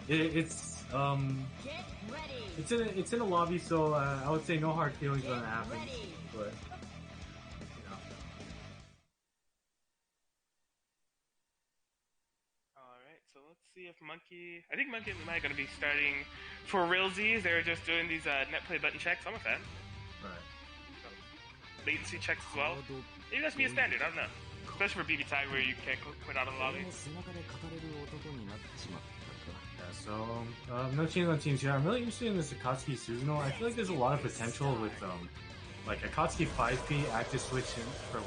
It's in a lobby, so I would say no hard feelings when it happens. But Alright, so let's see if Monkey... I think Monkey and Lumai are going to be starting for realsies. They're just doing these net play button checks. I'm a fan. right. So, latency checks as well. Maybe that's me a standard, I don't know. Especially for PCTAG where you can't quit out of the lobby. Yeah, so no change on teams here. I'm really interested in this Akatsuki Suzuno. I feel like there's a lot of potential with like Akatsuki 5P active switch for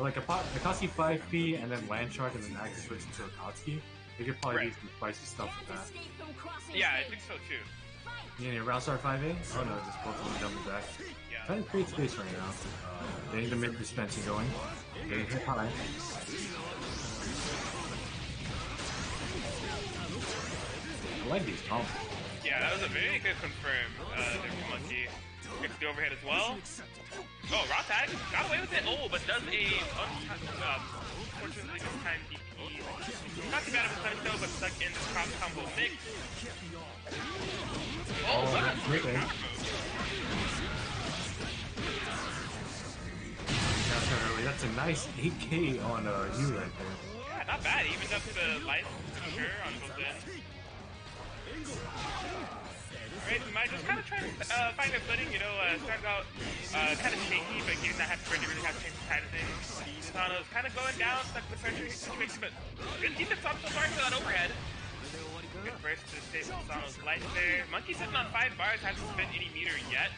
like Akatsuki 5P and then Land Shark and then active switch into Akatsuki. They could probably do some spicy stuff with that. Yeah, I think so too. You need Round Star 5A? Oh no, just both of them double back. Yeah. Trying to create space right now. Getting the mid dispensing going. Getting hit high. I like these combos. Yeah, that was a very good confirm there from Monkey. Gets the overhead as well. Oh, raw tag. Got away with it. Oh, but does a unfortunately this time DP. Not too bad of a punish though, but stuck in the cross combo mix. Oh, what a great counter move. That's a nice 8K on you right there. Yeah, not bad. Evened up the life for sure on both ends. Alright, we might just kind of try to find their footing, you know, started out kind of shaky, but getting that half spread, you really have to change the side of things. Susano's kind of going down, stuck in the pressure situation, but good defense on so far for that overhead. Good burst to save Susano's life there. Monkey sitting on 5 bars, hasn't spent any meter yet.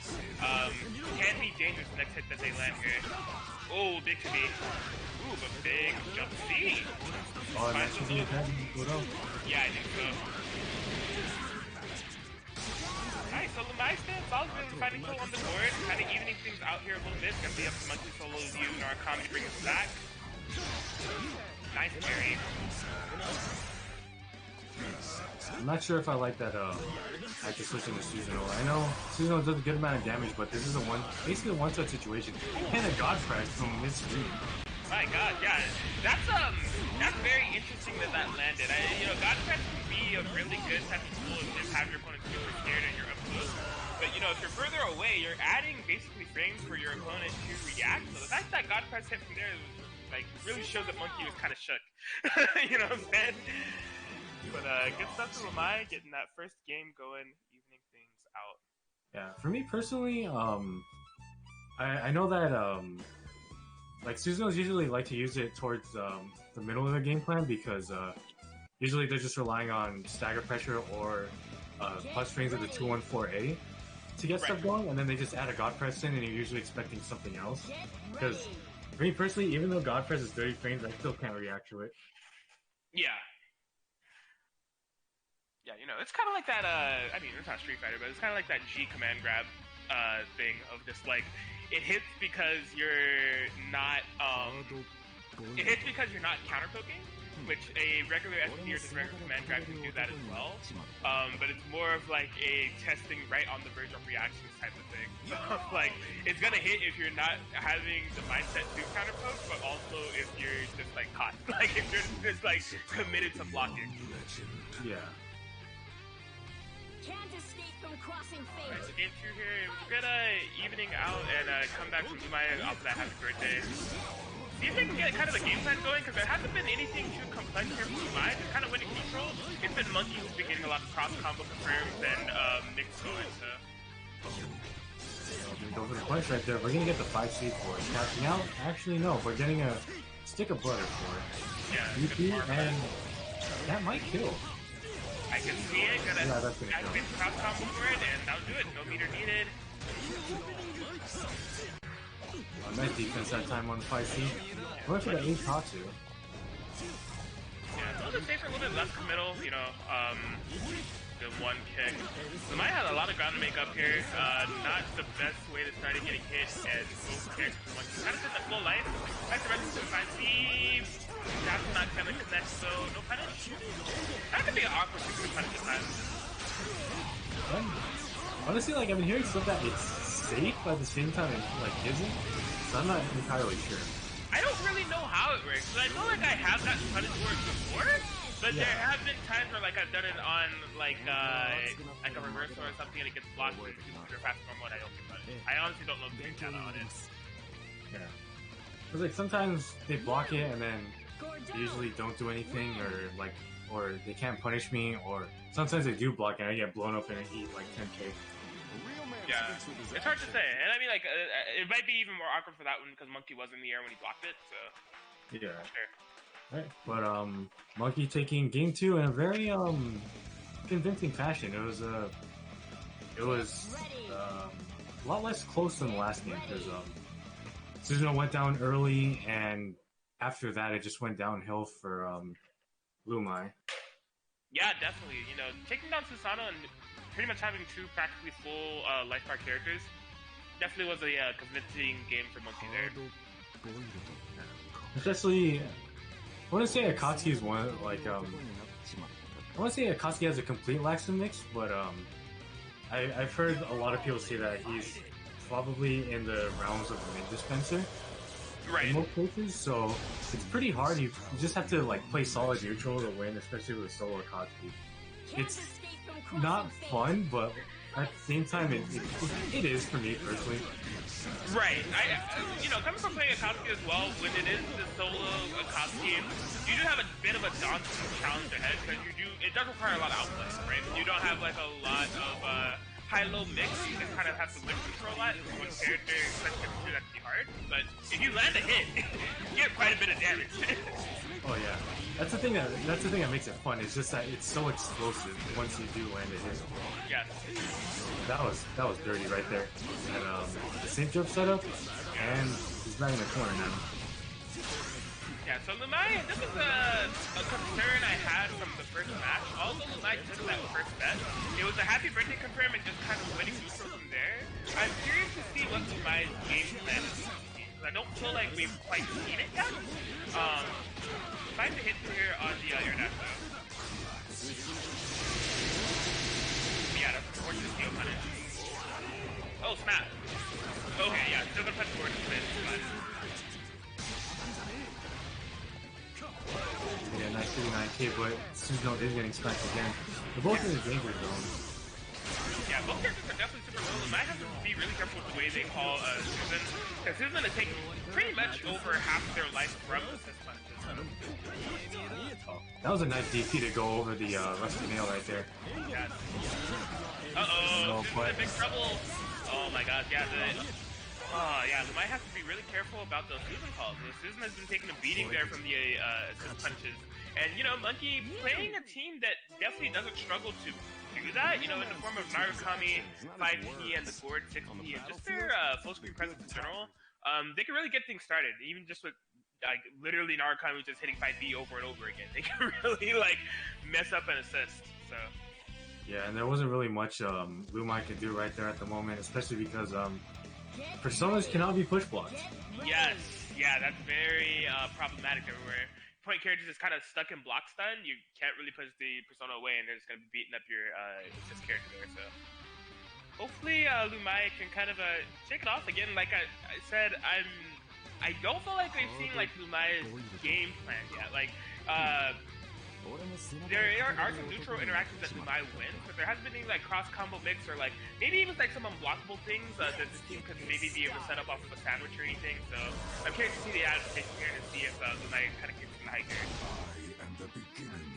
Can be dangerous the next hit that they land here. Oh, big to be. Ooh, but big jump C. Oh, and that should be a tag. Yeah, I think so. Nice, so Lumai stands solid, really finding kill on the board, kind of evening things out here a little bit. It's gonna be up to Monkey Solo, you, Narcom to bring us back. Nice carry. I'm not sure if I like that active switching to Suzuno. I know Suzuno does a good amount of damage, but this is basically a one-shot situation. And a God Press from mid-screen. My god, yeah. That's very interesting that landed. You know, God Press can be a really good type of tool if you just have your opponent super scared and you're up close. But you know, if you're further away, you're adding basically frames for your opponent to react. So the fact that God Press hit from there like really shows that Monkey was kind of shook. You know what I'm saying? But good stuff to Lumai, getting that first game going, evening things out. Yeah, for me personally, I know that like Suzunos usually like to use it towards the middle of the game plan because usually they're just relying on stagger pressure or plus strings of the 214A to get stuff going, and then they just add a God Press in, and you're usually expecting something else. Because for me personally, even though God Press is 30 frames, I still can't react to it. Yeah. Yeah, you know, it's kind of like that, I mean, it's not Street Fighter, but it's kind of like that G command grab thing of just like, it hits because you're not, it hits because you're not counter-poking, which a regular SD or just regular command grab can do that as well, but it's more of like a testing right on the verge of reactions type of thing. So, like, it's gonna hit if you're not having the mindset to counter-poke, but also if you're just like caught, like if you're just like committed to blocking. Yeah. Can't escape from crossing fate. Alright, so game 2 here. It was a good evening out and come back from Lumai off of that happy birthday. See if they can get kind of a game plan going, because there hasn't been anything too complex here from Lumai. They're kind of winning control. It's been Monkey who's been getting a lot of cross combo confirms and mixed going, so. Go for the punch right there. We're gonna get the 5C for it. Catching out? Actually, no. We're getting a stick of butter for it. Yeah, and that might kill. I can see it, gonna activate the cross combo for it, and that'll do it. No meter needed. Nice defense that time on the 5C. Going for the 8 Tatsu. Yeah, it's a little bit safer, a little bit less committal, you know, the one kick. So might have a lot of ground to make up here. Not the best way to start getting hit, and both kicks. Kind of sitting at full life. Nice to rest of 5C. That's not gonna connect, so no punish. That could be an awkward thing to punish at times. Honestly, like, I've been hearing stuff that it's safe, but at the same time it, like, isn't. So I'm not entirely sure. I don't really know how it works, but I know, like, I have gotten punished for it before. But there have been times where like I've done it on like a reversal or something and it gets blocked with super fast normal and I don't get punished. I honestly don't know the data on it. Yeah. It's like sometimes they block it and then they usually don't do anything or they can't punish me, or sometimes they do block and I get blown up and I eat like 10k. Yeah, it's hard to say. And I mean like it might be even more awkward for that one because Monkey was in the air when he blocked it, so... Yeah. Sure. Right. But Monkey taking game 2 in a very convincing fashion. It was a lot less close than the last game because Suzuno went down early, and after that it just went downhill for Lumai. Yeah, definitely. You know, taking down Susanoo and pretty much having 2 practically full life bar characters definitely was a convincing game for Monkey there. Especially, I want to say Akatsuki is one like I want to say Akatsuki has a complete Laxum mix, but I've heard a lot of people say that he's probably in the realms of a mid dispenser. Right. In most cases, so it's pretty hard. You just have to like play solid neutral to win, especially with solo Akatsuki. It's not fun, but at the same time, it is for me personally. Right. You know, coming from playing Akatsuki as well, when it is the solo Akatsuki, you do have a bit of a daunting challenge ahead because it does require a lot of outplay, right? You don't have like a lot of high-low mix. You just kind of have to whip control a lot. One character, especially that can be hard. But if you land a hit, you get quite a bit of damage. Oh yeah, that's the thing that makes it fun. It's just that it's so explosive once you do land a hit. Yes. That was dirty right there. And the sync jump setup, and he's back in the corner now. Yeah, so Lumai, this was a concern I had from the first match. Although Lumai took that first bet, it was a happy birthday confirm and just kind of winning neutral from there. I'm curious to see what Lumai's game plan is. I don't feel like we've quite seen it yet. Find the hit here on the air dash though. Yeah, that's unfortunate steel punish. Oh, snap. Okay, yeah, still gonna punch forward to win. Yeah, nice 39k, but Suzuno is getting smacked again. They're both in the danger zone. Yeah, both characters are definitely super low. Might have to be really careful with the way they call Susan. Because Susan is taking pretty much over half of their life from assist punches. That was a nice DP to go over the rusty nail right there. Yeah. Uh-oh, Susan's in big trouble. Oh my god, yeah, they might have to be really careful about those Susan calls. Susan has been taking a beating there from the assist punches. And, you know, Monkey playing a team that definitely doesn't struggle to do that, you know, in the form of Narukami, 5P, and the Gord 6P, and just their full screen presence in general, they can really get things started, even just with, like, literally Narukami just hitting 5P over and over again. They can really, like, mess up an assist, so... Yeah, and there wasn't really much Lumai could do right there at the moment, especially because personas cannot be push blocked. Yes, yeah, that's very problematic everywhere. Point characters is kind of stuck in block stun. You can't really push the persona away, and they're just gonna be beating up your assist character there. So hopefully Lumai can kind of shake it off again. Like I said, I don't feel like we've seen like Lumai's game plan yet. Like there are some neutral interactions that Lumai wins, but there hasn't been any like cross combo mix or like maybe even like some unblockable things that this team could maybe be able to set up off of a sandwich or anything. So I'm curious to see the adaptation here and see if Lumai kind of gets in the high gear.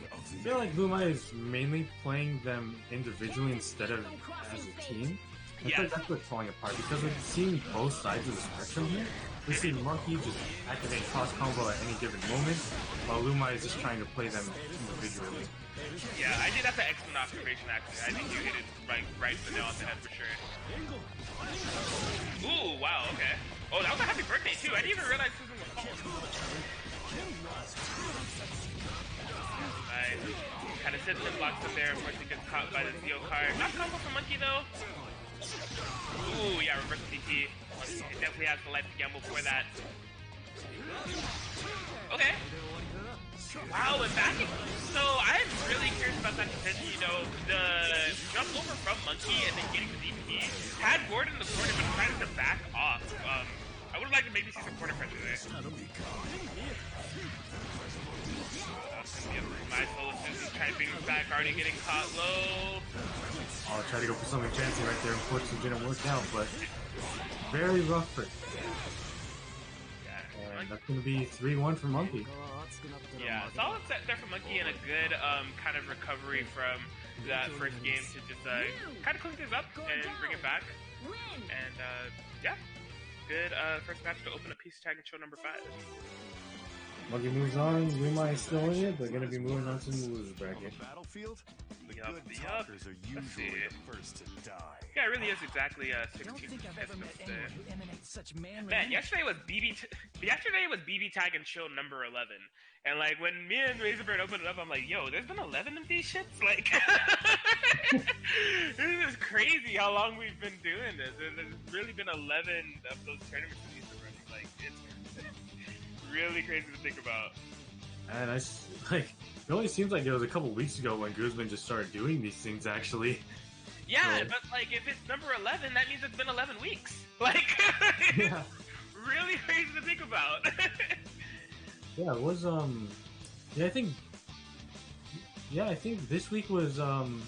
I feel like Lumai is mainly playing them individually instead of as a team. I feel like that's what's falling apart because we're seeing both sides of the spectrum here. We see Monkey just activating cross combo at any given moment, while Lumai is just trying to play them individually. Yeah, I think that's an excellent observation actually. I think you hit it right in the nail on the head for sure. Ooh, wow, okay. Oh, that was a happy birthday too. I didn't even realize Susan was falling. Nice. Kind of sits and blocks him there. Unfortunately gets caught by the Zeo card. Not combo for Monkey though. Ooh, yeah, reverse DP. It definitely has the life to gamble for that. Okay. Wow, and backing. So I'm really curious about that decision. You know, the jump over from Monkey and then getting the DP had Gordon in the corner, but trying to back off I would like to maybe see some corner pressure there. Nice little Susie trying to bring him back, already getting caught low. I'll try to go for something fancy right there. Unfortunately, didn't work out, but very rough for. Yeah. And that's going to be 3-1 for Monkey. Yeah, solid set there for Monkey and a good kind of recovery from that first game to just kind of clean things up and bring it back. And yeah, good first match to open up PCTAG and show number 5. Monkey moves on. Rima is still in it, but going to be moving on to the loser bracket. Battlefield, the Yup. good talkers are usually the first to die. Yeah, it really is exactly 16 Man, yesterday was BB Tag and Chill number 11. And like when me and Razorburn opened it up, I'm like, yo, there's been 11 of these shits? Like this is crazy how long we've been doing this. There's really been 11 of those tournaments that we've been running. Like it's really crazy to think about. And it only seems like it was a couple weeks ago when Guzman just started doing these things actually. Yeah, so, but like if it's number 11, that means it's been 11 weeks. Like yeah. Really crazy to think about. Yeah, it was I think this week was WNF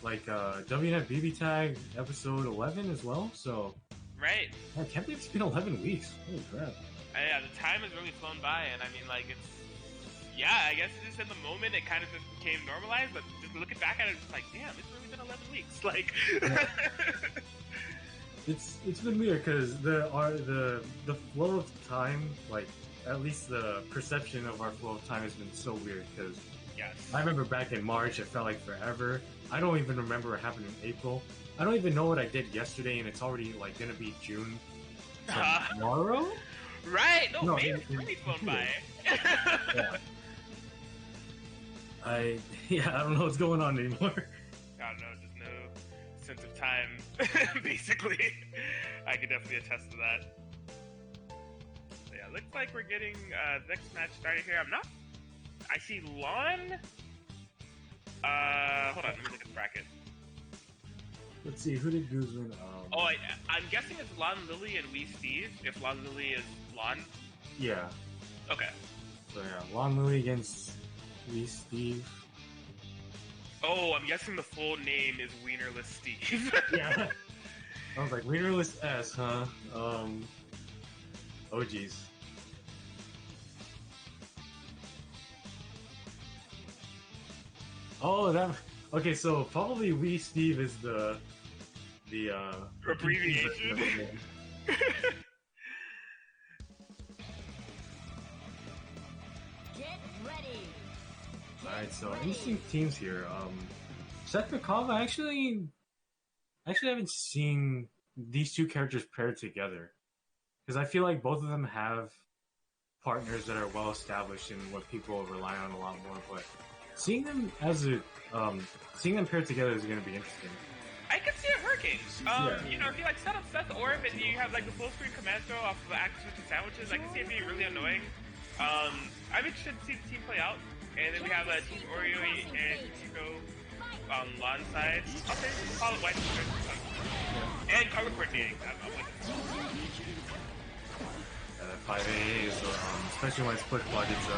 BB Tag episode 11 as well. So right. I can't believe it's been 11 weeks. Holy crap. Yeah, the time has really flown by, and I mean, like, it's... Yeah, I guess just at the moment it kind of just became normalized, but just looking back at it, it's like, damn, it's really been 11 weeks. Like... It's been weird, because the flow of time, like, at least the perception of our flow of time has been so weird, because yes. I remember back in March, it felt like forever. I don't even remember what happened in April. I don't even know what I did yesterday, and it's already, like, gonna be June tomorrow? Right! No, May has really flown by. Yeah. I don't know what's going on anymore. I don't know, just no sense of time, basically. I could definitely attest to that. So yeah, looks like we're getting the next match started here. I see Lon. Hold on, let me look at the bracket. Let's see, who did Guzman? I'm guessing it's Lon Lily and Wee Steve, if Lon Lily is Lon. Yeah. Okay. So yeah, Lon Lily against Wee Steve. Oh, I'm guessing the full name is Wienerless Steve. Yeah. I was like, Wienerless S, huh? Oh geez. Oh, that... Okay, so probably Wee Steve is the abbreviation. Get ready. Alright, so interesting teams here. Seth McCall, I actually haven't seen these two characters paired together. Because I feel like both of them have partners that are well established and what people rely on a lot more, but seeing them paired together is going to be interesting. I could see a Hurricane. You know, if you like set up Seth Orb and you have like the full screen command throw off of the active switching sandwiches, I can see it being really annoying. I'm interested to see the team play out. And then we have Team Oreo and Chico on Lon side. I'll say call it white and color coordinating. I'm with it. Yeah, that 5A is, especially when it's split quad, it's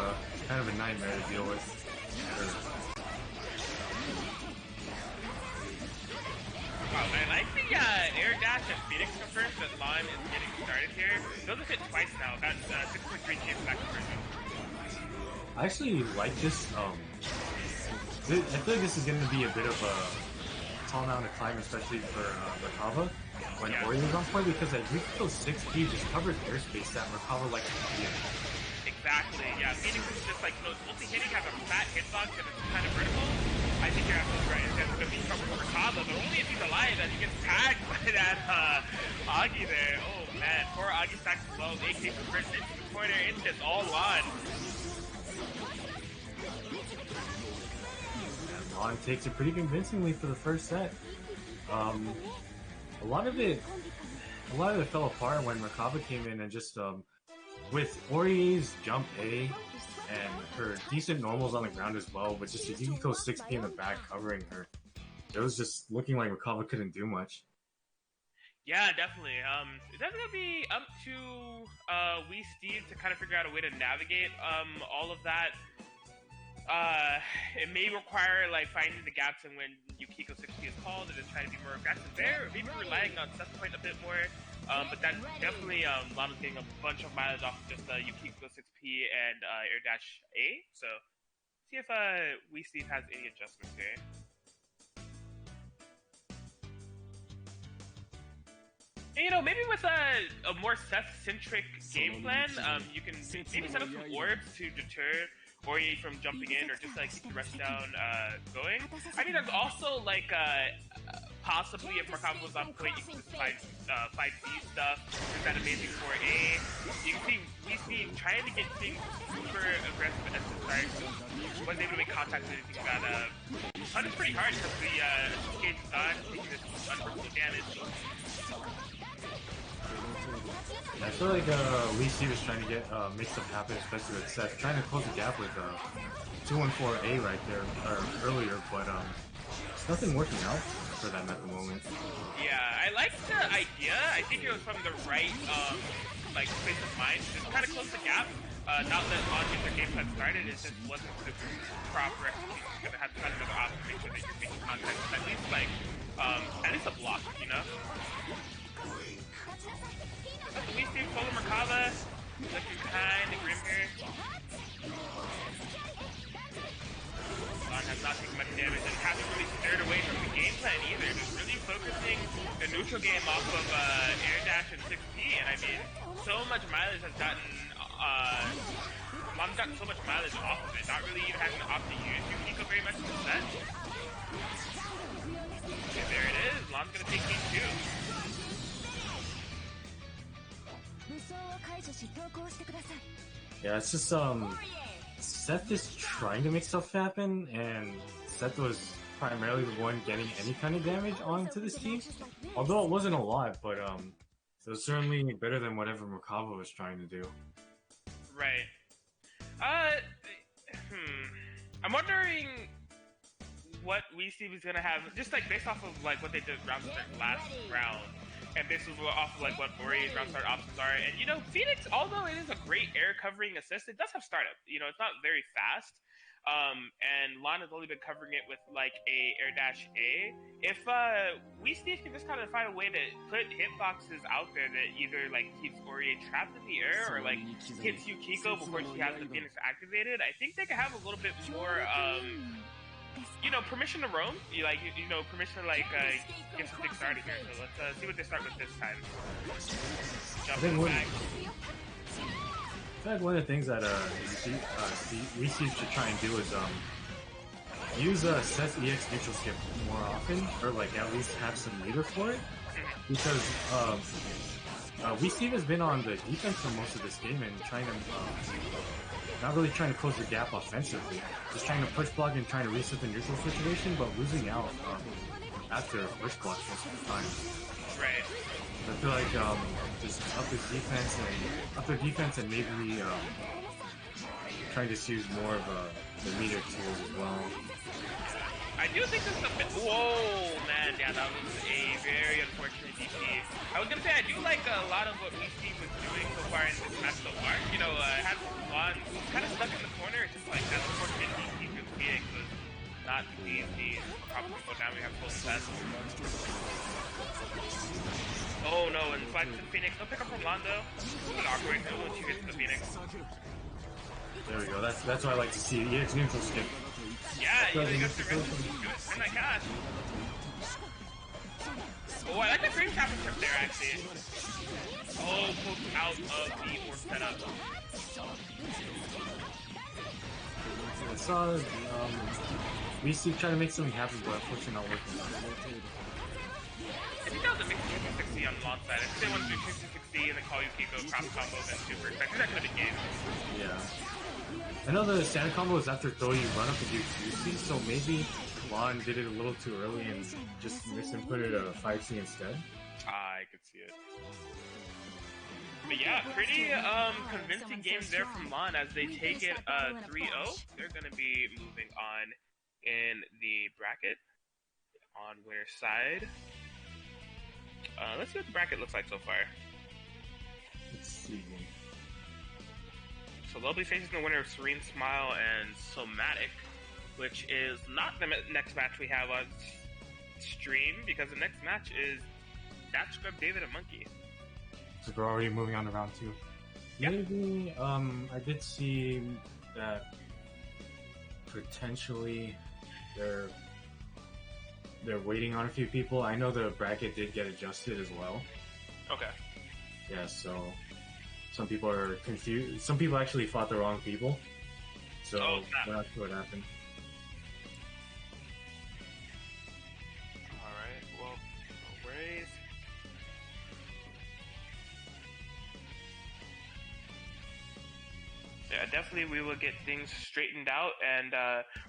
kind of a nightmare to deal with. I like the air dash and Phoenix confirms that Lon is getting started here. Those have hit twice now. That's 6.3 games back to first. I actually like this. I feel like this is going to be a bit of a tall mountain to climb, especially for Merkava when Oreo's on point, because at Yukiko 6P just covers airspace that Merkava likes to be in. Exactly, yeah. Phoenix is just like, you know, multi-hitting has a fat hitbox and it's kind of vertical. I think you're absolutely right. It's going to be trouble for Merkava, but only if he's alive and he gets tagged by that Augie there. Oh man, poor Augie stacks as well. AK converts into the corner. It's just all on. Lon takes it pretty convincingly for the first set. A lot of it fell apart when Merkava came in and just with Orie's jump A and her decent normals on the ground as well, but just a Yukiko 6P in the back covering her. It was just looking like Merkava couldn't do much. Yeah, definitely. It's definitely gonna be up to we Steve to kind of figure out a way to navigate all of that. It may require like finding the gaps in when Yukiko 60 is called and then trying to be more aggressive there, or maybe relying on set point a bit more. But that's definitely Lana's getting a bunch of mileage off of just Yukiko 6P and Air Dash A. So see if we Steve has any adjustments here. And, you know, maybe with a more Seth-centric game plan, you can maybe set up some orbs to deter Ori from jumping in, or just like keep the rush down going. I mean, there's also like possibly if Mercado was on point, you can just 5D stuff. There's that amazing 4A. You can see we see trying to get things super aggressive at the start. Wasn't able to make contact with anything that punished pretty hard because the game's gone, taking this unmerciful damage. I feel like Lee C was trying to get make stuff happen, especially with Seth, trying to close the gap with 214A right there earlier, but it's nothing working out for them at the moment. Yeah, I like the idea. I think it was from the right like place of mind to just kind of close the gap. Not let Lon get their game plan started. It just wasn't the proper execution. You're gonna have to find another option, make sure that you're making contact with at least like at least a block, you know. We see Full Merkaba looking kind of grim here. Lon has not taken much damage and hasn't really steered away from the game plan either. Just really focusing the neutral game off of Air Dash and 6P, and I mean, so much mileage has gotten. Lon's gotten so much mileage off of it, not really even having to opt to use Yukiko very much in the set. And there it is. Lon's gonna take game 2. Yeah, it's just Seth is trying to make stuff happen, and Seth was primarily the one getting any kind of damage onto this team. Although it wasn't a lot, but it was certainly better than whatever Merkaba was trying to do. Right. I'm wondering what we see was gonna have, just like based off of like what they did round start last round. And this is off of like what Ori's round start options are. And you know, Phoenix, although it is a great air covering assist, it does have startup. You know, it's not very fast. And Lon has only been covering it with like a air dash A. If we Steve can just kind of find a way to put hitboxes out there that either like keeps Ori trapped in the air or like hits Yukiko before she has the Phoenix activated, I think they could have a little bit more you know, permission to roam. You know, permission to like get something started here. So let's see what they start with this time. Jumping back. I feel like one of the things that we should try and do is use Seth's EX neutral skip more often, or like at least have some meter for it, because we Steve has been on the defense for most of this game and trying to not really trying to close the gap offensively, just trying to push block and trying to reset the neutral situation, but losing out after push block most of the time. Right. I feel like just up their defense and maybe trying to use more of the meter tools as well. I do think this is a bit. Whoa, man, yeah, that was a very unfortunate DP. I was gonna say I do like a lot of what WeSteve was doing so far in this match so far. You know, had Lon kind of stuck in the corner. It's just like that unfortunate DP from Phoenix was not easy. Probably go down. We have full set. Oh no, and flags to Phoenix. No pick up from Londo. An awkward when she gets to the Phoenix. There we go. That's what I like to see. EX neutral skip. Yeah, you got the rest of it. Oh my gosh. Oh, I like the green cap trip there actually. Oh, poked out of the orb setup. I saw we see trying to make something happen, but unfortunately not working. I think that was a mix of 60 on the launch side. I think they wanted to do 60 and then call Yukiko cross combo then super. I think that could have been game. Yeah. I know the standard combo is after throw you run up and do 2C, so maybe Lon did it a little too early and just misinputted a 5C instead. I could see it. But yeah, pretty convincing game there from Lon as they take it 3-0. They're going to be moving on in the bracket on winner's side. Let's see what the bracket looks like so far. Let's see. So they'll be facing the winner of Serene Smile and Somatic, which is not the next match we have on stream, because the next match is That Scrub David and Monkey. So we're already moving on to round 2. Yep. Maybe, I did see that potentially they're waiting on a few people. I know the bracket did get adjusted as well. Okay. Yeah, so some people are confused. Some people actually fought the wrong people. So we're not sure what happened. Alright, well, no worries. Yeah, definitely we will get things straightened out. And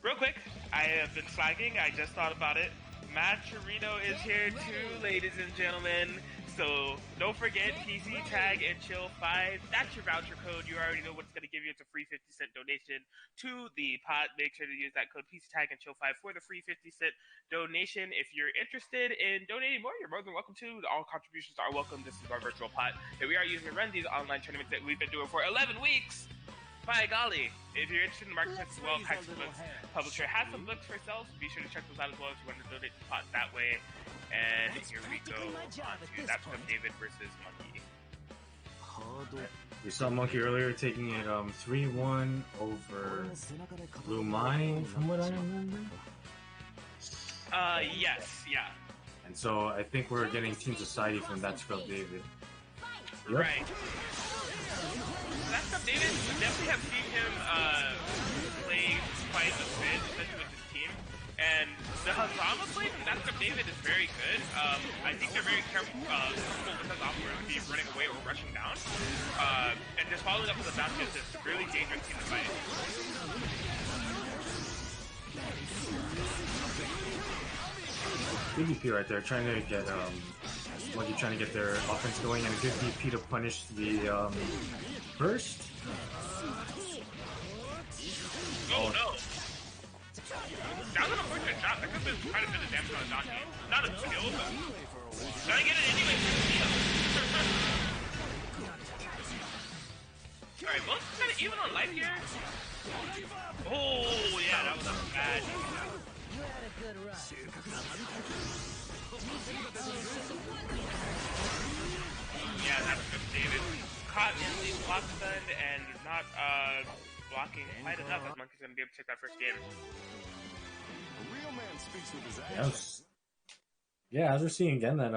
real quick, I have been slacking. I just thought about it. Matt Chirino is here too, ladies and gentlemen. So don't forget PCTAG and Chill5. That's your voucher code. You already know what it's going to give you. It's a free 50-cent donation to the pot. Make sure to use that code PCTAG and Chill5 for the free 50-cent donation. If you're interested in donating more, you're more than welcome to. All contributions are welcome. This is our virtual pot that we are using to run these online tournaments that we've been doing for 11 weeks. By golly, if you're interested in the marketplace as well, Kai's Books publisher has some books for sale, so be sure to check those out as well if you want to donate to the pot that way. And here we go on to That's From David versus Monkey. We saw Monkey earlier taking it 3-1 over Blue Mine, from what I remember. Yes, yeah. And so I think we're getting Team Society from That Scrub David. Yep. Right. That Scrub David, we definitely have seen him play quite a bit, especially with his team. And the Hazama play from That Scrub David is very good. I think they're very careful with Hazama where he's running away or rushing down. And just following up with the bounce is a really dangerous team to fight. Good DP right there, trying to get Monkey trying to get their offense going, and a good DP to punish the burst. Oh no! That was an unfortunate shot. That could have been quite a bit of damage on a Daki. Not a skill, but gotta get it anyway for the steal. Alright, both kind of even on life here. Oh yeah, that was a bad. Yeah, that's good, David. Caught in the block stun and not blocking quite enough, as Monkey's gonna be able to take that first game. A real man speaks with his actions. Yes. Yeah, as we're seeing again that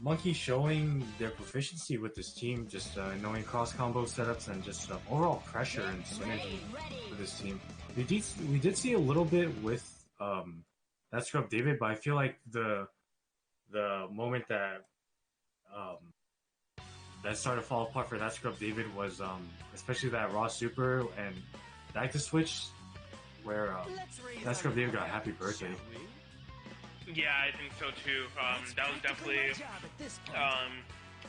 Monkey showing their proficiency with this team, just knowing cross combo setups and just overall pressure and synergy for this team. We did see a little bit with That Scrub David, but I feel like the moment that that started to fall apart for That Scrub David was especially that raw super and the active switch where That Scrub David got a happy birthday. Yeah, I think so too. That was definitely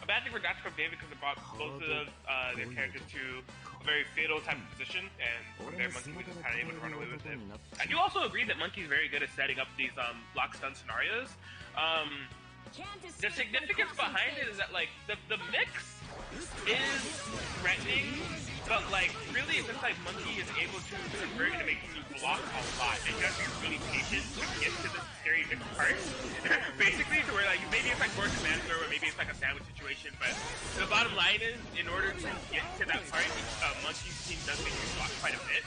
a bad thing for That Scrub David because it brought both of their characters to a very fatal type of position, and from there Monkey was just kind of able to run away with it. I do also agree that Monkey's very good at setting up these block stun scenarios. The significance behind it is that like the mix is threatening, but like really it's just like Monkey is able to convert into making you block a lot, and you have to be really patient to get to the scary mix part. Basically, to where like maybe it's like more command throw, or maybe it's like a sandwich situation, but the bottom line is in order to get to that part, Monkey's team does make you block quite a bit.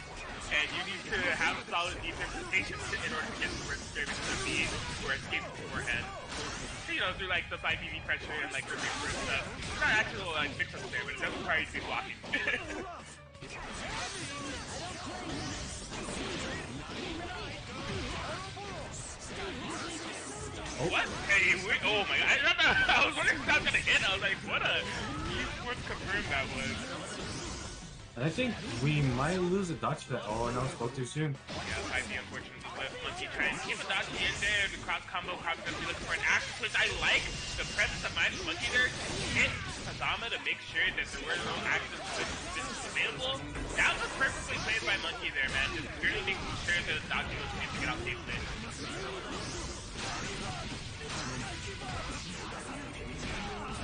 And you need to have solid defensive patience in order to get to where the scary mix is going to be, or escape beforehand. You know, through like the 5PV pressure and like the big burst stuff. It's not actual like mix up there, but it does require you to be blocking. What? Hey, oh my god, I was wondering if that was gonna hit. I was like, what a esports confirmed that was. And I think we might lose a dodge to that. Oh no, spoke too soon. Yeah, might be unfortunate. But Monkey trying to keep a dodge in there. The cross combo probably gonna be looking for an action switch. I like the presence of mind Monkey there. Hit Hazama to make sure that there were no action switches available. That was perfectly played by Monkey there, man. Just really making sure that the dodge was able to get out safely.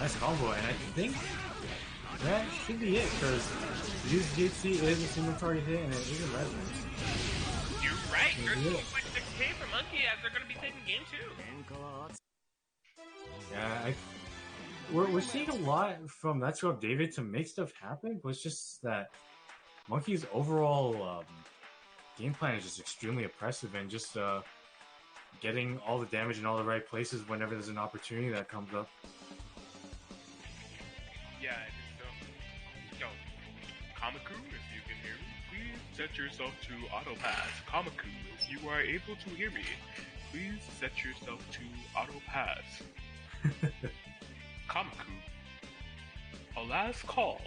Nice combo, and I think that should be it, because use GHC is a single target hit, and it is a resonance. You're right. There's 2.6k for Monkey as they're going to be taking game 2. Yeah, we're seeing a lot from Let's Go Up David to make stuff happen, but it's just that Monkey's overall game plan is just extremely oppressive, and just getting all the damage in all the right places whenever there's an opportunity that comes up. Yeah, so. Yo, Kamaku, if you can hear me, please set yourself to auto pass. Kamaku, if you are able to hear me, please set yourself to auto pass. Kamaku, a last call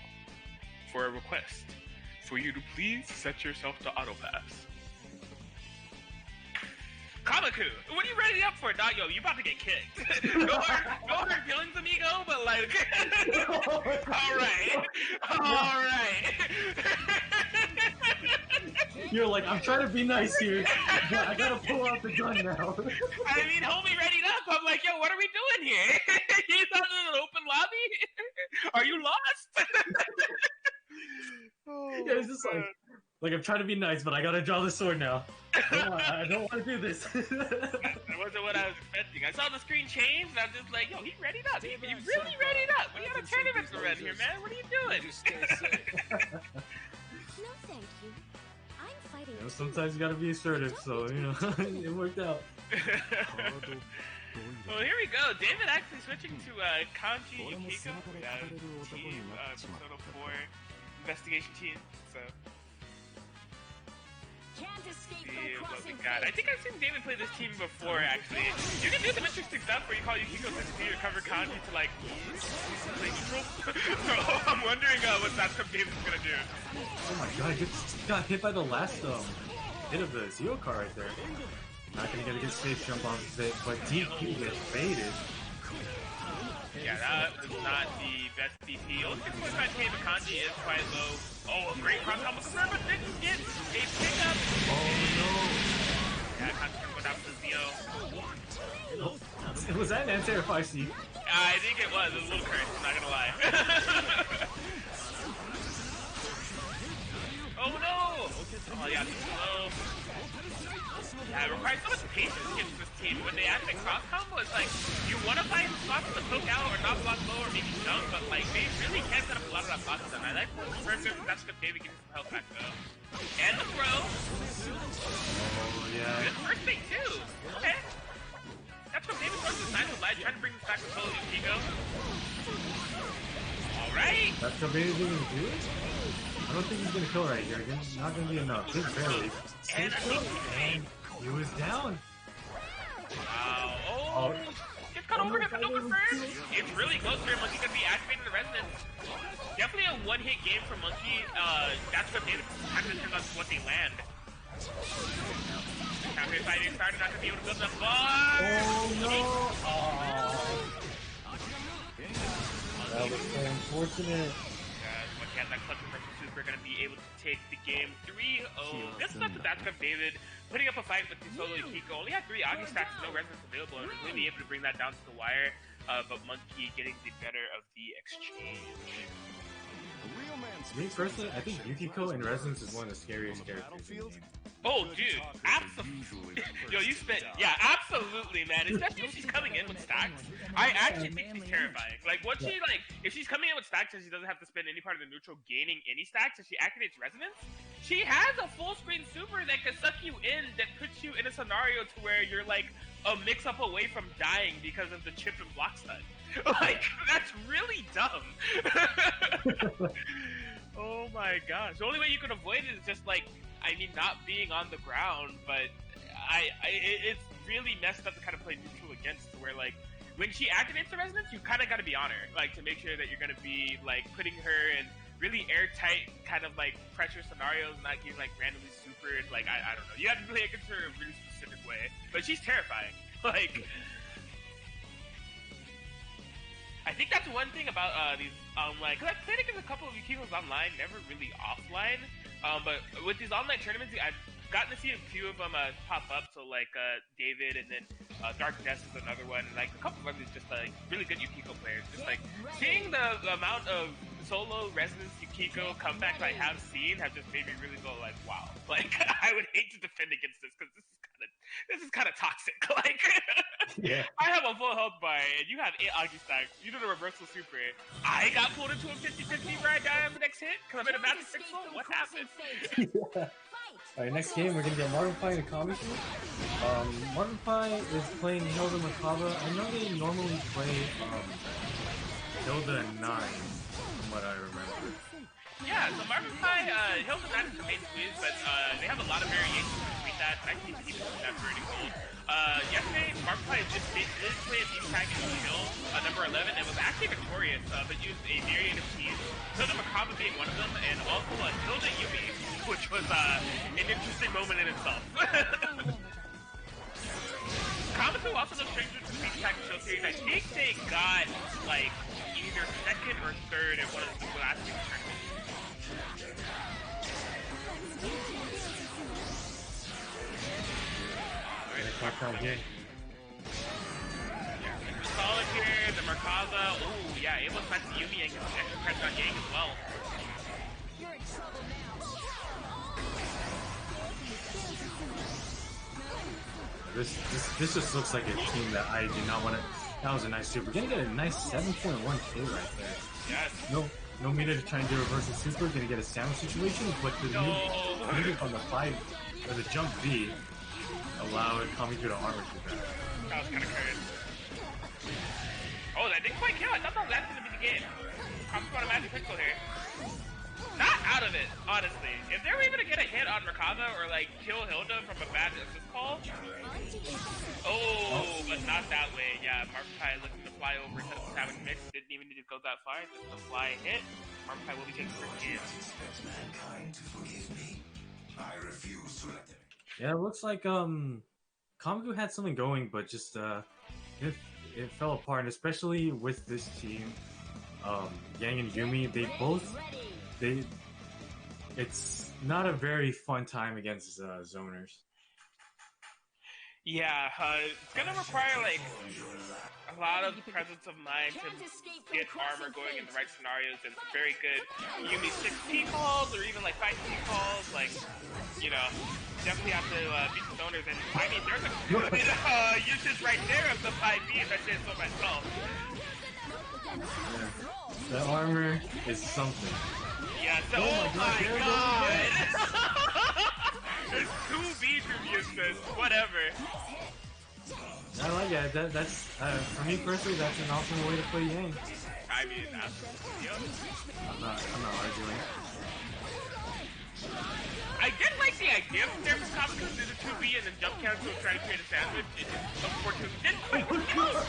for a request for you to please set yourself to auto pass. Kamaku, what are you ready up for, dog? Yo, you about to get kicked. No hard feelings, amigo, but like, all right. You're like, I'm trying to be nice here, but I gotta pull out the gun now. I mean, homie readied up. I'm like, yo, what are we doing here? You thought it was an open lobby? Are you lost? Yeah, it's just like I'm trying to be nice, but I gotta draw the sword now. I don't want to do this. That wasn't what I was expecting. I saw the screen change, and I'm just like, yo, he readied up. He really readied up. We got a tournament to run here, man. What are you doing? No, thank you. I'm fighting. You know, sometimes you gotta be assertive, so it worked out. Well, here we go. David actually switching to Kanji Yukiko, team Persona 4 investigation team. So. Can't escape See from what we crossing got. I fate. think I've seen David play this team before, actually. You can do some interesting stuff where you call Yukiko 60 or cover Kanji to, like, play neutral. So I'm wondering what that's what David's gonna do. Oh my god, I just got hit by the last hit of the Zeo car right there. Not gonna get a good safe jump off of it, but DQ gets faded. Yeah, that was not the best DP. Only 6.5k, but Kanji is quite low. Oh, a great cross combo confirm, but didn't get a pickup. Oh no! Yeah, Kanji can go down to Zeo. Was that an anti or 5C? I think it was. It was a little cursed, I'm not gonna lie. Oh no! Oh yeah, too slow. Yeah, it requires so much patience against this team. When they actually cross combo, it's like, you want to find spots to poke out or not block low or maybe jump, but like, they really can't set up a lot of that block stuff. I like the first move, that's good. David gives some health back though. And the throw. Oh yeah. Good first thing too. Okay. That's what David throws this nice with light, trying to bring this back to solo Yukiko. Alright. That's what Baby's gonna do? I don't think he's gonna kill right here. It's not gonna be enough. Just barely. And I think he was down. wow. Oh. Gets cut over him, but no confirm. It's really close here. Monkey gonna be activating the resonance. Definitely a one-hit game for Monkey. That's what David kind of depends on what they land. Counter fighting started, not gonna be able to build enough bar. Oh no! That was so unfortunate. Monkey has that clutch reversal super, gonna be able to take the game 3-0. This is not the that's of David putting up a fight with the solo Yukiko. Only had 3 Agi stacks, no resonance available, and was really able to bring that down to the wire. But Monkey getting the better of the exchange. Me personally, I think Yukiko in Resonance is one of the scariest characters in the game. Oh, dude, absolutely. Yo, you spit. Yeah, absolutely, man. Especially if she's coming in with stacks. I actually think she's terrifying. Like, what she, like, if she's coming in with stacks and she doesn't have to spend any part of the neutral gaining any stacks, and she activates Resonance, she has a full screen super that can suck you in, that puts you in a scenario to where you're, like, a mix-up away from dying because of the chip and block stun. Like, that's really dumb. Oh my gosh. The only way you can avoid it is just, like, I mean, not being on the ground, but it's really messed up to kind of play neutral against, where, like, when she activates the resonance, you kind of got to be on her, like, to make sure that you're going to be, like, putting her in really airtight kind of, like, pressure scenarios, not getting, like, randomly supered. Like, I don't know. You have to play against her in a really specific way. But she's terrifying. Like, I think that's one thing about these online, because I've played against a couple of Yukikos online, never really offline. But with these online tournaments, I've gotten to see a few of them pop up. So like David, and then Darkness is another one. Like a couple of others, just like really good Yukiko players. Just like seeing the amount of solo Resonance Yukiko comebacks I have seen have just made me really go like, wow. Like I would hate to defend against this because this is kind of toxic. Like Yeah. I have a full health bar and you have 8 Agi stacks. You did a reversal super. I got pulled into a 50-50 where I die on the next hit because I'm in a magic pixel. What happened? Yeah. Alright, next game we're gonna get Marvin Pie and Kamiku. Marvin Pie is playing Hilda Merkava. I know they normally play Hilda 9, from what I remember. Yeah, so Marvin Pie, Hilda 9 is the main squeeze, but they have a lot of variations between that. I think that's pretty cool. Yesterday, Marvin Pie did play a PCTAG in Hill, number 11, and was actually victorious, but used a myriad of teams. Hilda Merkava being one of them, and also Hilda Yumi, which was an interesting moment in itself. Kamiku also no stranger to the PCTAG show series. I think they got like either second or third in one of the last two tournaments. Alright, here. Yeah, solid here. The Merkava. Ooh, yeah, able to find the Yumi and get some extra pressure on Yang as well. You're in trouble now. This just looks like a team that I do not want to. That was a nice super. We're gonna get a nice 7.1k right there. Yes. No meter to try and do a reversal super. Gonna get a sandwich situation, but the move on the 5 or the jump B allowed Kamiku to armor through that. That was kind of crazy. Oh, that didn't quite kill. I thought that was actually gonna be the game. Kamiku on a magic pixel here. Not out of it, honestly. If they were able to get a hit on Merkava or like kill Hilda from a bad assist call. Oh, but not that way. Yeah, Marvin Pie looking to fly over instead of having mix. Didn't even need to go that far. Just a fly hit. Marvin Pie will be taking first game. Yeah, it looks like Kamiku had something going, but just it fell apart, and especially with this team, Yang and Yumi, it's not a very fun time against zoners. Yeah, it's gonna require like a lot of presence of mind to get armor going in the right scenarios and some very good Yumi 6P calls or even like 5P calls. Like, you know, definitely have to beat the zoners. And I mean, there's a good usage right there of the 5P, if I say so myself. Yeah. The armor is something. Yeah, so, oh my god! There's 2 Bs from Eustace, whatever. I like it. That's for me personally, that's an awesome way to play Yang. I mean, absolutely. Yep. I'm not arguing. I did like the idea of there from Kamiku to do the 2B and then jump cancel and try to create a sandwich. It just unfortunately didn't quite work out.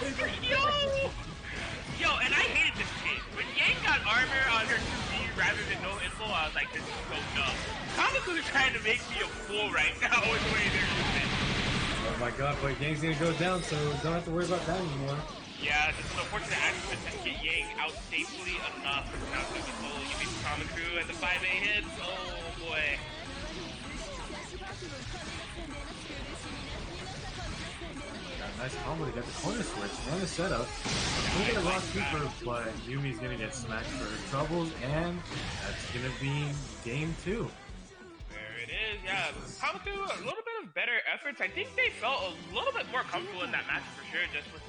Yo, and I hated this kid. When Yang got armor on her 2B rather than no info, I was like, this is so dumb. Kamiku is trying to make me a fool right now with the way they're doing it. Oh my god, but Yang's gonna go down, so don't have to worry about that anymore. Yeah, this is unfortunate accident to get Yang out safely enough. Now it's gonna be solo Yumi Kamiku and the 5A hits. Oh boy. Nice combo to get the corner switch and the setup. Look at the raw super, but Yumi's gonna get smacked for her troubles, and that's gonna be game 2. There it is, yeah. Kamiku, a little bit of better efforts. I think they felt a little bit more comfortable in that match for sure, just with,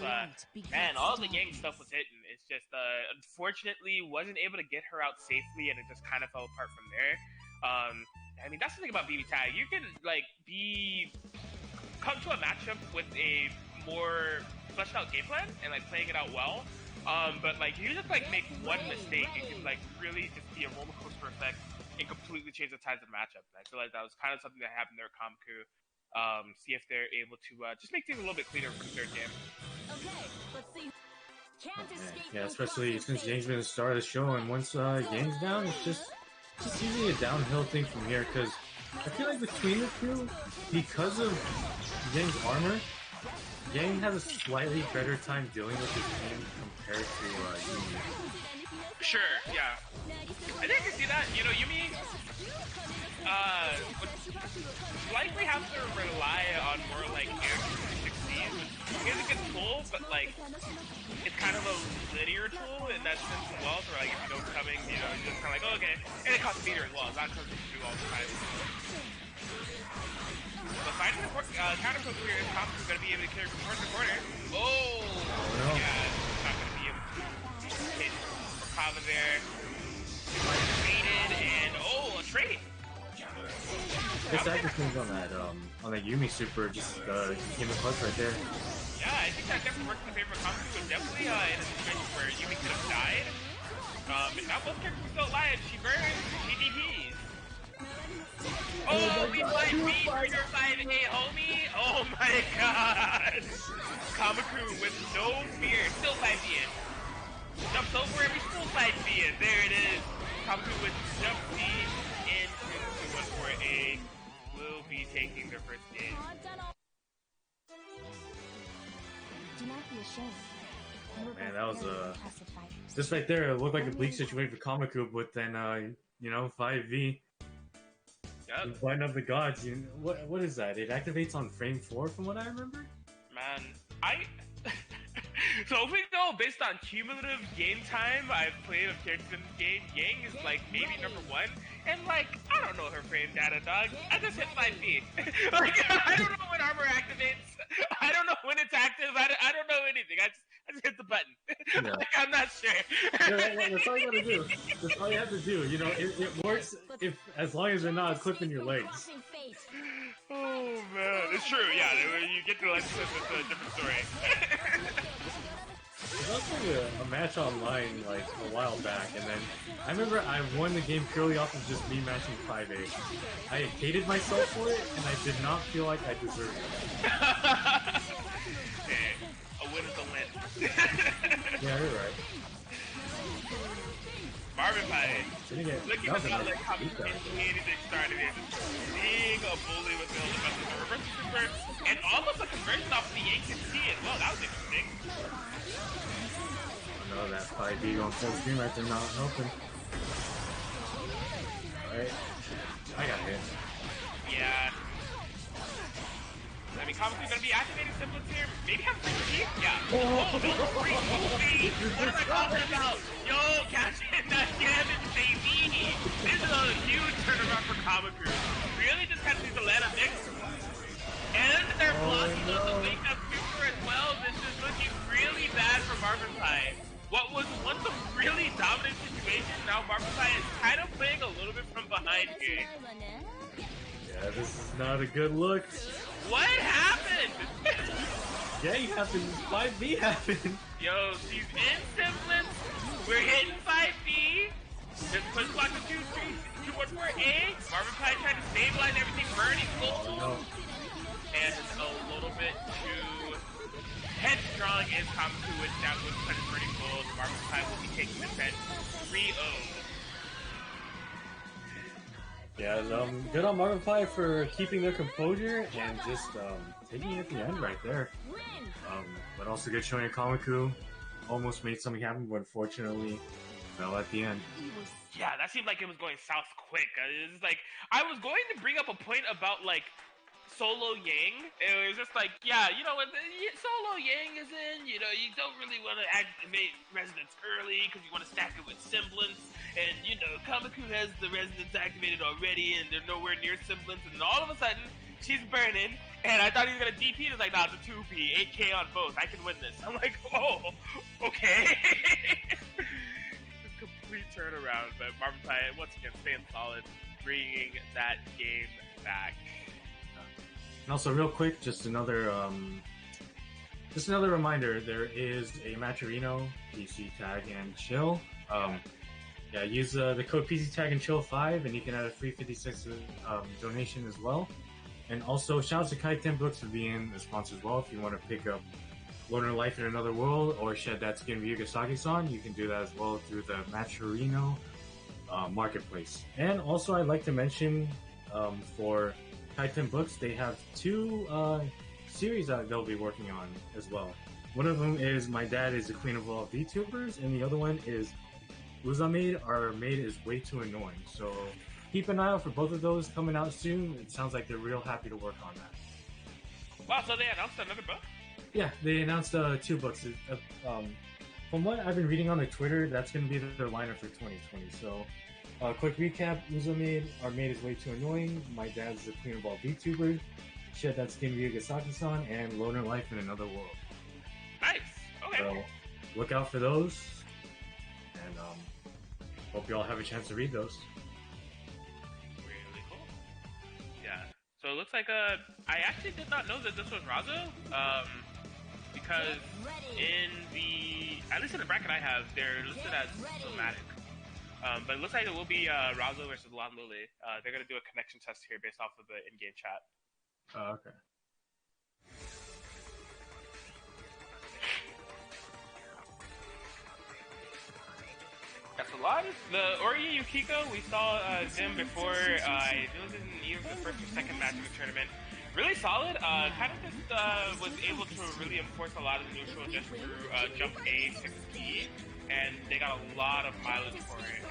man, all the Yang stuff was hitting. It's just, unfortunately, wasn't able to get her out safely, and it just kind of fell apart from there. I mean, that's the thing about PCTAG. You can, like, come to a matchup with a more fleshed out game plan and like playing it out well. But like you just like make one mistake, it can like really just be a roller coaster effect and completely change the tides of the matchup. And I feel like that was kind of something that happened there at Kamiku. See if they're able to just make things a little bit cleaner for the third game. Okay, let's see. Yeah, especially since Yang's been the star of the show, and once Yang's down, it's just usually a downhill thing from here, because I feel like between the two, because of Yang's armor, Yang has a slightly better time dealing with his team compared to Yumi. Sure, yeah. I think I can see that. You know, Yumi would likely have to rely on more like air 360s, which like it's kind of a linear tool in that sense as well. So like if you know it's coming, you know, you're just kind of like, oh, okay, and it costs meter as well. It's not something you do all the time. So finding the counter poke here is Kamu's going to be able to carry from corner to corner. Oh, no. Yeah, it's not going to be able to hit Rakava there. Baited and a trade. This active things on that Yumi super just came in clutch right there. Yeah, I think that definitely works in favor of Kamu. But definitely in a situation where Yumi could have died. And now both characters are still alive. She burns, she DPs. Oh, we might beat your 5A, homie! Oh my god! Kamaku with no fear, still 5B in. Jumps over every still 5B in. There it is. Kamaku with jump B into 214A will be taking their first game. Do not be ashamed. Man, that was this right there. It looked like a bleak situation for Kamaku, but then 5v. Yep. Line up the gods. What is that? It activates on frame 4 from what I remember? Man, so if we go based on cumulative game time I've played of characters in this game, Yang is like maybe number 1. And like, I don't know her frame data, dog. I just hit 5B. Like, I don't know when armor activates. I don't know when it's active. I don't know anything. I just hit the button. Yeah. Like, I'm not sure. Yeah, that's all you gotta do. That's all you have to do. It works as long as you're not clipping your legs. Oh man, it's true. Yeah, when you get to like clip, it's a different story. There was like a match online like a while back, and then I remember I won the game purely off of just me matching 5A. I hated myself for it, and I did not feel like I deserved it. Hey, a win is a win. Yeah, you're right. Marvin Pie, looking that was a about nice like how beat down. anything started in, seeing a bully with the reverse super, and almost a conversion off the Yankee C as well. That was interesting. No, that 5B going full screen right there, not helping. Alright. I got hit. Yeah. I mean, Kamaku's gonna be activating semblance here. Maybe have free teeth? Yeah. Oh, free teeth! What am I talking about? Yo, catch in that damage, baby! This is a huge turnaround for Kamaku. Really just catching the Lana mix. And they're blocking on the wake up super as well. This is looking really bad for Marvin Pie. What was once a really dominant situation, now Marvin Pie is kind of playing a little bit from behind here. Yeah, this is not a good look. What happened? Yang happened, 5B happened. Yo, she's in semblance. We're hitting 5B. Just push block to 214A. Marvin Pie trying to stabilize everything, burning gold. And a little bit too headstrong is Kamaku with that was punish burning gold. Marvin Pie will be taking this at 3-0. Yeah, good on Marvin Pie for keeping their composure and just taking it at the end right there. But also good showing Kamaku. Almost made something happen, but unfortunately fell at the end. Yeah, that seemed like it was going south quick. It's like I was going to bring up a point about like solo Yang. It was just like, yeah, you know, when solo Yang is in, you know, you don't really want to activate Resonance early because you want to stack it with Semblance. And, you know, Kamaku has the Resonance activated already and they're nowhere near Semblance. And then all of a sudden, she's burning. And I thought he was going to DP. It's like, nah, it's a 2P, 8K on both. I can win this. I'm like, oh, okay. Complete turnaround. But Marvin Pie, once again, staying solid, bringing that game back. And also, real quick, just another reminder: there is a Matcherino, PCTAG, and Chill. Yeah, use the code PCTAG and Chill 5, and you can add a free 56 donation as well. And also, shout out to Kaiten Books for being a sponsor as well. If you want to pick up Loner Life in Another World or Shed That Skin Ryuga Sagi-san, you can do that as well through the Matcherino marketplace. And also, I'd like to mention for Kaiten Books, they have 2 series that they'll be working on as well. One of them is My Dad is the Queen of All VTubers, and the other one is Uzamaid, Our Maid is Way Too Annoying. So keep an eye out for both of those coming out soon. It sounds like they're real happy to work on that. Wow, so they announced another book? Yeah, they announced 2 books. From what I've been reading on their Twitter, that's going to be their lineup for 2020. So, quick recap: Uzumade, our maid is way too annoying. My dad's the queen of all VTubers. Shit, that's Game Yugasaki-san, and Loner Life in Another World. Nice. Okay. So, look out for those, and hope you all have a chance to read those. Really cool. Yeah. So it looks like I actually did not know that this was Razo. Because in at least in the bracket I have, they're listed as somatic. But it looks like it will be Razo versus Lan Luli. They're gonna do a connection test here based off of the in-game chat. Oh, okay. That's a lot. The Ori Yukiko, we saw Zim before. It was in either the first or second match of the tournament. Really solid. Kind of just was able to really enforce a lot of the neutral just through jump A, 6B, and they got a lot of mileage for it.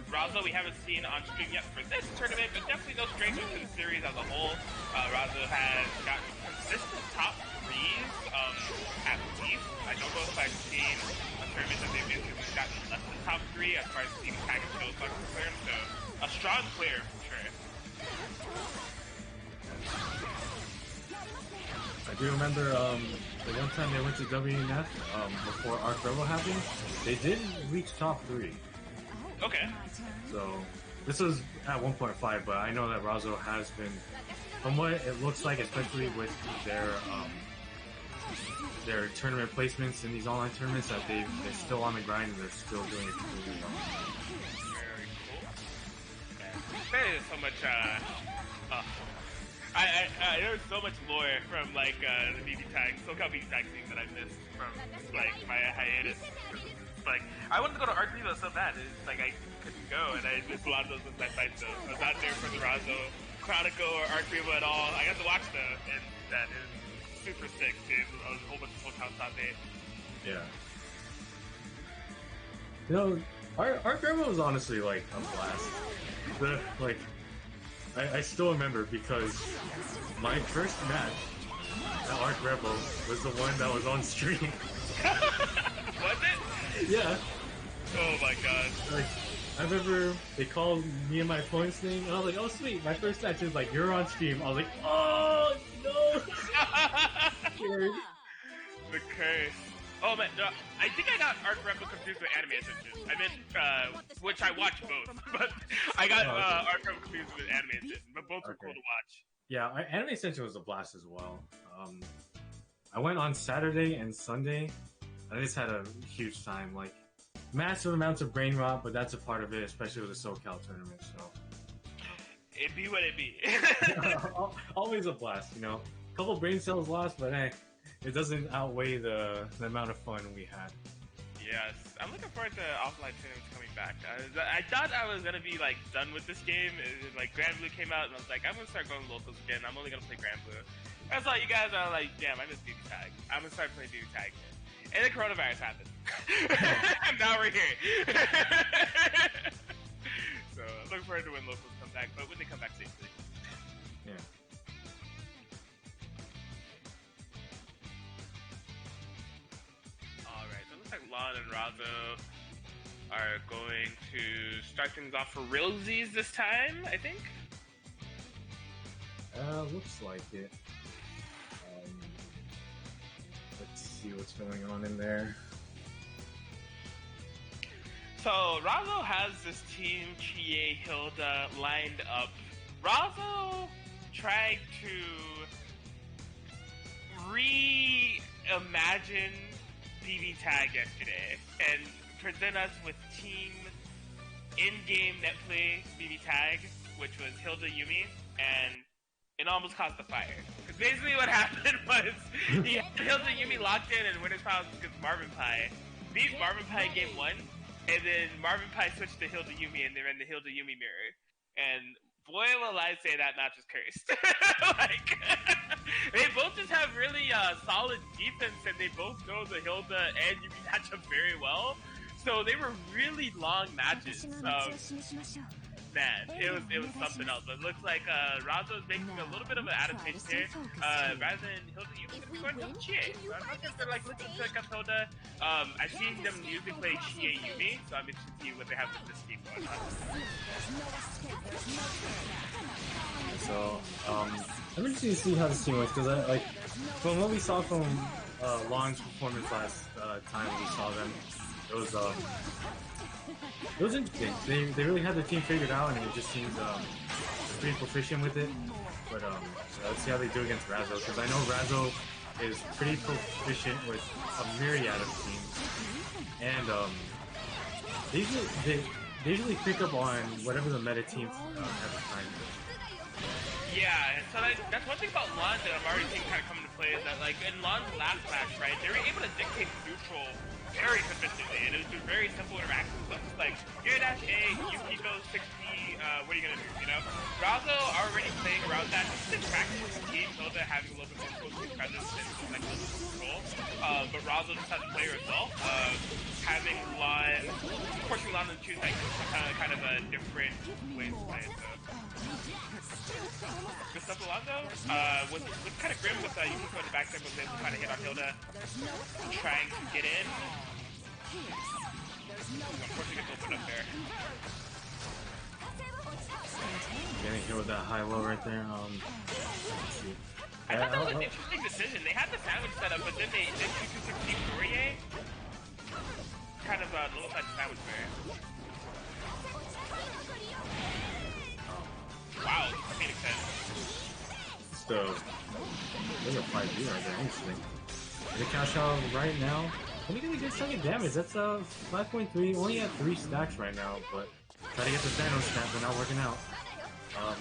Razo we haven't seen on stream yet for this tournament, but definitely no stranger to the series as a whole. Razo has gotten consistent top 3s at least. I don't know if I've seen a tournament that they've basically gotten less than top 3 as far as PCTAG and shows are concerned, so a strong player for sure. I do remember the one time they went to WNF before Arc Rebel happened, they did reach top 3. Okay. So this was at 1.5, but I know that Razo has been, from what it looks like, especially with their tournament placements in these online tournaments, that they're still on the grind and they're still doing it completely wrong. Very cool. There is so much there's so much lore from like the PCTAG, SoCal PCTAG scene that I missed from like my hiatus. Like I wanted to go to Arc Revo so bad, it's like I couldn't go, and I missed a lot of those on that site. So I was out there for the Razo Chronicle or Arc Revo at all. I got to watch them, and that is super sick, dude. I was a whole bunch of SoCal top 8. Yeah. You know, Arc Rebel was honestly like a blast. I still remember because my first match at Arc Rebel was the one that was on stream. Was it? Yeah. Oh my god. Like, I remember they called me and my opponent's name, and I was like, oh sweet, my first match is like, you're on stream. I was like, oh no! The curse. Oh man, no, I think I got Arc Rebel confused with Anime Ascension. I meant, which I watched both, but I got Arc Rebel confused with Anime Ascension, but both were cool to watch. Yeah, Anime Ascension was a blast as well. I went on Saturday and Sunday. I just had a huge time, like massive amounts of brain rot, but that's a part of it, especially with the SoCal tournament. So it be what it be. Always a blast, you know. A couple brain cells lost, but hey, it doesn't outweigh the amount of fun we had. Yes, I'm looking forward to offline tournaments coming back. I thought I was gonna be like done with this game. Like Blazblue came out, and I was like, I'm gonna start going locals again. I'm only gonna play Blazblue. I saw you guys are like, damn, I miss PCTAG. I'm gonna start playing PCTAG. And the coronavirus happened. And now we're here. So I'm looking forward to when locals come back, but when they come back safely. Yeah. Alright, so it looks like Lon and Razo are going to start things off for realsies this time, I think. Looks like it. Let's see what's going on in there. So Razo has this team, Chie, Hilda, lined up. Razo tried to reimagine PCTAG yesterday and present us with team in-game netplay PCTAG, which was Hilda Yumi, and it almost caused the fire. Because basically what happened was he had Hilda Yumi locked in Winners Finals against Marvin Pie. Beat Marvin Pie game 1, and then Marvin Pie switched to Hilda Yumi, and they ran the Hilda Yumi mirror. And boy, will I say that match was cursed. Like, they both just have really solid defense, and they both know the Hilda and Yumi matchup very well. So they were really long matches. man, it was something else. But it looks like Razo's making a little bit of an adaptation here. Rather than Hilda, you can be going to Chie. So I'm not sure if they're like looking to pick up Hilda. I've seen them usually play Chie Yumi, so I'm interested to see what they have with this team going on. So, I'm interested to see how this team works because from what we saw from Long's performance last time we saw them, it was interesting. They really had the team figured out, and it just seems pretty proficient with it. But let's see how they do against Razo, because I know Razo is pretty proficient with a myriad of teams, and they usually pick up on whatever the meta team at the time. Yeah, so that's one thing about Lon that I'm already seeing kind of come into play is that, like, in Lon's last match, right, they were able to dictate neutral very sufficiently, and it was just very simple interactions. So it's just like, you're dash A, Yukiko 60, what are you gonna do, you know? Razo already playing around that, just interacting with the team, Hilda having a little bit more close presence and like a little bit more control. But Razo just as a player as well, having Lon, forcing Lon to choose like kind of a different way to play. So. Good stuff, Alonzo. Was kind of grim with Yukiko in the back there, was able to kind of hit on Hilda, trying to get in. Unfortunately, gets opened up there. Getting hit with that high-low right there. Let's see. I thought that was an interesting decision. They had the sandwich set up, but then they did 2-2-6 Fourier. Kind of a little side sandwich there. Wow, this makes sense. There's a 5D right there. Interesting. The cash out right now. Only gonna get second damage. That's 5.3. Only at 3 stacks right now, but try to get the Thanos snap, but not working out.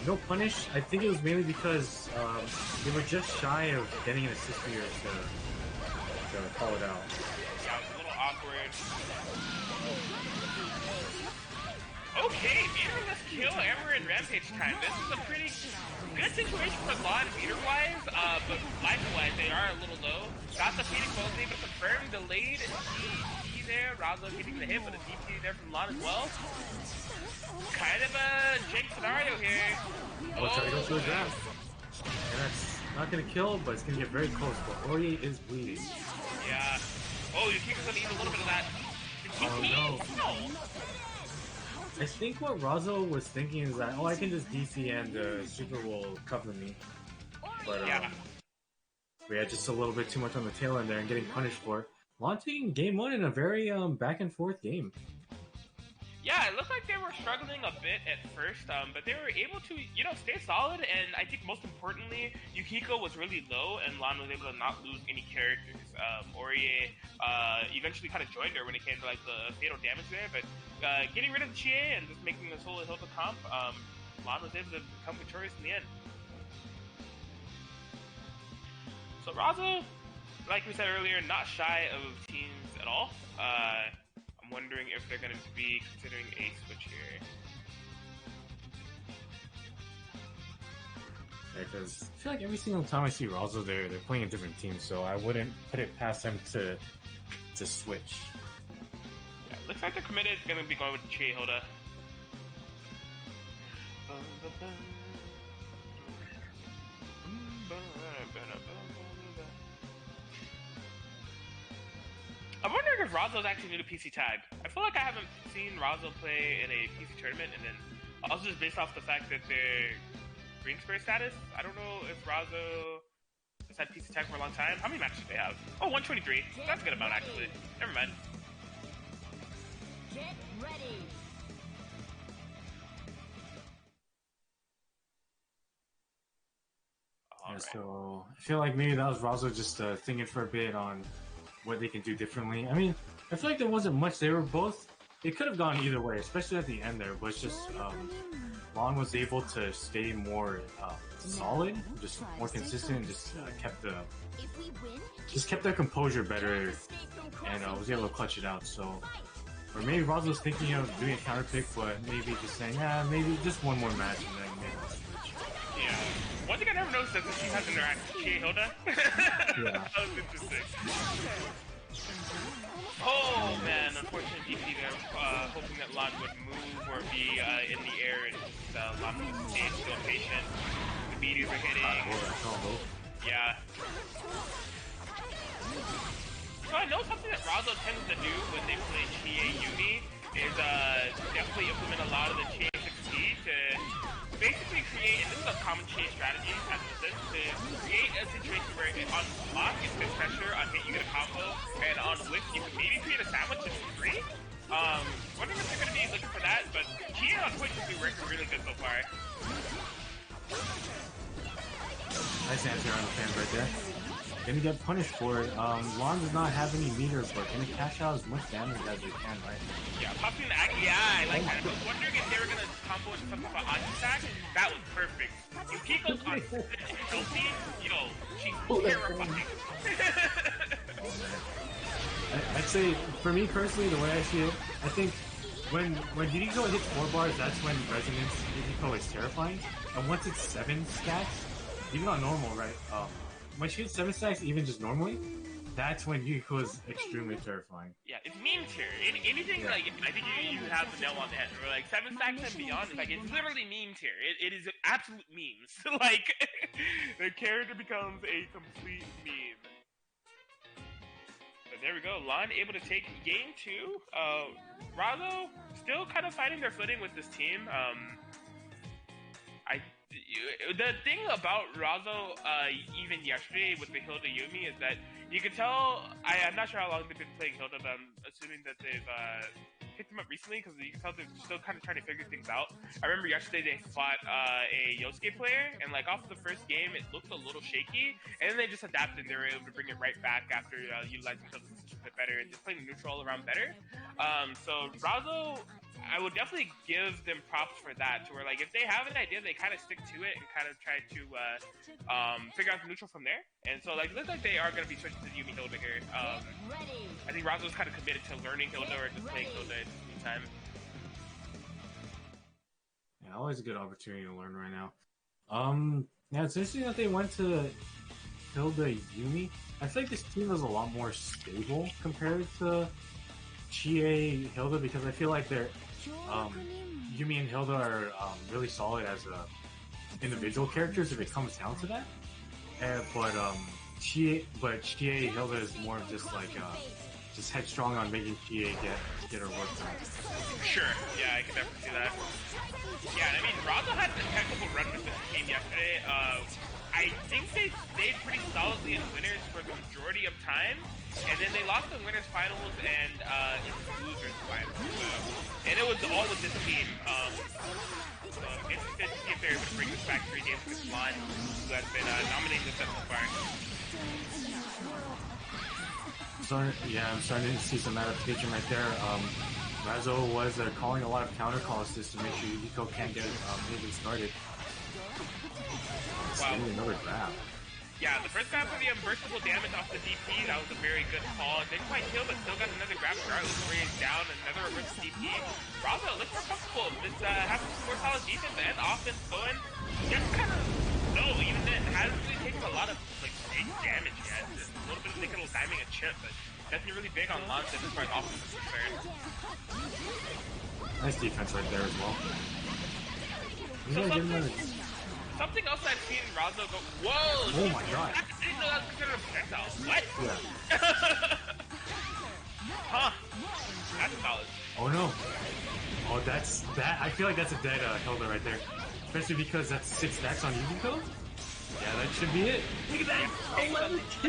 No punish. I think it was mainly because they were just shy of getting an assist here to call it out. Yeah, it was a little awkward. Okay, meterless kill Ember in Rampage time. This is a pretty good situation for Lon meter-wise, but life-wise they are a little low. Got the Phoenix Bolt able to confirm, delayed DP there. Razo getting the hit, but a DP there from Lon as well. Kind of a jank scenario here. Oh, try to go through a grab. And that's not gonna kill, but it's gonna get very close. But Ori is bleeding. Yeah. Oh, Yukiko's gonna eat a little bit of that. Oh no. I think what Razo was thinking is that, I can just DC and the Super will cover me. But, we had just a little bit too much on the tail end there and getting punished for it. Lon taking game 1 in a very back and forth game. Yeah, it looked like they were struggling a bit at first, but they were able to, stay solid, and I think most importantly, Yukiko was really low, and Lon was able to not lose any characters. Orie eventually kind of joined her when it came to, like, the fatal damage there, but getting rid of the Chie and just making this whole Hilda comp, Lon was able to become victorious in the end. So Razo, like we said earlier, not shy of teams at all. I'm wondering if they're going to be considering a switch here. Yeah, because I feel like every single time I see Razo, they're playing a different team, so I wouldn't put it past them to switch. Yeah, looks like they're committed. Going to be going with Chie Hilda. I'm wondering if Razo's actually new to PCTAG. I feel like I haven't seen Razo play in a PC tournament, and then also just based off the fact that they're Green Square status, I don't know if Razo has had PCTAG for a long time. How many matches do they have? Oh, 123. That's a good amount, actually. Never mind. Get ready. Yeah, so I feel like maybe that was Razo just thinking for a bit on what they can do differently. I mean, I feel like there wasn't much. They could have gone either way, especially at the end there, but it's just Lon was able to stay more solid, just more consistent, and just kept their composure better, and was able to clutch it out. So, or maybe Razo was thinking of doing a counter pick, but maybe just saying, maybe just one more match and then maybe we'll switch. Yeah. One thing I never noticed is that this team has interacted with Chie Hilda. Yeah. That was interesting. Oh man, unfortunate DP there. Hoping that Lon would move or be in the air, and Lon was staying still patient. The meteors are hitting. Yeah. So I know something that Razo tends to do when they play Chie Yumi is definitely implement a lot of the Chie 6T to basically create, and this is a common Chie strategy as it is, to create a situation where on block you put pressure, on hit you get a combo, and on whip you can maybe create a sandwich if it's free. Wondering if they're going to be looking for that, but Chie on Twitch has been working really good so far. Nice answer on the fans right there. Gonna get punished for it. Lon does not have any meters, but gonna cash out as much damage as they can, right? Yeah, popping the Aki, yeah, I like that. I was wondering if they were gonna combo into something about Aki attack. That was perfect. Yukiko's on healthy, yo, she's terrifying. I'd say, for me personally, the way I see it, I think when Yukiko hits 4 bars, that's when Resonance Yukiko is terrifying. And once it's 7 stacks, even on normal, right? When she hits 7 stacks, even just normally, that's when Yukiko is extremely terrifying. Yeah, it's meme tier. Anything like, I think you have the nail on the head. We're like 7 stacks and beyond. Like, it's literally meme tier. It is absolute memes. Like, the character becomes a complete meme. But there we go. Lon able to take game 2. Razo still kind of finding their footing with this team. The thing about Razo, even yesterday with the Hilda Yumi, is that you can tell. I'm not sure how long they've been playing Hilda, but I'm assuming that they've picked them up recently because you can tell they're still kind of trying to figure things out. I remember yesterday they fought a Yosuke player, and like off the first game, it looked a little shaky, and then they just adapted. And they were able to bring it right back after utilizing Hilda's position a bit better and just playing neutral all around better. So Razo, I would definitely give them props for that, to where like if they have an idea, they kind of stick to it and kind of try to figure out the neutral from there. And so like it looks like they are going to be switching to Yumi Hilda here. I think Razo's kind of committed to learning Hilda or just playing Hilda in the meantime. Yeah, always a good opportunity to learn right now. Yeah, it's interesting that they went to Hilda Yumi. I feel like this team is a lot more stable compared to Chie Hilda, because I feel like they're Yumi and Hilda are really solid as individual characters if it comes down to that. But Chie Hilda is more of just like just headstrong on making Chie get her work done. Sure, yeah, I can definitely see that. Yeah, I mean, Razo had an impeccable run with this team yesterday. I think they stayed pretty solidly in winners for the majority of time, and then they lost the winners finals and losers finals. And it was all with this team. So interested to see if they're able to bring this back 3 games with Lon, who has been nominating this so far. I'm starting to see some adaptation right there. Razo was calling a lot of counter calls just to make sure Yukiko can't get even started. Wow. Another grab. Yeah, the first grab for the unburstable damage off the DP, that was a very good call. Didn't quite kill, but still got another grab regardless, where he's down, another reversal DP. Razo looks more comfortable. This has some more solid defense and offense going. Just kind of, no, even then, hasn't really taken a lot of like big damage yet. Just a little bit of nickel timing a chip, but definitely really big on Lonson as far as offense is concerned. Nice defense right there as well. Something else I've seen Razo go. Whoa! Oh my god! I didn't know that was considered a projectile. What? Yeah. Huh? That's solid. Oh no! Oh, that's that. I feel like that's a dead Hilda right there, especially because that's 6 stacks on Yukiko. Yeah, that should be it. Look at that! 11K!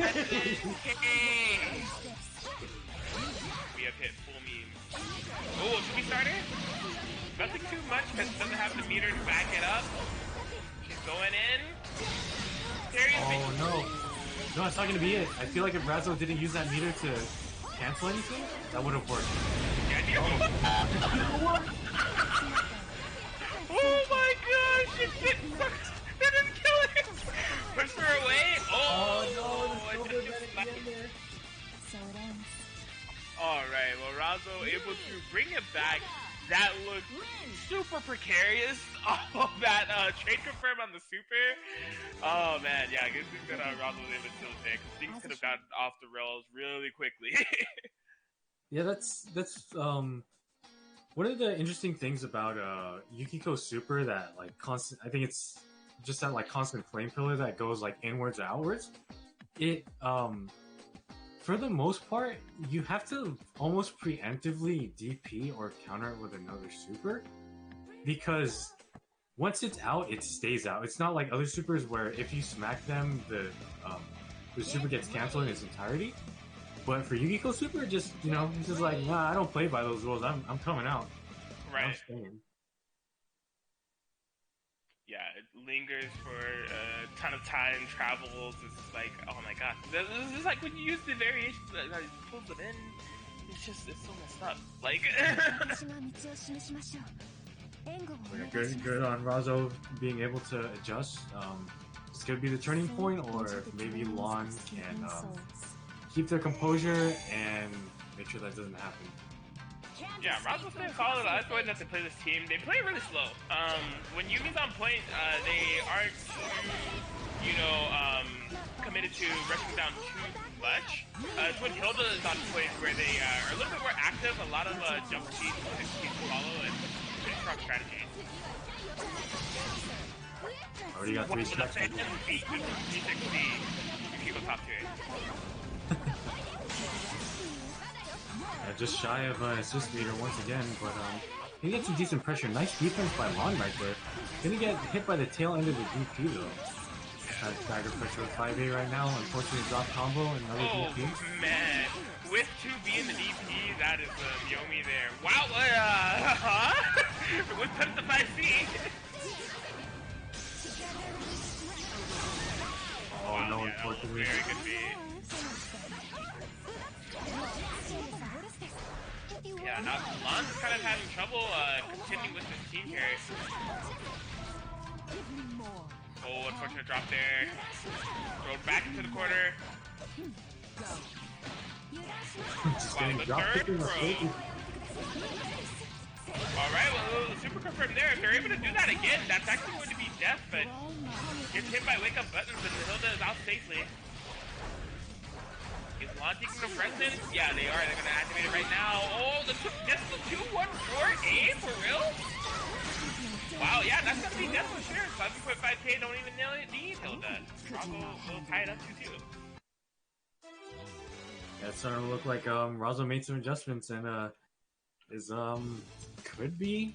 We have hit full meme. Oh, should we start it? Nothing too much because it doesn't have the meter to back it up. She's going in. Oh no. No, it's not gonna be it. I feel like if Razo didn't use that meter to cancel anything, that would have worked. Oh my gosh! It didn't kill it! Push her away! Oh no! It just So it ends. Alright, well Razo able to bring it back that looked super precarious. Oh, that trade confirm on the super. Oh man, yeah, good thing that Razo was able to kill it there because things could have gotten off the rails really quickly. Yeah, that's one of the interesting things about Yukiko Super that like constant. I think it's just that like constant flame pillar that goes like inwards or outwards. It for the most part, you have to almost preemptively DP or counter it with another super because once it's out, it stays out. It's not like other supers where if you smack them, the super gets canceled in its entirety. But for Yukiko Super, just it's just like, nah, I don't play by those rules. I'm coming out. Right. I'm staying. Yeah, it lingers for a ton of time, travels. It's like, oh my god. This is like when you use the variations that it pulls them in. It's so messed up. Like, Good on Razo being able to adjust. It's gonna be the turning point, or if maybe Lon can keep their composure and make sure that doesn't happen. yeah, Razo's been solid. I like the way that they play this team. They play really slow. When Yumi's on point, they aren't too, committed to rushing down too much. It's when Hilda is on point where they are a little bit more active. A lot of jump speed to follow and pretty strong strategy. Already got 3 stacks. People top tier. Just shy of assist leader once again, but he gets some decent pressure. Nice defense by Lon right there. Gonna get hit by the tail end of the DP though. Has stagger pressure with 5A right now. Unfortunately, drop combo, another DP. Oh man, with 2B in the DP, that is Yomi there. Wow, with put the 5C. Oh wow, no, yeah, unfortunately. Very good B. Yeah, now Lon's kind of having trouble continuing with this team carry. Oh, unfortunate drop there. Throw back into the corner. Wow, the third throw. Alright, well, super confirmed there. If they're able to do that again, that's actually going to be death, but gets hit by wake up buttons and Hilda is out safely. Is Lon taking the presence? Yeah, they are. They're going to activate it right now. Oh, this is 2-1-4-A for real? Wow, yeah, that's going to be death for sure. 7.5k don't even need Hilda. Razo will tie it up 2-2. Yeah, it's starting to look like Razo made some adjustments and is could be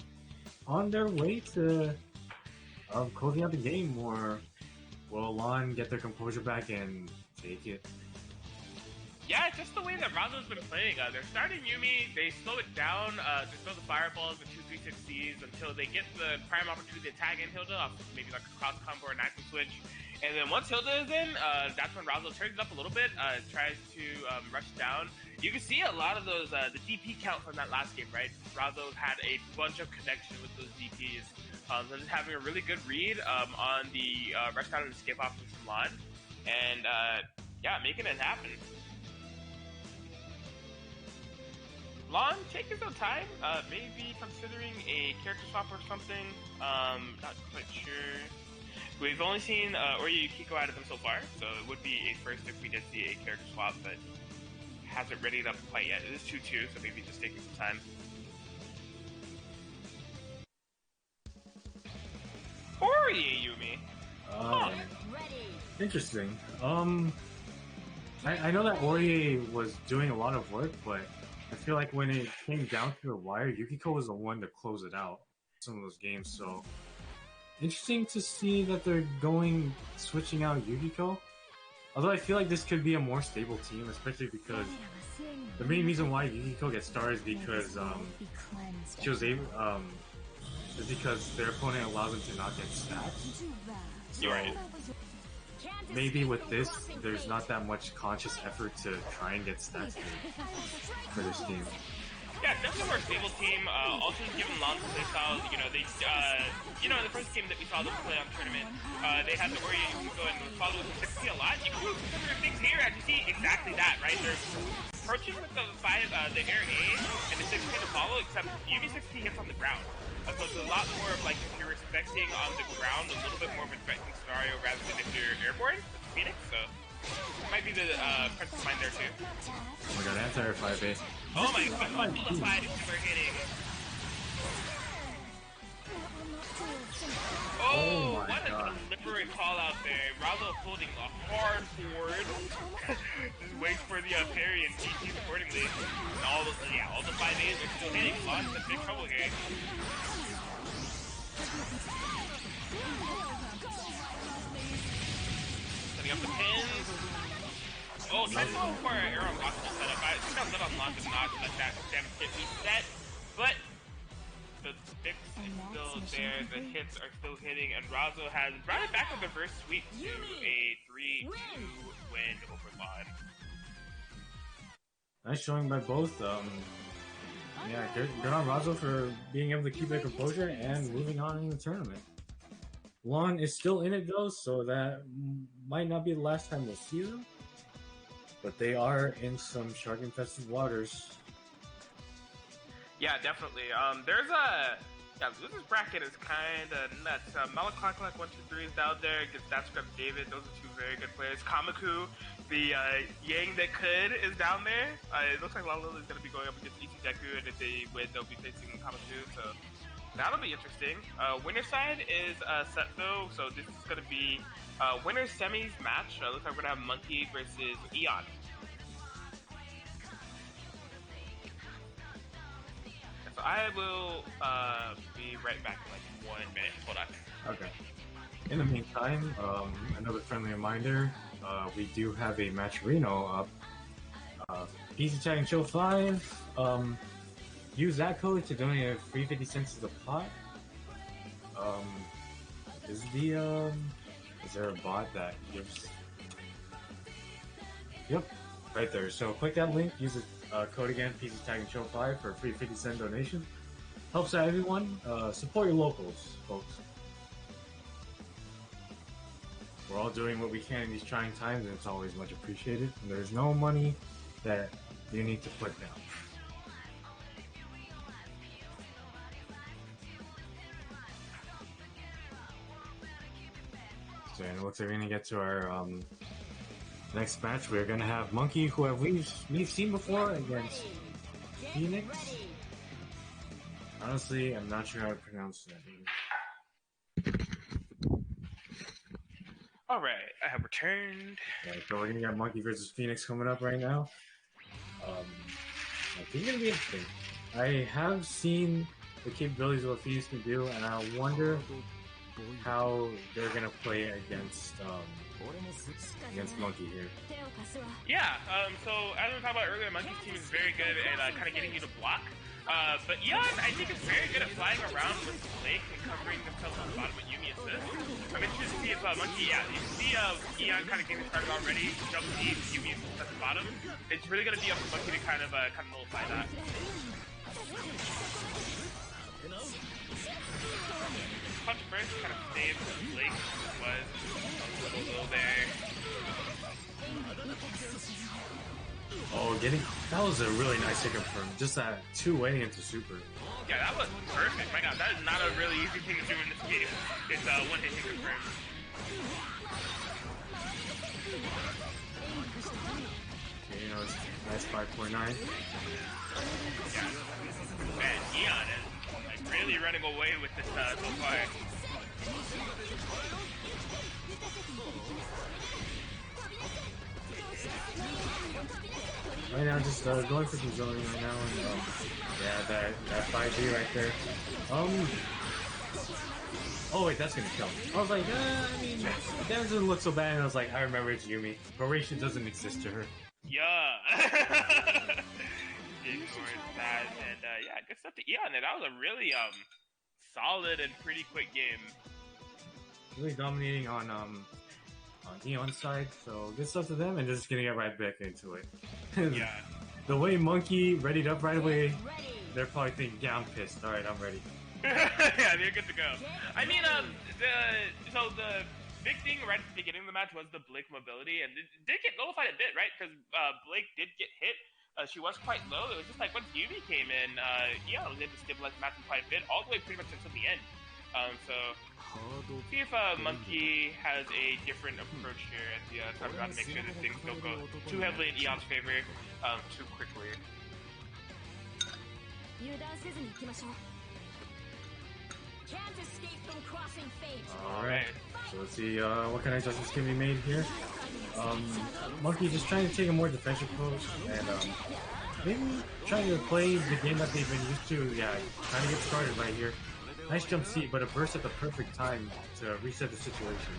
on their way to closing out the game, or will Lon get their composure back and take it? Yeah, it's just the way that Razo's been playing. They're starting Yumi, they slow it down, they throw the fireballs and 2-3-6Cs until they get the prime opportunity to tag in Hilda off maybe like a cross combo or an active switch. And then once Hilda is in, that's when Razo turns it up a little bit, tries to rush down. You can see a lot of those, the DP count from that last game, right? Razo had a bunch of connection with those DPs. So just having a really good read on the rush down and escape options from Lon. And yeah, making it happen. Lon, take his own time, maybe considering a character swap or something. Not quite sure. We've only seen Oryu Yukiko out of them so far, so it would be a first if we did see a character swap, but hasn't readied up quite yet. It is 2-2, so maybe just taking some time. Oryu Yumi. Interesting. I know that Oryu was doing a lot of work, but I feel like when it came down to the wire, Yukiko was the one to close it out some of those games. So interesting to see that they're switching out Yukiko. Although I feel like this could be a more stable team, especially because the main reason why Yukiko gets started is because she was able is because their opponent allows them to not get stacked. So Right. maybe with this, there's not that much conscious effort to try and get stacks for this team. Yeah, definitely a more stable team. Also, given Lon's playstyle, they, in the first game that we saw them play on tournament, they had the Oryu Yukiko and follow with the 6P a lot. You can do similar things here, and you see exactly that, right? They're approaching with the air A and the 6K to follow, except Yumi 6K hits on the ground. So it's a lot more of like if you're respecting on the ground, a little bit more of a threatening scenario rather than if you're airborne with Phoenix. So might be the principal mind there too. Oh my god, anti-air 5A. Oh my god, all the fighters are hitting. Oh, what a deliberate call out there. Rallo holding a hard forward. Just wait for the parry and GG's accordingly. And all the 5As are still hitting. Lost in big trouble here. Setting up the pins. Oh, trying to go for an arrow possible setup. I think I was on launch and not let that damage get reset. But the fix is still there, the hits are still hitting, and Razo has brought it back with a reverse sweep to a 3-2 win over Lod. Nice showing by both. Yeah, good on Razo for being able to keep their composure and moving on in the tournament. Lon is still in it though, so that might not be the last time we'll see them. But they are in some shark-infested waters. Yeah, definitely. This bracket is kind of nuts. Malakakak 123 is down there against That Scrub David. Those are two very good players. Kamaku, the Yang that could, is down there. It looks like Lalo is going to be going up against Ichideku, and if they win, they'll be facing Kamaku. So that'll be interesting. Winner side is Setso, so this is going to be winner semis match. Looks like we're going to have Monkey versus Eon. So I will be right back in like 1 minute. Hold on. Okay. In the meantime, another friendly reminder, we do have a match Reno up. PCTAG and Show 5. Use that code to donate a free 50 cents to the pot. Is there a bot that gives... Yep, right there. So click that link, use the code again, PCTAG and Show 5 for a free 50 cent donation. Helps out everyone. Support your locals, folks. We're all doing what we can in these trying times, and it's always much appreciated. And there's no money that you need to put down. So and it looks like we're gonna get to our next match. We're gonna have Monkey, who we've seen before, against Phoenix. Honestly, I'm not sure how to pronounce that name. Alright, I have returned. Yeah, so we're gonna get Monkey versus Phoenix coming up right now. I think it's gonna be interesting. I have seen the capabilities of what Phoenix can do, and I wonder how they're gonna play against Monkey here. Yeah, so as we were talking about earlier, Monkey's team is very good at kind of getting you to block. But Eon, I think, is very good at flying around with Blake and covering themselves on the bottom with Yumi assist. I'm interested to see if Monkey, you can see Eon kind of getting started already, jump deep, Yumi assist at the bottom. It's really going to be up to Monkey to kind of nullify that. Punch first, kind of saves Blake, was a little low there. Oh, that was a really nice hit confirm. Just that two-way into super. Yeah, that was perfect. My God, that is not a really easy thing to do in this game. It's one hit confirm. Okay, it's nice 5.9. Yeah. Man, Eon is really running away with this so far. Right now, just going for some zoning right now, and yeah, that 5D right there. Oh wait, that's gonna kill me. I was like, I mean, that doesn't look so bad. And I was like, I remember it's Yumi. Proration doesn't exist to her. Yeah. Ignores that, and yeah, good stuff to Eon. That was a really solid and pretty quick game. Really dominating on Eon's side, so good stuff to them, and just gonna get right back into it. Yeah. The way Monkey readied up right away, they're probably thinking, yeah, I'm pissed. Alright, I'm ready. Yeah, they're good to go. I mean, the big thing right at the beginning of the match was the Blake mobility, and it did get nullified a bit, right? Because Blake did get hit, She was quite low. It was just like once Yumi came in, Eon was able to stabilize the match quite a bit, all the way pretty much until the end. So see if Monkey has a different approach here at the time around to make sure that things don't go too heavily in Eon's favor too quickly. 油断せずに行きましょう Can't escape from crossing fate. Alright, so let's see what kind of adjustments can be made here. Monkey just trying to take a more defensive approach and maybe trying to play the game that they've been used to. Yeah, trying to get started right here. Nice jump seat, but a burst at the perfect time to reset the situation.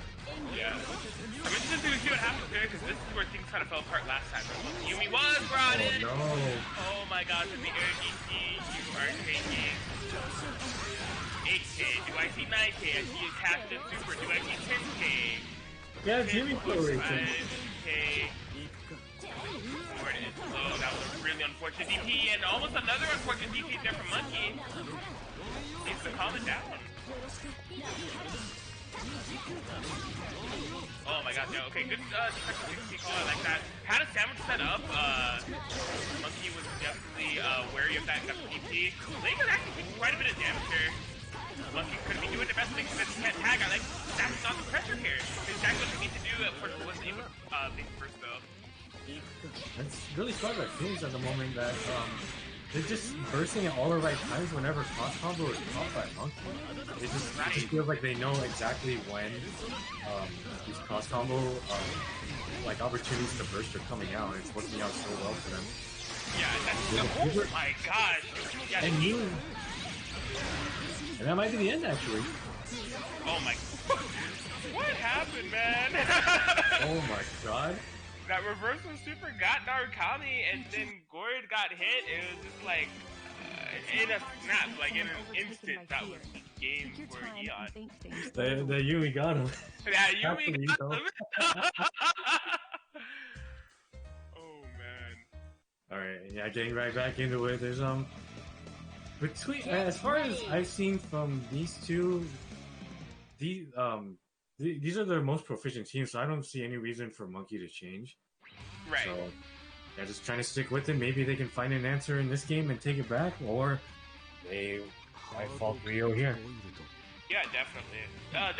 Yeah. I'm interested to see what happens there because this is where things kind of fell apart last time. Yumi was brought in. No. Oh my gosh, with the air DC, you are taking 8K. Do I see 9K? I see a Captain Super. Do I see 10K? Yeah, it's Yumi correlation. 5K. Lord, it's low. That was a really unfortunate DP and almost another unfortunate DP there from Monkey. Needs to calm it down. Oh my god, no. Okay, good defensive DP call. I like that. Had a sandwich set up. Monkey was definitely wary of that DP. Link was actually taking quite a bit of damage here. Monkey could be doing the best thing because he can't tag. I like that's not the pressure here. Exactly what they need to do. Of course, it wasn't able to make first though. It's really smart by Phoenix at the moment that they're just bursting at all the right times whenever cross combo is caught by Monkey. It just feels like they know exactly when these cross combo like opportunities to burst are coming out. It's working out so well for them. Yeah, that's oh my gosh. Yeah, and that might be the end actually. Oh my what happened, man? Oh my god. That reversal super got Narukami and then Gord got hit. It was just like in a snap, like in an instant, that was the game for Eon. The Yumi got him. Yeah, Yumi got him. Oh man. Alright, yeah, getting right back into it. There's between as far as I've seen from these two, these are the most proficient teams, so I don't see any reason for Monkey to change. Right. So, yeah, just trying to stick with it. Maybe they can find an answer in this game and take it back, or they might fall 3-0 here. Yeah, definitely. I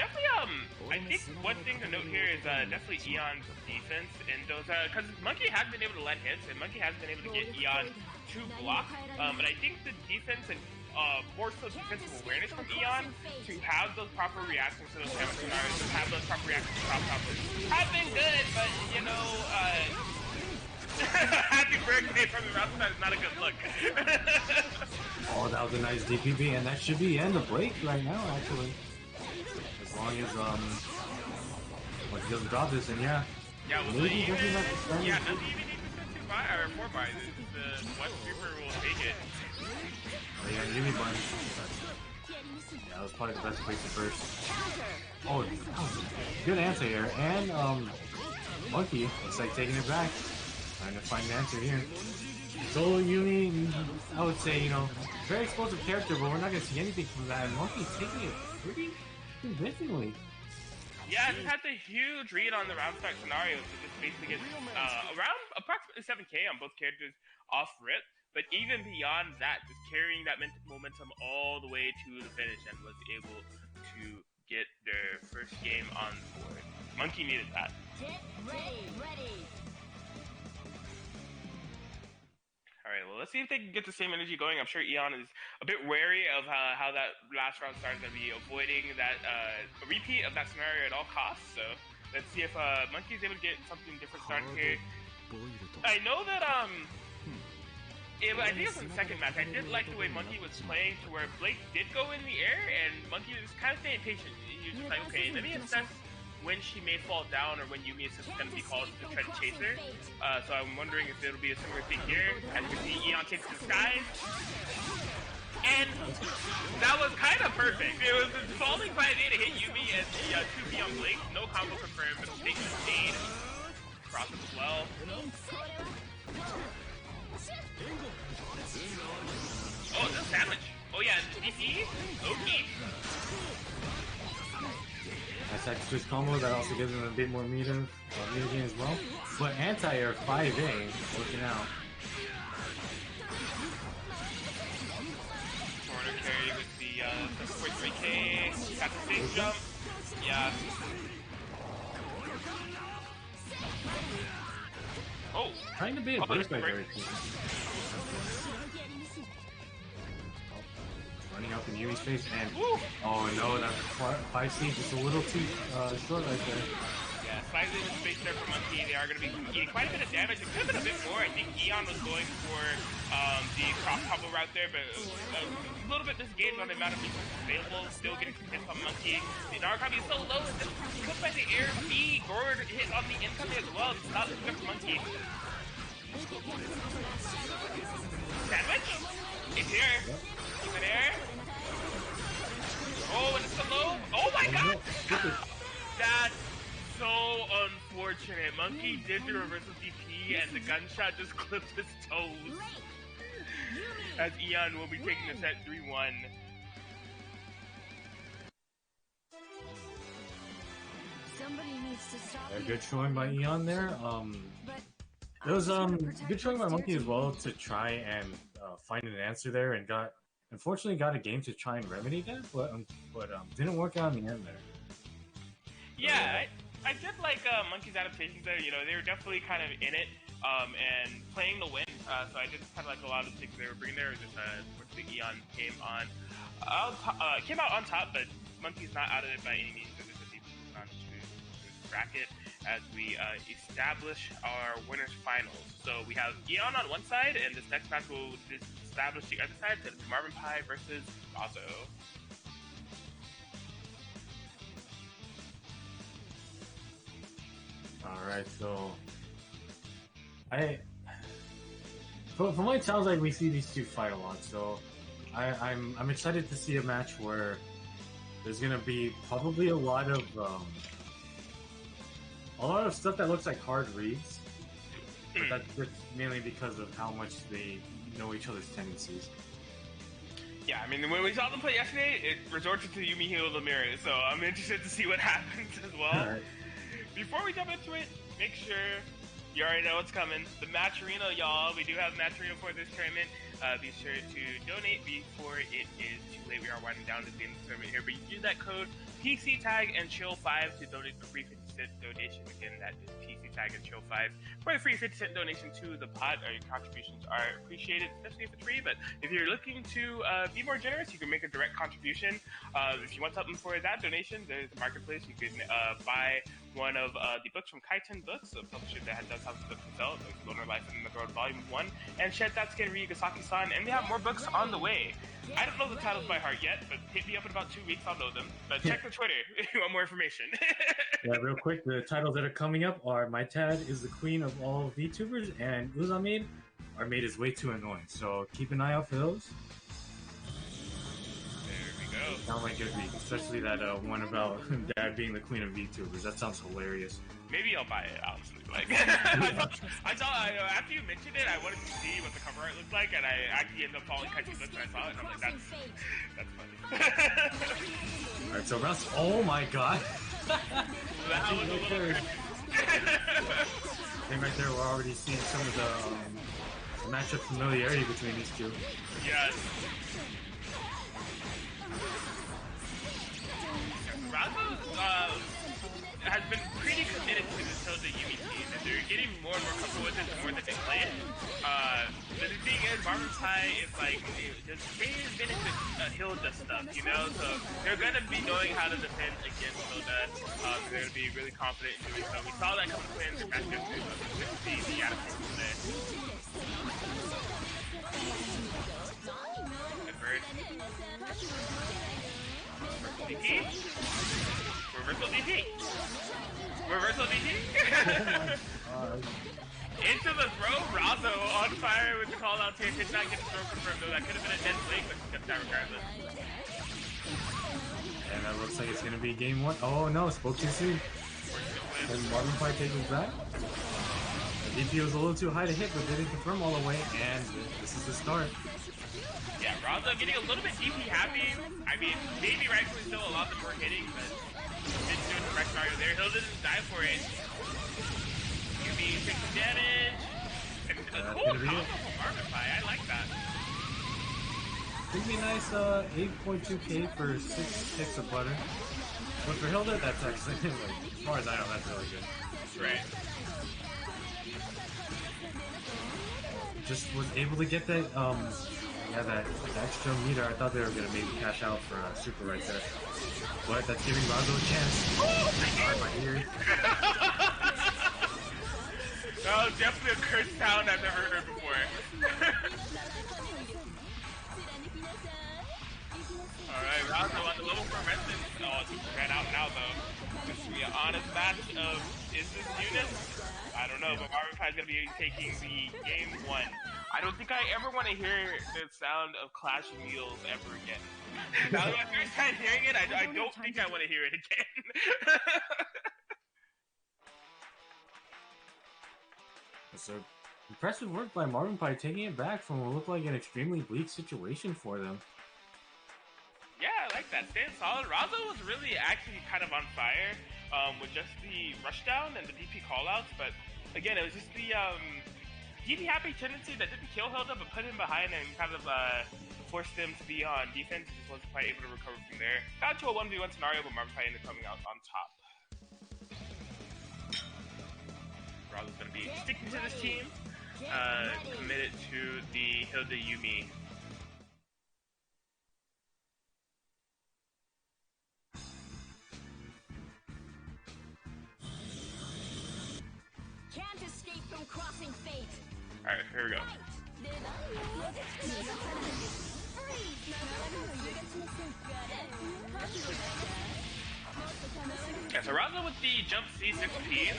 think one thing to note here is definitely Eon's defense in those, because Monkey has been able to land hits, and Monkey has been able to get Eon to block, but I think the defense and more so defensive awareness from Eon to have those proper reactions to those damage scenarios, to have those proper reactions to top combos have been good, but you know, happy birthday from the outside is not a good look. Oh, that was a nice DPB, and that should be end of break right now, actually. As long as once he doesn't drop this, and yeah, maybe doesn't have to spend. Yeah, doesn't even need to spend 2 buy or 4 buys. The one super will take it. Oh yeah, Yumi button. Yeah, that was probably the best place to burst. Oh, that was a good answer here. And Monkey looks like taking it back. Trying to find an answer here. So Yumi, I would say, you know, very explosive character, but we're not gonna see anything from that. And Monkey's taking it pretty convincingly. Yeah, just had the huge read on the round start scenario to just basically get around approximately 7K on both characters off rip. But even beyond that, just carrying that momentum all the way to the finish and was able to get their first game on board. Monkey needed that. Get ready. Alright, well, let's see if they can get the same energy going. I'm sure Eon is a bit wary of how that last round started, going to be avoiding that a repeat of that scenario at all costs. So let's see if Monkey is able to get something different started here. I know that I think it was in the second match. I did like the way Monkey was playing to where Blake did go in the air and Monkey was kind of staying patient. He was just like, okay, let me assess when she may fall down or when Yumi is going to be called to try to chase her. So I'm wondering if it'll be a similar thing here. As you can see, Eon takes the skies. And that was kind of perfect. It was falling by the to hit Yumi as the 2P on Blake. No combo confirmed, but the state stayed. Crosses as well. Oh, no sandwich. Oh yeah, DP. Okay. That's that switch combo that also gives him a bit more meter gain as well. But anti-air 5A working out. 3K. Got the safe jump. Yeah. Oh. Trying to be a burst by very cool. Running up in Yumi's face and oh no, that 5C just a little too short right there. Yeah, slightly in space there for Monkey. They are going to be eating quite a bit of damage. It could have been a bit more. I think Eon was going for the cross combo route there, but a little bit disengaged on the amount of resources available. Still getting some hits on Monkey. The Narcomi is so low, and then cooked by the air B. Gord hit on the incoming as well. It's not looking up for Monkey. Sandwich? It's here. Keep it air. Oh, and it's so low. Oh my god! That's so unfortunate. Monkey did the reversal DP and the gunshot just clipped his toes. As Eon will be taking this at 3-1. Somebody needs to stop A good showing by Eon there. It was good showing by Monkey as well to try and find an answer there, and unfortunately got a game to try and remedy that, but didn't work out in the end there. Yeah, I did like Monkey's adaptations there. You know, they were definitely kind of in it and playing to win. So I did kind of like a lot of the things they were bringing there. Just the Eon came out on top, but Monkey's not out of it by any means. So there's a deep on to this bracket as we establish our winners finals. So we have Eon on one side, and this next match will establish the other side. So it's Marvin Pie versus Razzo. Alright, so from what it sounds like, we see these two fight a lot, so I'm excited to see a match where there's gonna be probably a lot of stuff that looks like hard reads, but that's mainly because of how much they know each other's tendencies. Yeah, I mean, when we saw them play yesterday, it resorted to Yumi Hiro Lemire, so I'm interested to see what happens as well. Right. Before we jump into it, make sure you already know what's coming. The Match Arena, y'all. We do have Match Arena for this tournament. Be sure to donate before it is too late. We are winding down to the end of the tournament here, but you use that code PCTAG and Chill5 to donate the free 50-cent donation. Again, that is PCTAG and Chill5 for the free 50-cent donation to the pot. Your contributions are appreciated, especially if it's free, but if you're looking to be more generous, you can make a direct contribution. If you want something for that donation, there's a marketplace. You can buy one of the books from Kaiten Books, a publisher that does have books to sell, like Loner Life in the Road Volume 1, and Shed Datsuki Ryugasaki-san, and they have more books on the way. I don't know the titles by heart yet, but hit me up in about 2 weeks, I'll know them. But check the Twitter if you want more information. Yeah, real quick, the titles that are coming up are My Tad is the Queen of All VTubers, and Uzamaid, Our Maid is Way Too Annoying, so keep an eye out for those. Sound like good read, especially that one about Dad being the queen of VTubers. That sounds hilarious. Maybe I'll buy it, honestly. Like, I saw after you mentioned it, I wanted to see what the cover art looked like, and I actually ended up following Kaiten Books when I saw it, and I'm like, that's funny. Alright, so Russ, oh my god. That was a little crazy. And right there, we're already seeing some of the matchup familiarity between these two. Yes. Razzo has been pretty committed to this Hilda Yumi team, and they're getting more and more comfortable with it the more that they play it. But the thing is, Marvin Pie is like, they've been into Hilda stuff, you know? So they're going to be knowing how to defend against Hilda. They're going to be really confident in doing so. We saw that coming in the matchup with the adaptation today. At first. DP? Reversal DP? Reversal DP? Into the throw, Razzo on fire with the call out here. Did not get the throw confirmed though. That could have been a dead fake, but she kept that regardless. And that looks like it's going to be game one. Oh no, spoke too soon. And Marvin Pie taking back. The DP was a little too high to hit, but didn't confirm all the way, and this is the start. Yeah, Razzo getting a little bit DP happy. I mean, maybe rightfully still a lot more hitting, but didn't do the right scenario there. Hill didn't die for it. Yumi takes some damage. And a cool combo from Marvin Pie. I like that. Give me a nice 8.2k for 6 hits of butter. But for Hilda, that's actually, like, as far as I know, that's really good. Right. Just was able to get that, that extra meter. I thought they were going to maybe cash out for super right there. But that's giving Razo a chance. Oh, my ears. That was definitely a cursed sound I've never heard before. Alright, Razo on the level 4 resident. Oh, he ran out now though. This is gonna be an honest match of is this Eunice? I don't know, but Marvin Pie's gonna be taking the game 1. I don't think I ever want to hear the sound of clashing wheels ever again. That was my first time hearing it. I don't think I want to hear it again. So impressive work by Marvin Pie taking it back from what looked like an extremely bleak situation for them. Yeah, I like that. Staying solid. Razo was really actually kind of on fire with just the rushdown and the DP callouts, but again, it was just the DP happy tendency that didn't kill Hilda, but put him behind and kind of forced him to be on defense. He just wasn't quite able to recover from there. Got to a 1v1 scenario, but Marvin Pie ended up coming out on top. Razo's going to be sticking to this team, committed to the Hilda Yumi. Can't escape from crossing fate. Alright, here we go. Yeah, so Razo with the jump C6P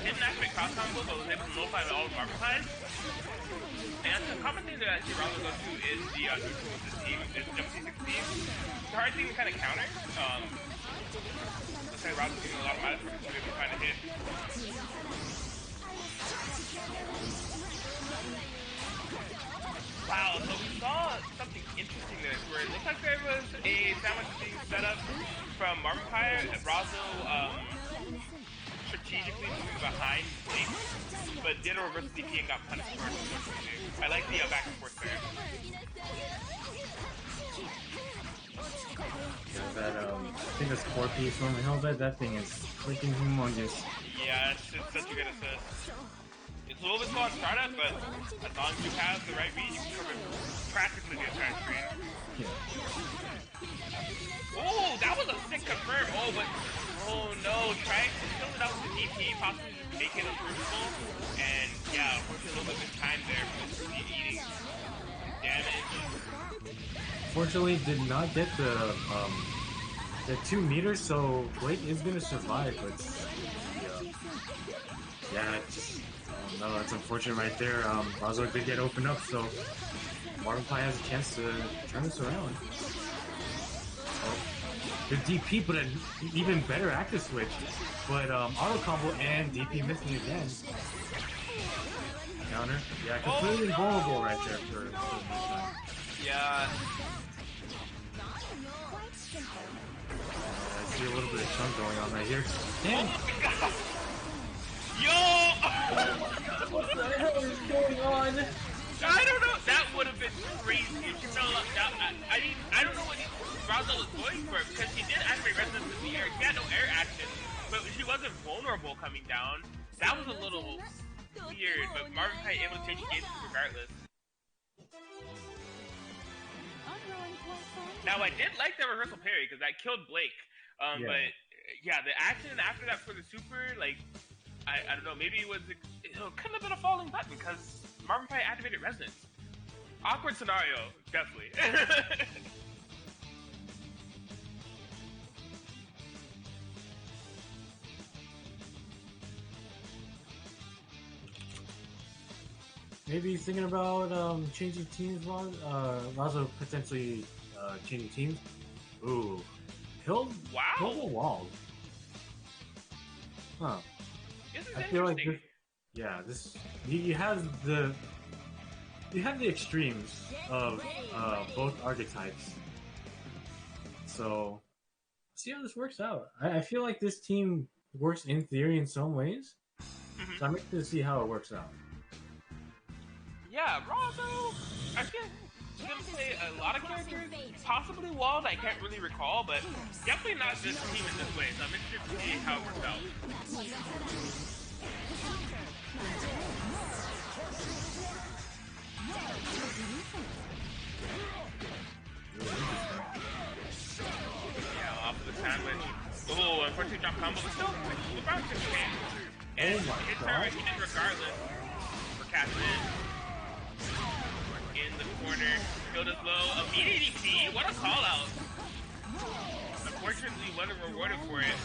didn't activate cross combo, but was able to nullify all of Marvin Pie. And the common thing that I see Razo go to is the neutral with this team, is jump C6P. It's a hard thing to kind of counter. Let's say Razo's getting a lot of miles for this to find a hit. Wow, so we saw something interesting there, where it looked like there was a sandwich being set up from Marvin Pie, Razo strategically moving behind Blake, but did a reverse DP and got punished for it. I like the back and forth there. That, I think that's 4 piece from Hilda. That thing is freaking humongous. Yeah, it's such a good assist. It's a little bit slow on startup, but as long as you have the right read, you can cover practically the entire screen. Yeah. Oh, that was a sick confirm. Oh no, trying to kill it out with the DP, possibly just make it unprovable. And yeah, unfortunately a little bit of time there for this eating damage. Fortunately, did not get the 2 meters, so Blake is gonna survive, but just no, that's unfortunate right there. Razo did get opened up, so Marvin Pie has a chance to turn this around. Oh, the DP, but an even better active switch, but auto combo and DP missing again. Counter, yeah, completely invulnerable right there for Yeah. I see a little bit of chunk going on right here. Damn! Yo! What the hell is going on? I don't know. That would have been crazy if you fell up. I don't know what Razo was going for, because he did activate resonance in the air. He had no air action, but he wasn't vulnerable coming down. That was a little weird, but Marvin Pie able to take the game regardless. Now, I did like the reversal parry, because that killed Blake. But, yeah, the action after that for the super, like, I don't know, maybe it couldn't have been a falling button, because Marvin Pie activated resonance. Awkward scenario, definitely. Maybe he's thinking about changing teams, Razo potentially changing teams. Ooh. Hill the wall. Huh. This is I feel like interesting. You have the extremes of both archetypes. So see how this works out. I feel like this team works in theory in some ways. So I'm interested to see how it works out. Yeah, Razo, I feel gonna play a lot of characters, possibly Walls, I can't really recall, but definitely not this team in this way, so I'm interested to see how it works out. Yeah, off of the sandwich. Oh, unfortunately drop combo, but still, LeBron's just okay. And his turn even regardless for catching in the corner. Hilda's low. Immediate EP. What a call out. Unfortunately, wasn't rewarded for it.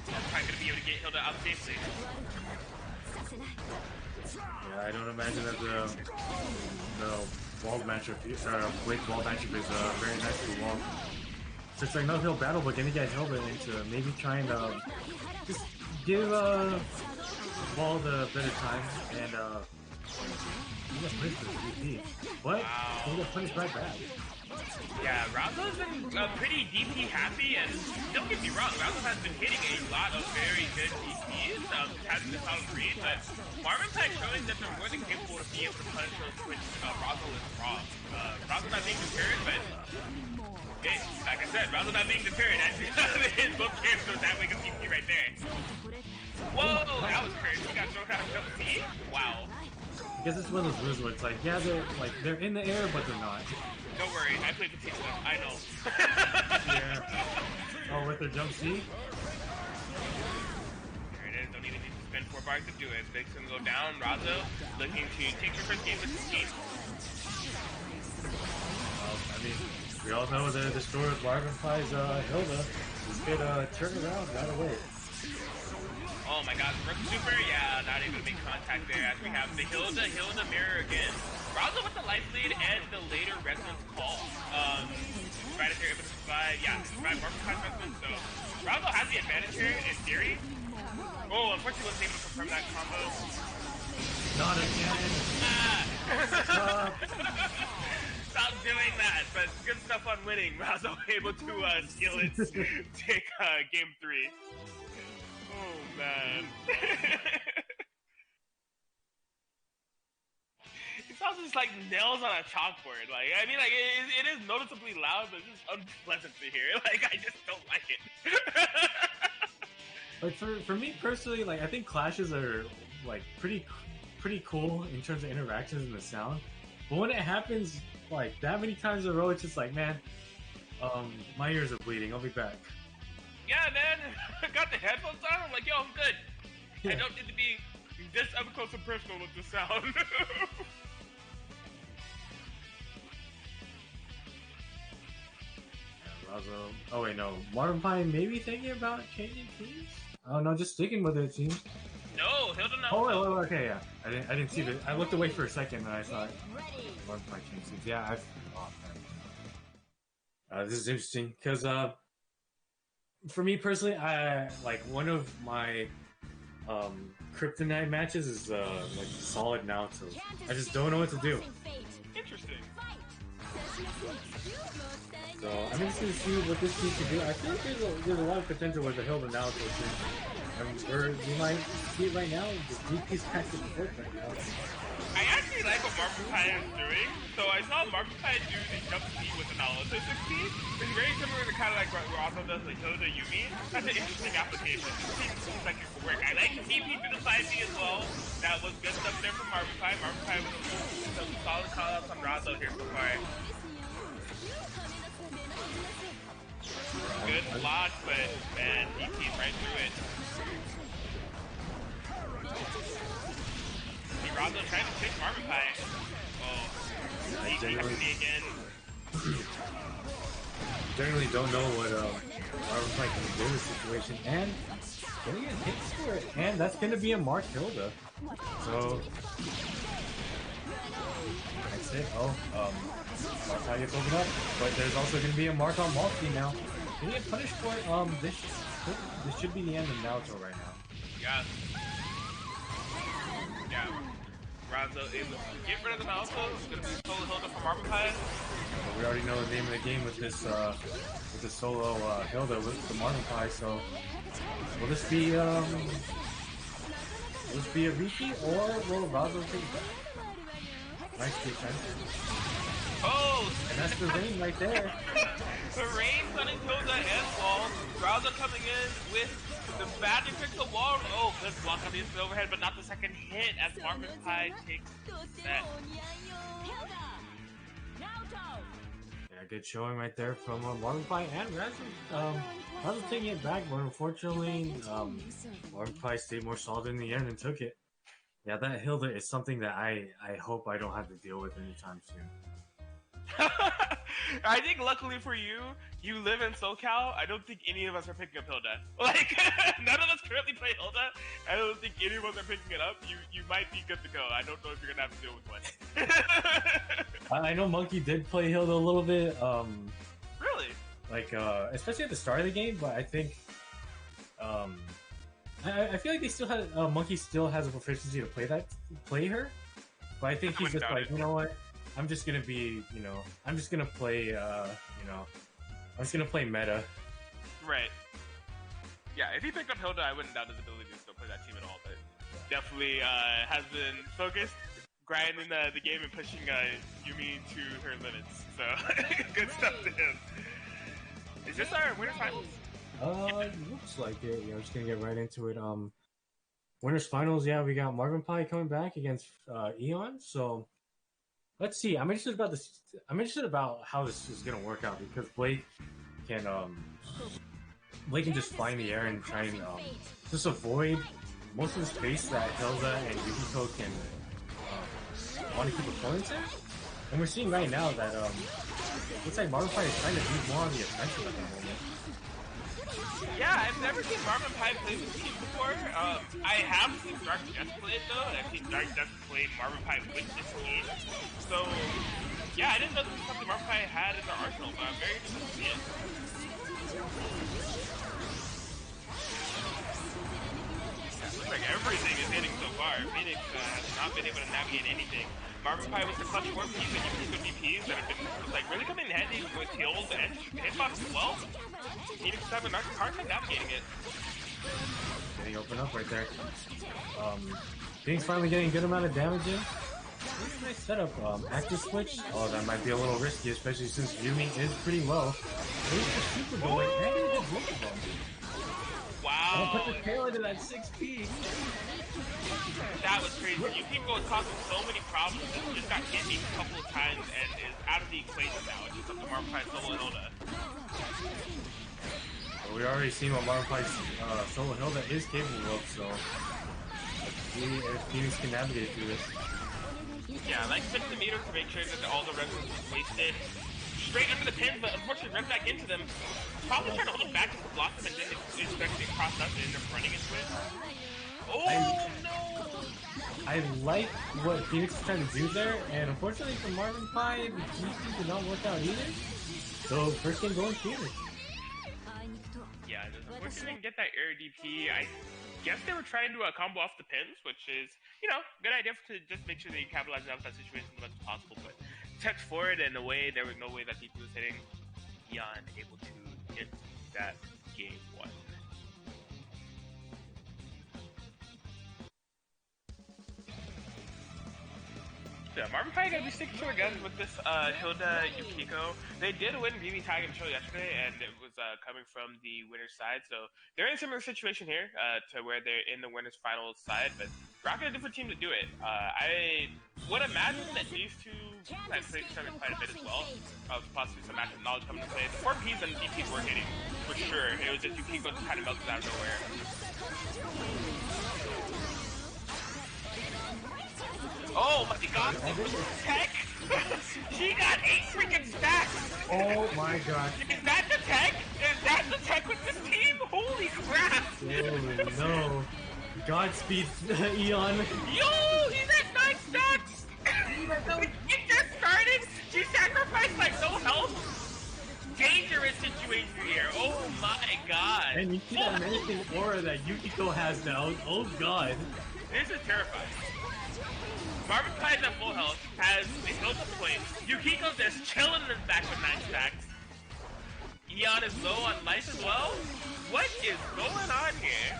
That's probably gonna be able to get Hilda out safely. Yeah, I don't imagine that the wall matchup, Blake wall matchup is very nice for the wall. So it's like no hill battle, but then you get Hilda into maybe trying to just give Wall the better time and he gets punished for the DP. But he gets punished right back. Yeah, Razo's been pretty DP happy, and don't get me wrong, Razo has been hitting a lot of very good DPs, having the solid read, but Marvin Tide showing that they're more than capable of being able to punish those which Razo is wrong. Razo not being deterred, but okay, like I said, Razo not being deterred, that's his both characters that way of DP right there. Whoa, that was crazy. He got thrown out of double T. Wow. I guess it's one of those rules where it's like, yeah, they're in the air, but they're not. Don't worry, I played Batista. I know. Yeah. Oh, with the jump C? There it is. Don't even need to spend 4 bars to do it. Big's gonna go down. Razo looking to take the first game with his team. I mean, we all know the story of Marvin Pye's Hilda. Just get turned around right away. Oh my god, super, yeah, not able to make contact there as we have the Hilda mirror again. Razo with the life lead and the later resonance call. Right if you're able to survive, yeah, survive Marvin Pye's resonance, so Razo has the advantage here in theory. Oh, unfortunately wasn't able to confirm that combo. Not again! Stop doing that, but good stuff on winning. Razo able to steal it, take game 3. Oh man. It sounds just like nails on a chalkboard. Like, I mean, like, it is noticeably loud, but it's just unpleasant to hear. Like, I just don't like it. Like, for me personally, like, I think clashes are, like, pretty cool in terms of interactions and the sound. But when it happens, like, that many times in a row, it's just like, man, my ears are bleeding. I'll be back. Yeah, man. I got the headphones on. I'm like, yo, I'm good. Yeah. I don't need to be this up close and personal with the sound. Razo. Oh wait, no. Marvin Pye maybe thinking about changing teams. Oh no, just sticking with their team. No, Hilda no. Oh wait, okay, yeah. I didn't see that. I looked away for a second and I thought Marvin Pye changed teams. Yeah, this is interesting because for me personally, I like one of my kryptonite matches is like solid Naruto. I just don't know what to do. Interesting. So I'm interested to see what this team can do. I feel like there's a lot of potential with the Hilda Naruto team. We might see it right now. The DP's tactic work right now. I actually like what Marvin Pye is doing. So I saw Marvin Pye do the jump speed with analysis succeed. It's very similar to kind of like what Razo does like Hilda Yumi. That's an interesting application. It seems like it could work. I like the TP to the 5D as well. That was good stuff there from Marvin Pye. Marvin Pye with some solid call-outs on Razo here so far. Good block, but man, DP's right through it. Razo trying to pick Marvin Pye. Oh, DP again. Generally don't know what Marvin Pye can do in this situation, and gonna get hits for it, and that's gonna be a Mark Hilda. So that's it. Mark Pye gets opened up, but there's also gonna be a mark on Malky now. Gonna get punished for it. This should be the end of Naruto right now. Yeah. Razo able to get rid of the Naruto. It's gonna be solo Hilda from Marvin Pye. We already know the name of the game with this solo Hilda with the Marvin Pye. So will this be a repeat or will Razo take it? Nice defense. Oh! And that's the rain right there. The rain running Hilda and wall. Drowser coming in with the magic pixel wall. Oh, good block on the overhead, but not the second hit as Marvin Pie takes that. Yeah, good showing right there from Marvin Pie and Razum. Razum taking it back, but unfortunately, Marvin Pie stayed more solid in the end and took it. Yeah, that Hilda is something that I hope I don't have to deal with anytime soon. I think luckily for you, you live in SoCal. I don't think any of us are picking up Hilda. Like, none of us currently play Hilda. I don't think any of us are picking it up. You might be good to go. I don't know if you're gonna have to deal with one. I know Monkey did play Hilda a little bit. Really? Like, especially at the start of the game, but I think, I feel like they still had Monkey still has a proficiency to play her, but I think he's just like, you know what, I'm just gonna be, I'm just gonna play, I'm just gonna play meta. Right. Yeah, if he picked up Hilda, I wouldn't doubt his ability to still play that team at all, but definitely has been focused, grinding the game and pushing Yumi to her limits. So good stuff to him. Is this our winners finals? Looks like it. Yeah, I'm just gonna get right into it. Winners finals. Yeah, we got Marvin Pie coming back against Eon. So let's see. I'm interested about this. I'm interested about how this is gonna work out because Blake can just fly in the air and try and just avoid most of the space that Hilda and Yukiko can want to keep opponents in. And we're seeing right now that looks like Marvin Pie is trying to be more on the offensive at the moment. Yeah, I've never seen Marvin Pie play this team before. I have seen Dark Jess play it though, and I've seen Dark Jess play Marvin Pie with this team. So, yeah, I didn't know this was something Marvin Pie had in their arsenal, but I'm very interested to see it. Looks like everything is hitting so far. Phoenix has not been able to navigate anything. Marvin Pie with the clutch 4Ps and Yukiko DPs that have been like really coming in handy with kills and hitbox as well. Phoenix is having a hard time navigating it. Getting open up right there. Phoenix finally getting a good amount of damage in. This is a nice setup. Active switch. Oh, that might be a little risky, especially since Yumi is pretty low. There's the super going and he did both of them. Wow. Put the tail into that 6P. That was crazy. Yukiko was causing so many problems and just got hit a couple of times and is out of the equation now. It's just up to Marvin Pie solo and Hilda. Well, we already seen what Marvin Pie's solo Hilda is capable of, so let's see if Phoenix can navigate through this. Yeah, like 6 meters to make sure that all the res was wasted. Straight under the pins, but unfortunately res back into them. Probably trying to hold it back to block them and then expecting to cross up and end up running into it. Oh no! I like what Phoenix is trying to do there, and unfortunately for Marvin Pie, the GC did not work out either. So first game going Phoenix. Yeah, unfortunately didn't get that air DP. I guess they were trying to combo off the pins, which is, good idea to just make sure that you capitalize off that situation as much as possible. But touch forward and away, there was no way that DP was hitting. Eon able to get that game won. Yeah, Marvin Pie gonna be sticking to her guns with this Hilda Yukiko. They did win PCTAG in the show yesterday, and it was coming from the winner's side. So they're in a similar situation here to where they're in the winner's finals side, but rocking a different team to do it. I would imagine that these two had played each other quite a bit as well. Possibly some matchup knowledge coming to play. The 4Ps and DPs were hitting for sure. It was just Yukiko just kind of melted out of nowhere. Oh my god, tech! She got 8 freaking stacks! Oh my god. Is that the tech? Is that the tech with this team? Holy crap! Oh no. Godspeed, Eon. Yo, he's at 9 stacks! It just started! She sacrificed like no health! Dangerous situation here, oh my god! And you see that menacing aura that Yukiko has now. Oh god. This is terrifying. Marvin Pie's at full health, has the Hilda point. Yukiko's just chilling in his back with 9 stacks. Eon is low on life as well. What is going on here?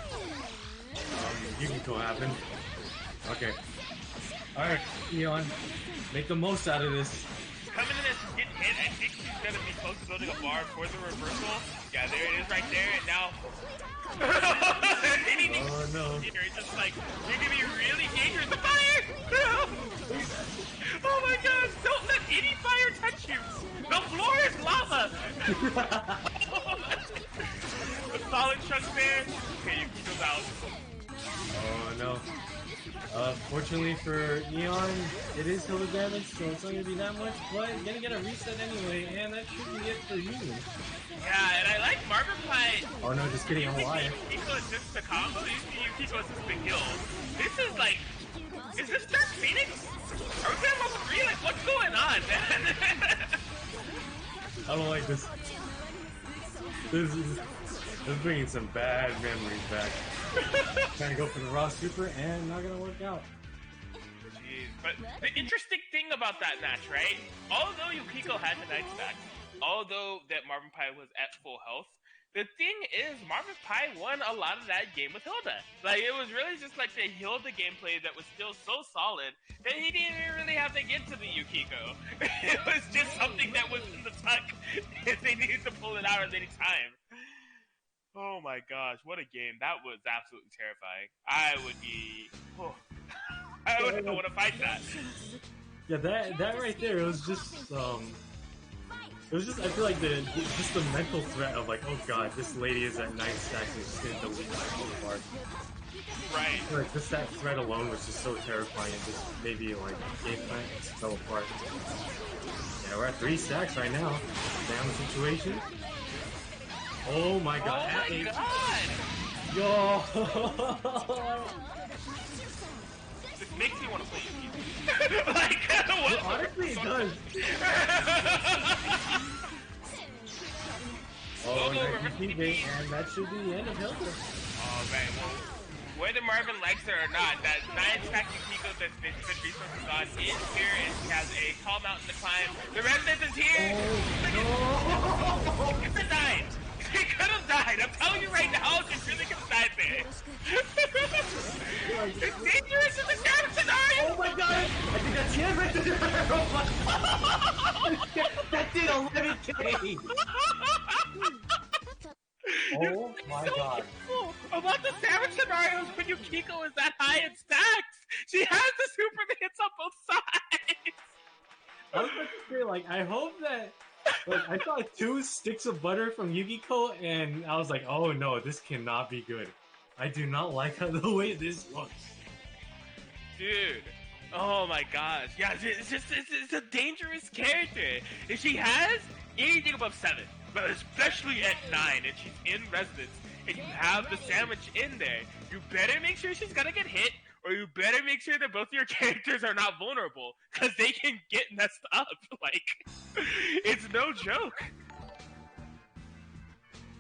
Yukiko happened. Okay. Alright, Eon. Make the most out of this. Coming in as hit. I think she's gonna be close to building a bar for the reversal. Yeah, there it is right there, and now... anything no. here, it's just like, you're gonna be really dangerous. The fire! Oh my god, don't let any fire touch you! The floor is lava! The solid chunks there. Okay, Yukiko's out. Oh no. Fortunately for Neon, it is Hilda damage, so it's not gonna be that much, but gonna get a reset anyway, and that should be it for you. Yeah, and I like Marvin Pie. Oh no, just kidding, I'm alive. Yukiko assists the combo, Yukiko assists the kill. This is like, is this Dark Phoenix? Are we playing level 3? Like, what's going on, man? I don't like this. This is bringing some bad memories back. Trying to go for the raw super and not gonna work out. Jeez, but the interesting thing about that match, right? Although Yukiko had the night stack, although that Marvin Pie was at full health, the thing is Marvin Pie won a lot of that game with Hilda. Like, it was really just like the Hilda gameplay that was still so solid that he didn't even really have to get to the Yukiko. It was just something that was in the tuck if they needed to pull it out at any time. Oh my gosh, what a game. That was absolutely terrifying. I would be... Oh. I wouldn't want to fight that. Yeah, that right there, it was just, I feel like just the mental threat of like, oh god, this lady is at 9 stacks and she's gonna delete my whole part. Right. Like, just that threat alone was just so terrifying, and just maybe like game plan just fell apart. Yeah, we're at 3 stacks right now. Damn situation. Oh my god. Oh my god! Yo! This makes me want to play Yukiko. Like, what? Honestly, it does. Oh, nice teammate, and that should be the end of Hilda. Oh man, well, whether Marvin likes it or not, that 9-stack Yukiko that's been resources on is here, and she has a tall mountain to climb. The resident is here! Oh, She could have died! She could have died! I'm telling you right now, she really could have died there! It's dangerous in the damn scenario! Oh my god! I think that's the end right there! That did 11k! Oh my god. About the savage scenarios when Yukiko is that high in stacks! She has the super that hits on both sides! I was about to say, like, I hope that... Like, I saw 2 sticks of butter from Yukiko, and I was like, oh no, this cannot be good. I do not like how the way this looks. Dude. Oh my gosh. Yeah, it's a dangerous character. If she has anything above 7, but especially at 9, and she's in residence, and you have the sandwich in there, you better make sure she's gonna get hit, or you better make sure that both your characters are not vulnerable, because they can get messed up. Like, it's no joke.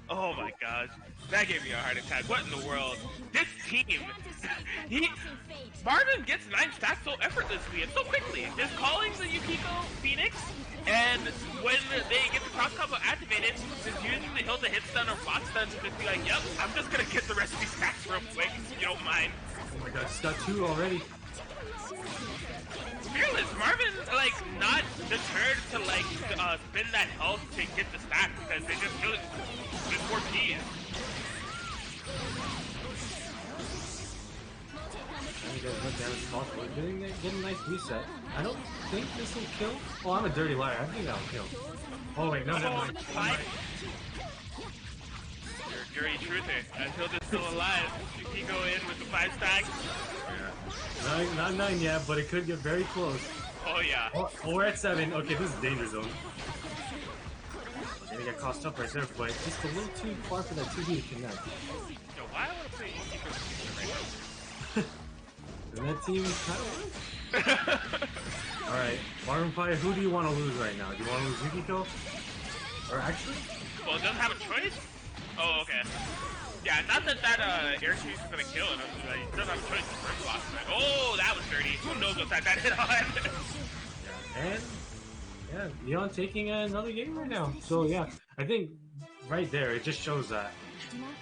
Oh my gosh. That gave me a heart attack. What in the world? This team... Marvin gets 9 stacks so effortlessly and so quickly. Just calling the Yukiko Phoenix, and when they get the cross combo activated, just using the Hilda hit stun or block stun to just be like, yep, I'm just gonna get the rest of these stacks real quick, if you don't mind. Oh my god, she's got 2 already. Fearless, Marvin, like, not deterred to, like, spend that health to get the stack because they just feel it with 4 Ps. Trying to get as much damage as possible. Getting a nice reset. I don't think this will kill. Oh, I'm a dirty liar. I think that'll kill. Oh wait, no, never mind. You're a dirty truther. Until they're still alive, you can go in with the 5 stacks. Yeah. Not 9 yet, but it could get very close. Oh yeah. Oh, we're at 7. Okay, this is danger zone. Gonna get crossed up right there, but just a little too far for that 2D to connect. Yo, why do I want to play Yukiko right now? And that team kind of works. Alright, Marvin Pie, who do you want to lose right now? Do you want to lose Yukiko? Or actually? Well, it doesn't have a choice? Oh, okay. Yeah, not that air shoot is gonna kill it. Like, it doesn't have a choice to first block. Oh, that was dirty. Who knows what that hit on? Yeah, and yeah, Leon taking another game right now. So yeah, I think right there it just shows that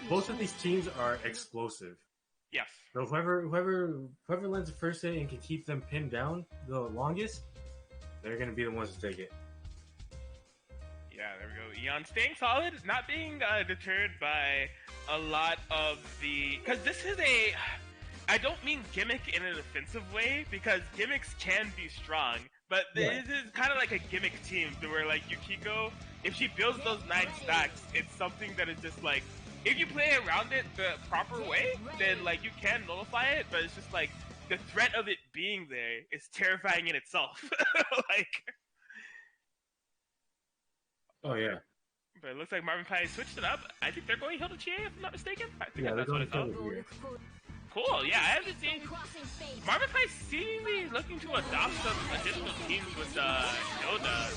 both of these teams are explosive. Yes. So whoever lands the first hit and can keep them pinned down the longest, they're gonna be the ones to take it. Yeah, there we go. Eon staying solid, not being deterred by a lot of the... Because this is a... I don't mean gimmick in an offensive way, because gimmicks can be strong, but this is kind of like a gimmick team, where like Yukiko, if she builds those 9 stacks, it's something that is just like, if you play around it the proper way, then like you can nullify it, but it's just like, the threat of it being there is terrifying in itself. Like... Oh yeah. But it looks like Marvin Pie switched it up. I think they're going heel to Chie, if I'm not mistaken. I think Yeah, that's what it's called. Cool, yeah, I haven't seen... Marvin Pie seemingly looking to adopt some additional teams with Yoda.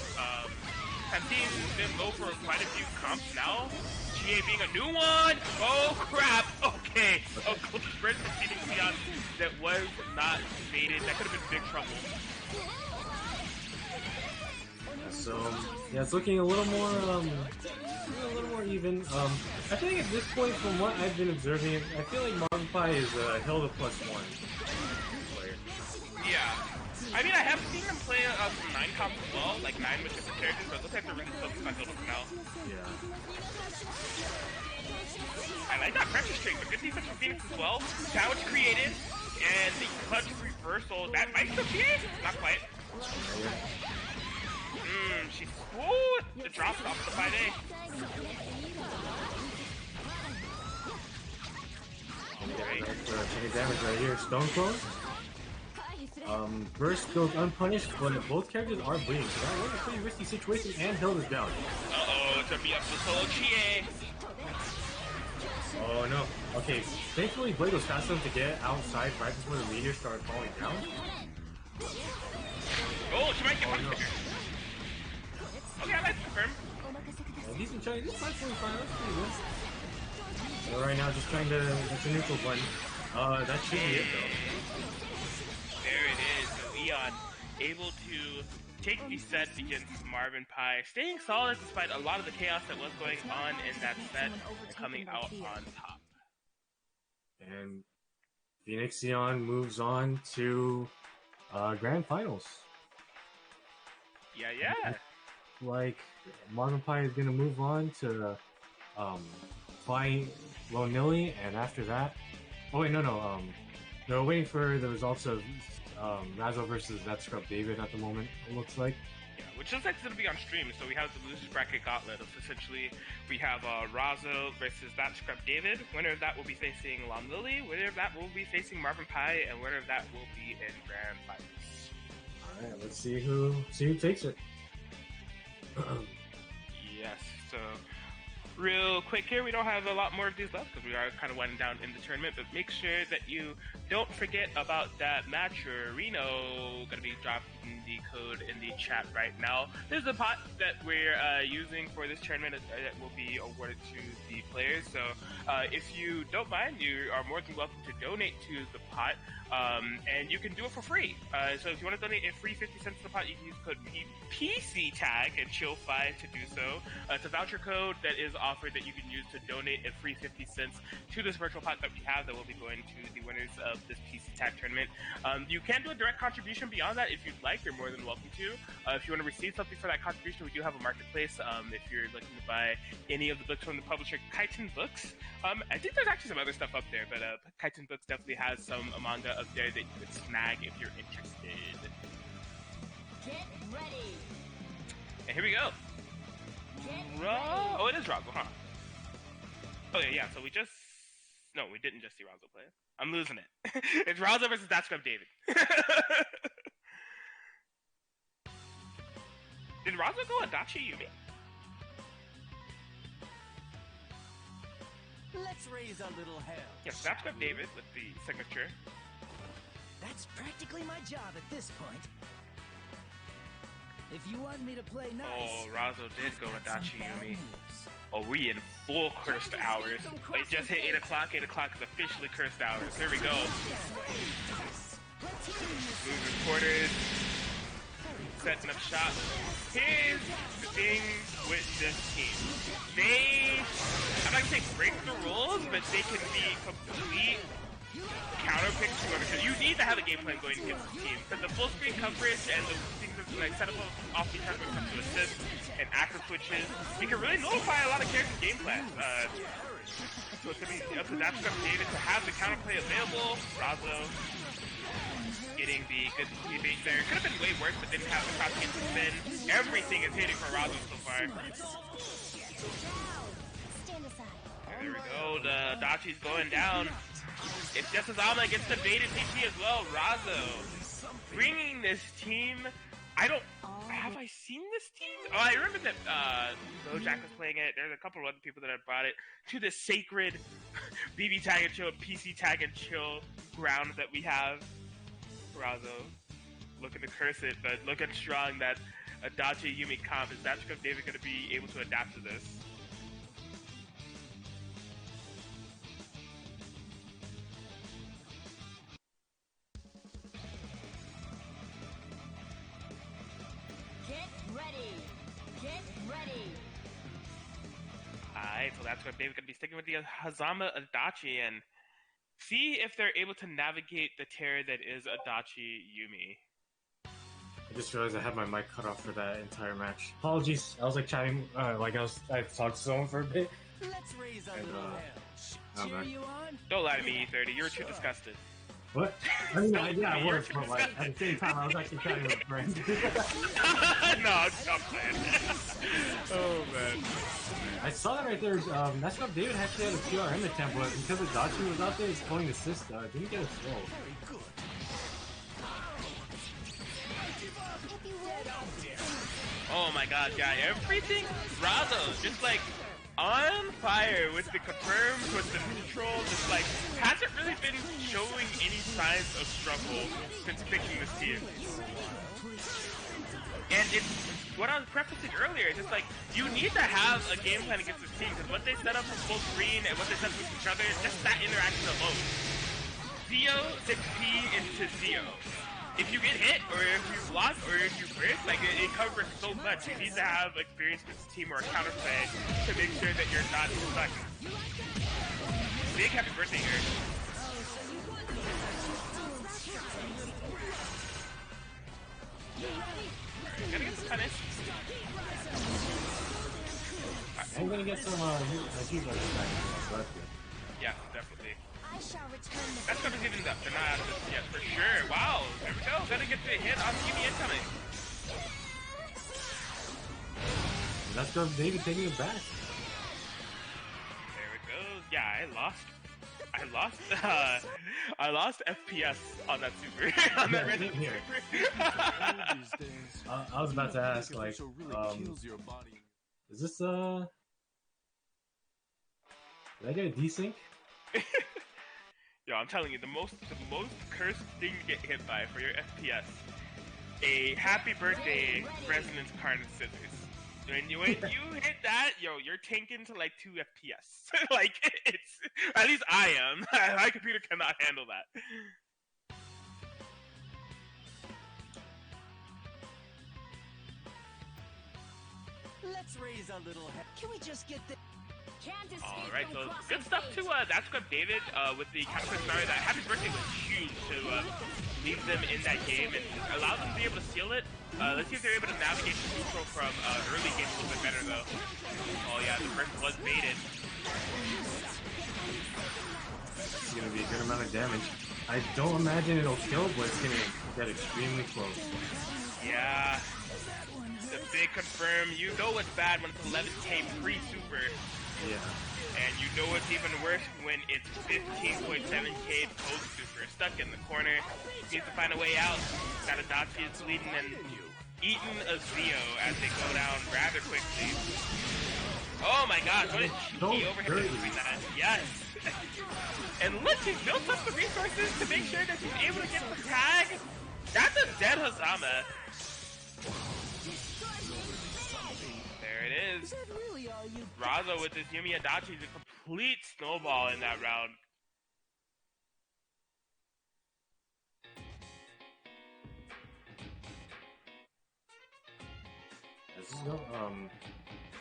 I've seen them go for quite a few comps now. Chie being a new one! Oh crap! Okay. Oh, close burst from Phoenix Beyond that was not baited. That could have been big trouble. So yeah, it's looking a little more even. I think at this point, from what I've been observing, I feel like Marvin Pie is Hilda +1 player. Yeah, I mean I have seen them play some 9 comps as well, like 9 with different characters, but it looks like they're really focused on Hilda for now. Yeah. I like that pressure streak, but good defense from Phoenix as well. Challenge created, and the clutch reversal. That might still be it. Not quite. She's... Ooh! The drop off the 5A. Taking damage right here. Stone Close. Burst goes unpunished, but both characters are bleeding, so that was a pretty risky situation, and Hilda's down. Uh-oh, it's gonna be up to solo Chie. Oh no. Okay, thankfully Blade was fast enough to get outside right before the meteor started falling down. Oh, she might get no. Okay, I like to confirm. Decent try. This 5.5, that's pretty good. So right now, just trying to get the neutral one. That should be it though. There it is. So Eon able to take the set against Marvin Pie, staying solid despite a lot of the chaos that was going on in that set, and coming out on top. And Phoenix Eon moves on to Grand Finals. Yeah. Like Marvin Pie is gonna move on to fight Lonilly, and after that, oh wait, no, they're waiting for the results of Razo versus that Scrub David at the moment. It looks like. Yeah, which looks like it's gonna be on stream. So we have the losers bracket gauntlet. Essentially, we have Razo versus that Scrub David. Winner of that will be facing Lonilly. Winner of that will be facing Marvin Pie, and winner of that will be in Grand Finals. All right, let's see who takes it. Yes, so real quick here, we don't have a lot more of these left because we are kind of winding down in the tournament, but make sure that you don't forget about that match or Reno. Gonna be dropping the code in the chat right now. There's a pot that we're using for this tournament that will be awarded to the players, so if you don't mind, you are more than welcome to donate to the pot. And you can do it for free. So if you want to donate a free 50 cents to the pot, you can use code PCTAG and chill5 to do so. It's a voucher code that is offered that you can use to donate a free 50 cents to this virtual pot that we have that will be going to the winners of this PCTAG tournament. You can do a direct contribution beyond that if you'd like. You're more than welcome to. If you want to receive something for that contribution, we do have a marketplace. If you're looking to buy any of the books from the publisher Kaiten Books, I think there's actually some other stuff up there, but Kaiten Books definitely has some manga up there that you could snag if you're interested. Get ready. And here we go. Oh, it is Razo, huh? Okay, yeah, so we didn't just see Razo play. I'm losing it. It's Razo versus that Scrub David. Did Razo go Adachi Yumi? Let's raise a little hell. Yes, that Scrub David with the signature. That's practically my job at this point. If you want me to play nice... Oh, Razo did go Adachi Yumi. Oh, we in full cursed hours. It just hit 8 o'clock. 8 o'clock is officially cursed hours. Here we go. Moving quarters. Setting up shop. Here's the thing with this team. I'm not gonna say break the rules, but they can be complete counter pick whoever. You need to have a game plan going against the team because the full screen coverage and the things that like set up off the turn when it comes to assists and active switches, it can really nullify a lot of characters' game plans. So it's gonna be up to David to have the counterplay available. Razo getting the good bait there. Could have been way worse, but didn't have the cross against the spin. Everything is hitting for Razo so far. There we go. The Dachi's going down. It's just Azama against the baited TP as well. Razo bringing this team. Have I seen this team? Oh, I remember that Bojack was playing it. There's a couple of other people that have brought it to the sacred BB Tag and Chill, PC Tag and Chill ground that we have. Razo looking to curse it, but looking strong that Adachi Yumi comp. Is David going to be able to adapt to this? Alright, so that's what David's going to be sticking with the Hazama Adachi and see if they're able to navigate the terror that is Adachi Yumi. I just realized I had my mic cut off for that entire match. Apologies. I was like chatting, I talked to someone for a bit. Let's raise a little hell. Cheer you on? Don't lie to me, E30. You're too disgusted. What? I mean, yeah, I was, but like at the same time, I was actually chatting with a friend. No, I'm playing. Oh man. I saw that right there. That's what David actually had a PRM attempt, but because Adachi was out there, he's pulling assist. Didn't get a throw. Oh my god, yeah, everything Razo just like on fire with the confirmed, with the neutral, just like hasn't really been showing any signs of struggle since picking this team. And it's what I was prefacing earlier, just like you need to have a game plan against this team because what they set up for full screen and what they set up with each other, just that interaction alone. Zio 6P into Zio. If you get hit, or if you block, or if you burst, like it covers so much. You need to have experience with this team or counterplay to make sure that you're not stuck. Big happy birthday here. Gonna get some punish. I'm gonna get some huge back. Yeah, definitely. That's gonna get it up. They're not out of this yet, for sure. Wow, there we go. Gonna get the hit on Yumi incoming. That's gonna David taking it back. There it goes. Yeah, I lost FPS on that super. On that red super. I was about to ask, like, is this did I get a desync? Yo, I'm telling you, the most cursed thing to get hit by for your FPS, a happy birthday resonance carnage scissors. When you hit that, yo, you're tanking to like 2 FPS. Like it's at least I am. My computer cannot handle that. Let's raise a little hell. Can we just get the... Alright, so good stuff to That's Good David with the counter scenario. That happy birthday was huge to leave them in that game and allow them to be able to seal it. Let's see if they're able to navigate the neutral from early game a little bit better though. Oh yeah, the first was baited. It's gonna be a good amount of damage. I don't imagine it'll kill, but it's gonna get extremely close. Yeah. The big confirm. You know it's bad when it's 11k pre-super. Yeah. And you know it's even worse when it's 15.7k post-super. Stuck in the corner. Needs to find a way out. That Adachi is leading and eating a Zio as they go down rather quickly. Oh my god, what a cheeky overhead between that. Yes. And look, he's built up the resources to make sure that he's able to get the tag. That's a dead Hazama. There it is. Razo with his Yumi Adachi is a complete snowball in that round.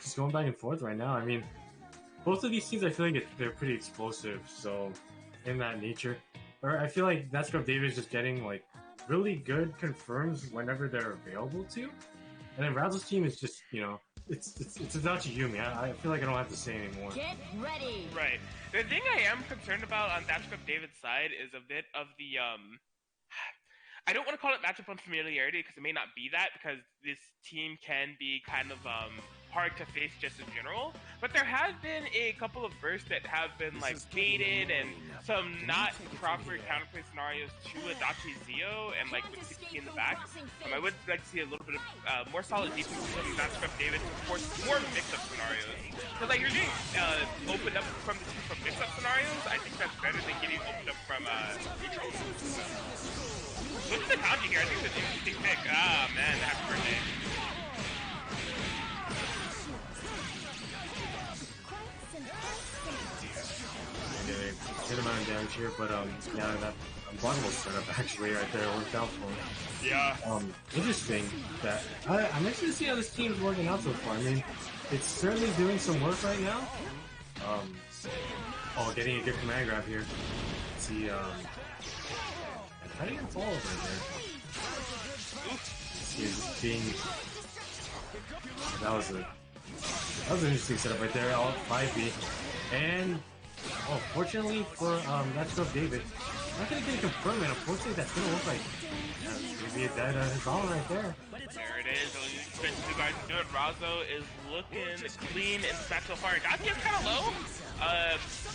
Just going back and forth right now. I mean, both of these teams, I feel like they're pretty explosive. So, in that nature, or I feel like that's what David's just getting like really good confirms whenever they're available to, and then Razzle's team is just it's Adachi Yumi. I feel like I don't have to say anymore. Get ready. Right. The thing I am concerned about on That Script David's side is a bit of the I don't want to call it matchup unfamiliarity because it may not be that, because this team can be kind of hard to face just in general. But there have been a couple of bursts that have been like baited and some not proper counterplay scenarios to Adachi Zio and like with 60 in the back. I would like to see a little bit of more solid defense from That Script David to force more mix-up scenarios. Because like you're getting opened up from the team from mix-up scenarios, I think that's better than getting opened up from neutral. Look at the kanji here. I think it's an interesting pick. Ah, man, happy birthday. Good amount of damage here, but yeah, that Blazblue setup actually right there worked out for him. Yeah. Interesting that I'm interested to see how this team's working out so far. I mean, it's certainly doing some work right now. Getting a good command grab here. Let's see, how do you get balls right there? That was an interesting setup right there. All 5B, and fortunately for That's Go David, not gonna get a confirm, and unfortunately that's gonna look like maybe a dead Hazan right there. There it is. You guys do it. Razo is looking clean and smack so far. Adachi is kind of low.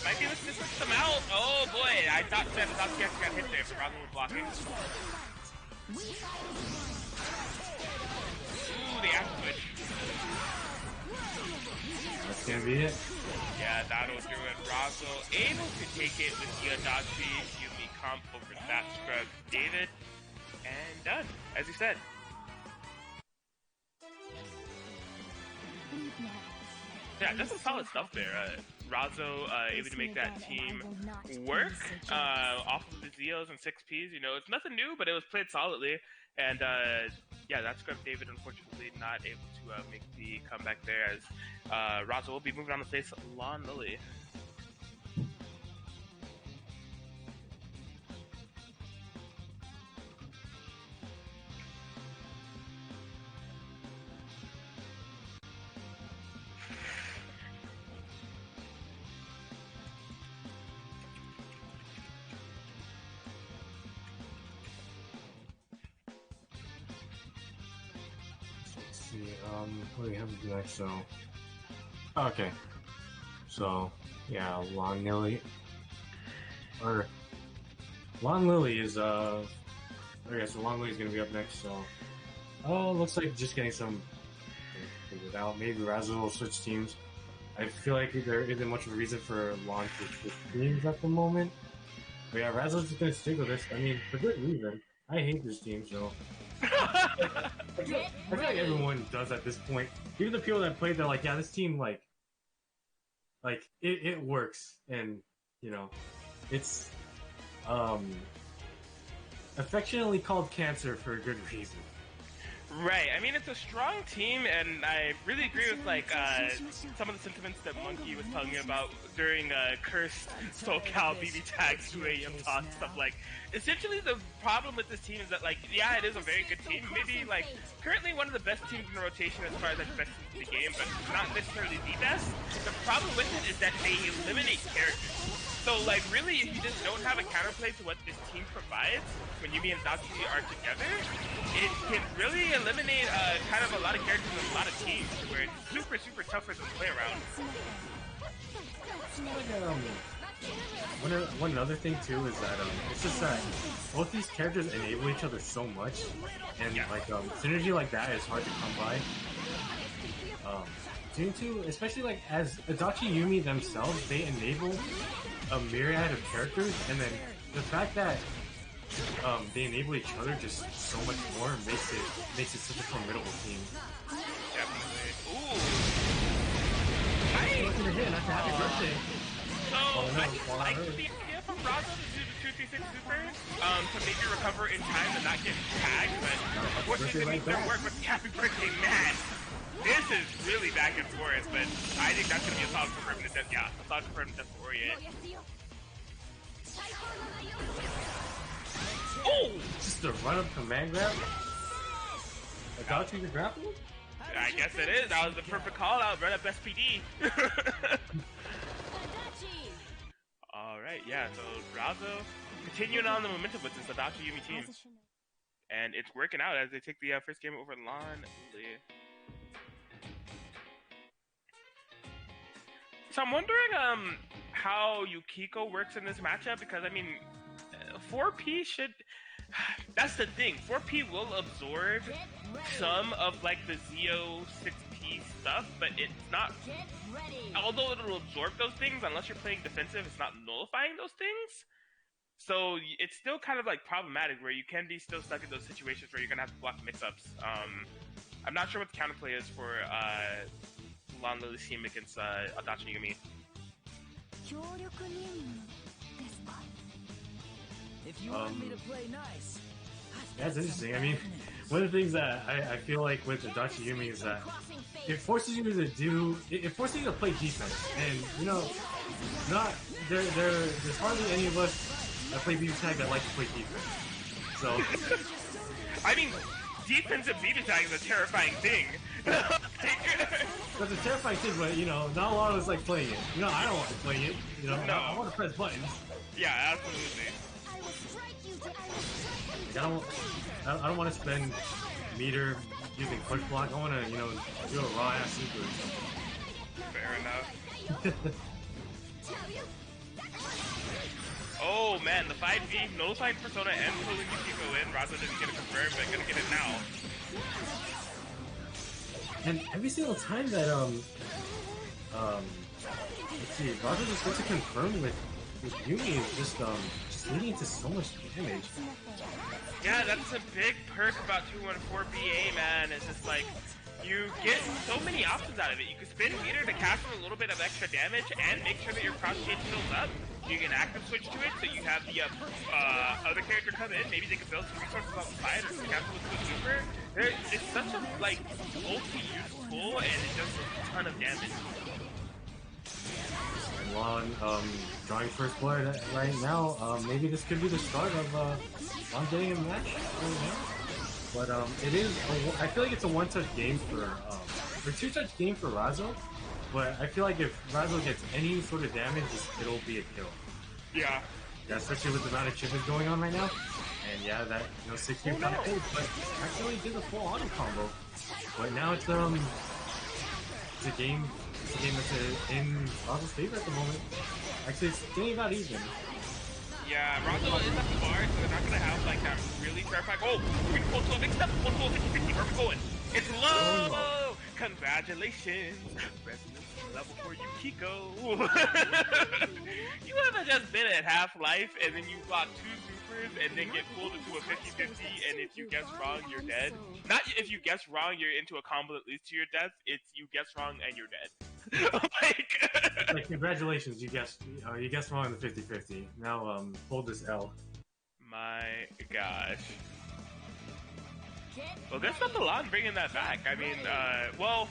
Might be able to distance them out. Oh boy, I thought that Adachi actually got hit there. Razo was blocking. Ooh, the axe switch. That's gonna be it. Yeah, that'll do it. Razo able to take it with the Adachi Yumi comp over That Scrub David. And done, as he said. Yeah, that's some solid stuff there. Razo able to make that team work off of the Zios and 6Ps. It's nothing new, but it was played solidly. And yeah, That Scrub David unfortunately not able to make the comeback there, as Razo will be moving on to face Lon Lily. What do we have next? So yeah, Lon Lily is okay, so Lon Lily's gonna be up next. So looks like just getting some figured out. Maybe Razzle will switch teams. I feel like there isn't much of a reason for Lon to switch teams at the moment. But yeah, Razzle's just gonna stick with this. I mean, for good reason. I hate this team, so I feel like everyone does at this point. Even the people that played, they're like, yeah, this team like it works, and it's affectionately called cancer for a good reason. Right. I mean, it's a strong team, and I really agree with some of the sentiments that Monkey was telling me about during Cursed SoCal PCTAG 2 AM talk stuff. Like, essentially, the problem with this team is that, yeah, it is a very good team. Maybe currently one of the best teams in the rotation as far as best teams in the game, but not necessarily the best. The problem with it is that they eliminate characters. So, really, if you just don't have a counterplay to what this team provides, when Yumi and Adachi are together, it can really eliminate kind of a lot of characters and a lot of teams, where it's super, super tough for them to play around. One other thing, too, is that it's just that both these characters enable each other so much, and, synergy like that is hard to come by. Team 2, especially, as Adachi Yumi themselves, they enable a myriad of characters, and then the fact that they enable each other just so much more makes it such a formidable team. Definitely. Ooh. Nice. That's a happy birthday. So I like the idea from Razo to do the 236 super to maybe recover in time and not get tagged, but unfortunately it didn't work with the happy birthday, man. This is really back and forth, but I think that's going to be a solid confirmed death. Yeah, a solid confirmed death for Oriate. Oh! Just a run up command grab. Without you to grapple? I guess it is. That was the perfect call out. Run up SPD. Alright, yeah, so Razo continuing on the momentum with this Adachi Yumi team. And it's working out as they take the first game over Lon Uli. So I'm wondering how Yukiko works in this matchup, because I mean 4P should that's the thing, 4P will absorb some of like the Zio 6P stuff, but it's not, although it'll absorb those things, unless you're playing defensive, it's not nullifying those things. So it's still kind of like problematic, where you can be still stuck in those situations where you're gonna have to block mix-ups. I'm not sure what the counterplay is for Lon Lily's team against Adachi Yumi. If you want me to play nice, That's interesting. I mean, one of the things that I feel like with Adachi Yumi is that it forces you to play defense, and you know, there's hardly any of us that play PCTAG that like to play defense. So, I mean, defensive PCTAG is a terrifying thing. that's a terrifying thing, but you know, not a lot of us like playing it. You know, I don't want to play it. You know, No. I want to press buttons. Yeah, absolutely. Like, I don't want to spend meter using push block. I want to, you know, do a raw ass super. Fair enough. Oh man, the 5V nullified Persona and pulling Yukiko in. Razo didn't get it confirmed, but gonna get it now. And every single time that let's see, Razo just gets a confirm with Yumi is just leading to so much damage. Yeah, that's a big perk about 214BA, man. It's just like, you get so many options out of it. You can spin meter to cast a little bit of extra damage and make sure that your cross chain fills up. You can active switch to it, so you have the other character come in. Maybe they can build some resources on the side or cancel it to a super. It's such a, like, multi-useful, and it does a ton of damage. And Lon drawing first blood right now. Maybe this could be the start of Lon getting a match right now. But it is. I feel like it's a one-touch game for or two-touch game for Razo. But I feel like if Razo gets any sort of damage, it'll be a kill. Yeah. Yeah, especially with the amount of chip is going on right now. And yeah, that 16 kind of paid, but actually did a full auto combo. But now it's a game that's in Razo's favor at the moment. Actually, it's getting about even. Yeah, Razo is at the bar, so they're not gonna have like that really terrifying. Oh, we're gonna pull to a mix up, pull to a 50-50. Where are we going? It's low! Congratulations! Resonance level for Yukiko! You haven't just been at half-life and then you block 2 supers and then get pulled into a 50-50, and if you guess wrong, you're dead. Not if you guess wrong, you're into a combo that leads to your death, it's you guess wrong and you're dead. Like, congratulations, you guessed wrong in the 50-50. Now, hold this L. My gosh. Well, good stuff to Lon bringing that back. I mean, well,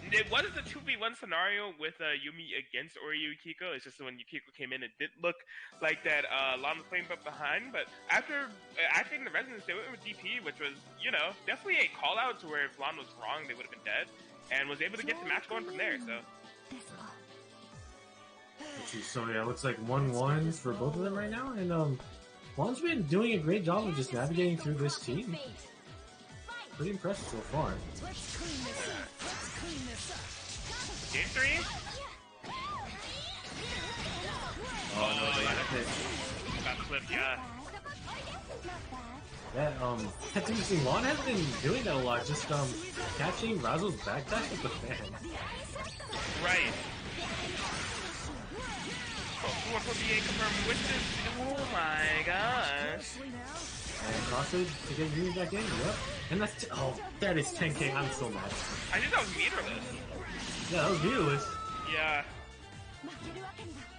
it was a 2v1 scenario with Yumi against Ori Yukiko. It's just when Yukiko came in, it didn't look like that Lon was playing from behind. But after acting the resonance, they went with DP, which was, you know, definitely a call out to where if Lon was wrong, they would have been dead. And was able to get the match going from there, so. So yeah, it looks like 1-1 for both of them right now, and Lon's been doing a great job of just navigating through this team. Pretty impressive so far. Game 3? Oh no, they got hit. Got flipped, yeah. That's interesting. Lon has been doing that a lot, just catching Razo's backdash with the fan. Right. Oh, 214BA confirmed with this. Oh my gosh. And crossfade to get Yumi back in, yep. And that's, that is 10k, I'm so mad. I think that was meterless. Yeah, that was meterless. Yeah.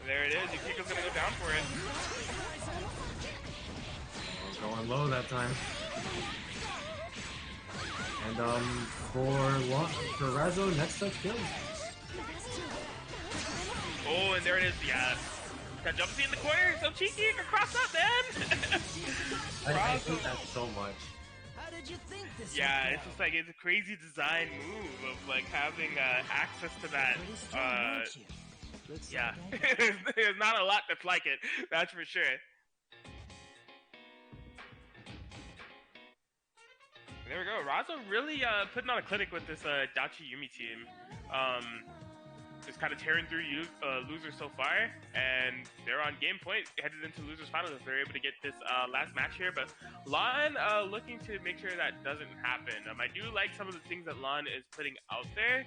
There it is, Yukiko's gonna go down for it. Going low that time. And for Razo, next touch kill. Oh, and there it is, yes. That jump in the corner, so cheeky, you can cross up, man! I hate that so much. How did you think this would Yeah, go? it's just like, it's a crazy design move of like having access to that, Pretty strong, aren't you? Looks yeah. like I got There's not a lot that's like it, that's for sure. There we go. Razo really putting on a clinic with this Dachi Yumi team. Just kind of tearing through losers so far, and they're on game point headed into losers finals if they're able to get this last match here. But Lon looking to make sure that doesn't happen. I do like some of the things that Lon is putting out there.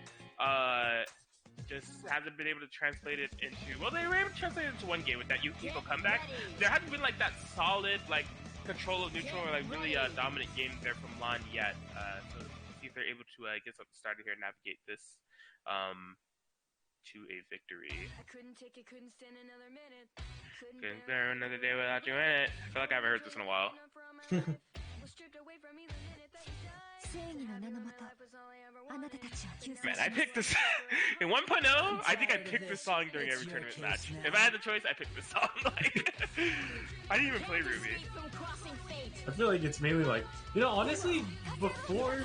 Just hasn't been able to translate it into. Well, they were able to translate it into one game with that Yukiko comeback. There hasn't been like that solid like control of neutral or like really dominant games there from Lon yet. So see if they're able to get something started here and navigate this to a victory. I couldn't take it, couldn't stand another minute. Couldn't bear another day without you in it. I feel like I haven't heard this in a while. Man, I picked this in 1.0. I think I picked this song during every tournament match. If I had the choice, I picked this song. Like, I didn't even play Ruby. I feel like it's mainly like, you know, honestly, before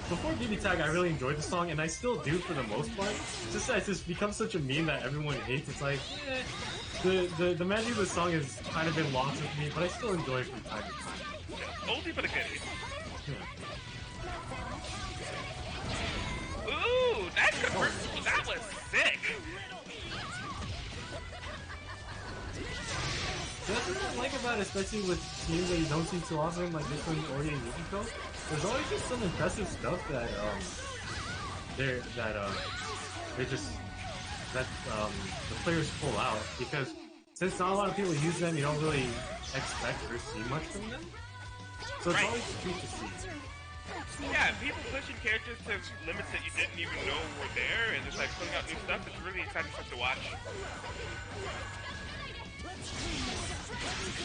PCTAG, I really enjoyed the song, and I still do for the most part. It's just that it's just become such a meme that everyone hates. It's like, the magic of the song has kind of been lost with me, but I still enjoy it from time to time. Oldie but a goodie. Yeah. Ooh, that confirmed. That was sick. That's what I like about it, especially with teams that you don't see too often, like this one, Ori and Yukiko. There's always just some impressive stuff that the players pull out, because since not a lot of people use them, you don't really expect or see much from them. So it's always cute to see. Yeah, people pushing characters to limits that you didn't even know were there, and just like putting out new stuff. It's really exciting stuff to watch.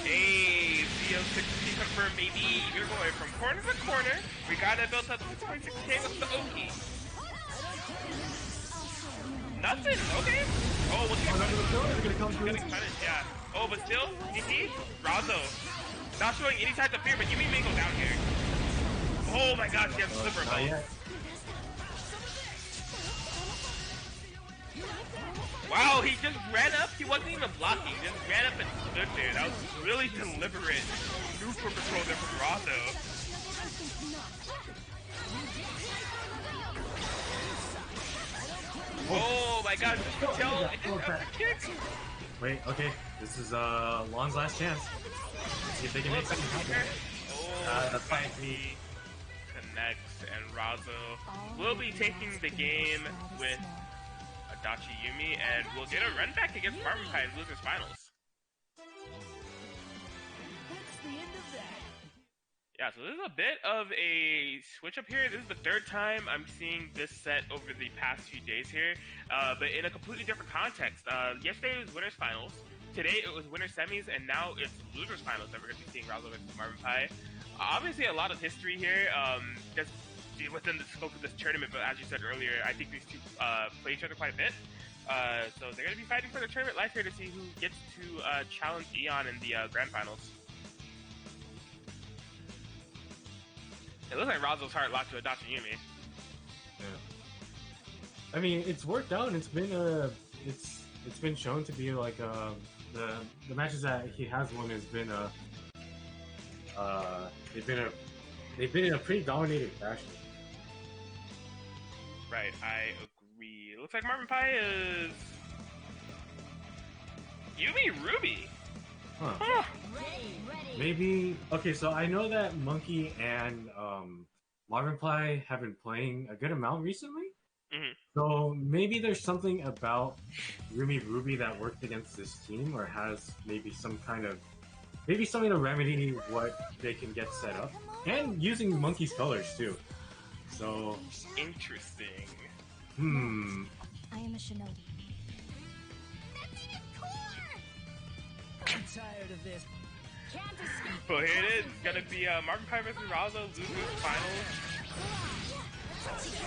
Hey, CO60 confirmed, baby. You're going from corner to corner. We got it built up to 26k with the Oki. Nothing. Okay. Oh, what's Gonna come through. getting punished? Yeah. Oh, but still, you see, Razo not showing any type of fear, but Yumi may go down here. Oh my gosh, he has a slipper Not belt. yet. Wow, he just ran up. He wasn't even blocking. He just ran up and stood there. That was really deliberate neutral control there from Razo. Oh my god, just tell kick. Wait, okay. This is Lon's last chance. See if they can make something happen. Oh, that's fine. he connects, and Razo will be taking the game with Adachi Yumi, and we'll get a run back against Marvin Pie in losers finals. That's the end of that. Yeah, so this is a bit of a switch up here. This is the third time I'm seeing this set over the past few days here, but in a completely different context. Yesterday it was winners finals, today it was winners semis, and now it's losers finals that we're going to be seeing Razo versus Marvin Pie. Obviously a lot of history here, just within the scope of this tournament, but as you said earlier, I think these two play each other quite a bit. So they're going to be fighting for the tournament life here to see who gets to challenge Eon in the grand finals. It looks like Razo's heart locked to Adachi Yumi. Yeah. I mean, it's worked out, and it's been shown to be like the matches that he has won has been they've been in a pretty dominated fashion. Right, I agree. It looks like Marvin Pie is Yumi Ruby. Huh. Maybe. Okay, so I know that Monkey and Marvin Pie have been playing a good amount recently. Mm-hmm. So maybe there's something about Yumi Ruby that worked against this team, or has maybe some kind of something to remedy what they can get set up, and using Monkey's colors too. So Interesting. I am a shinobi. I'm tired of this. So here it is. It's gonna be Marvin Pie versus Razo losers finals.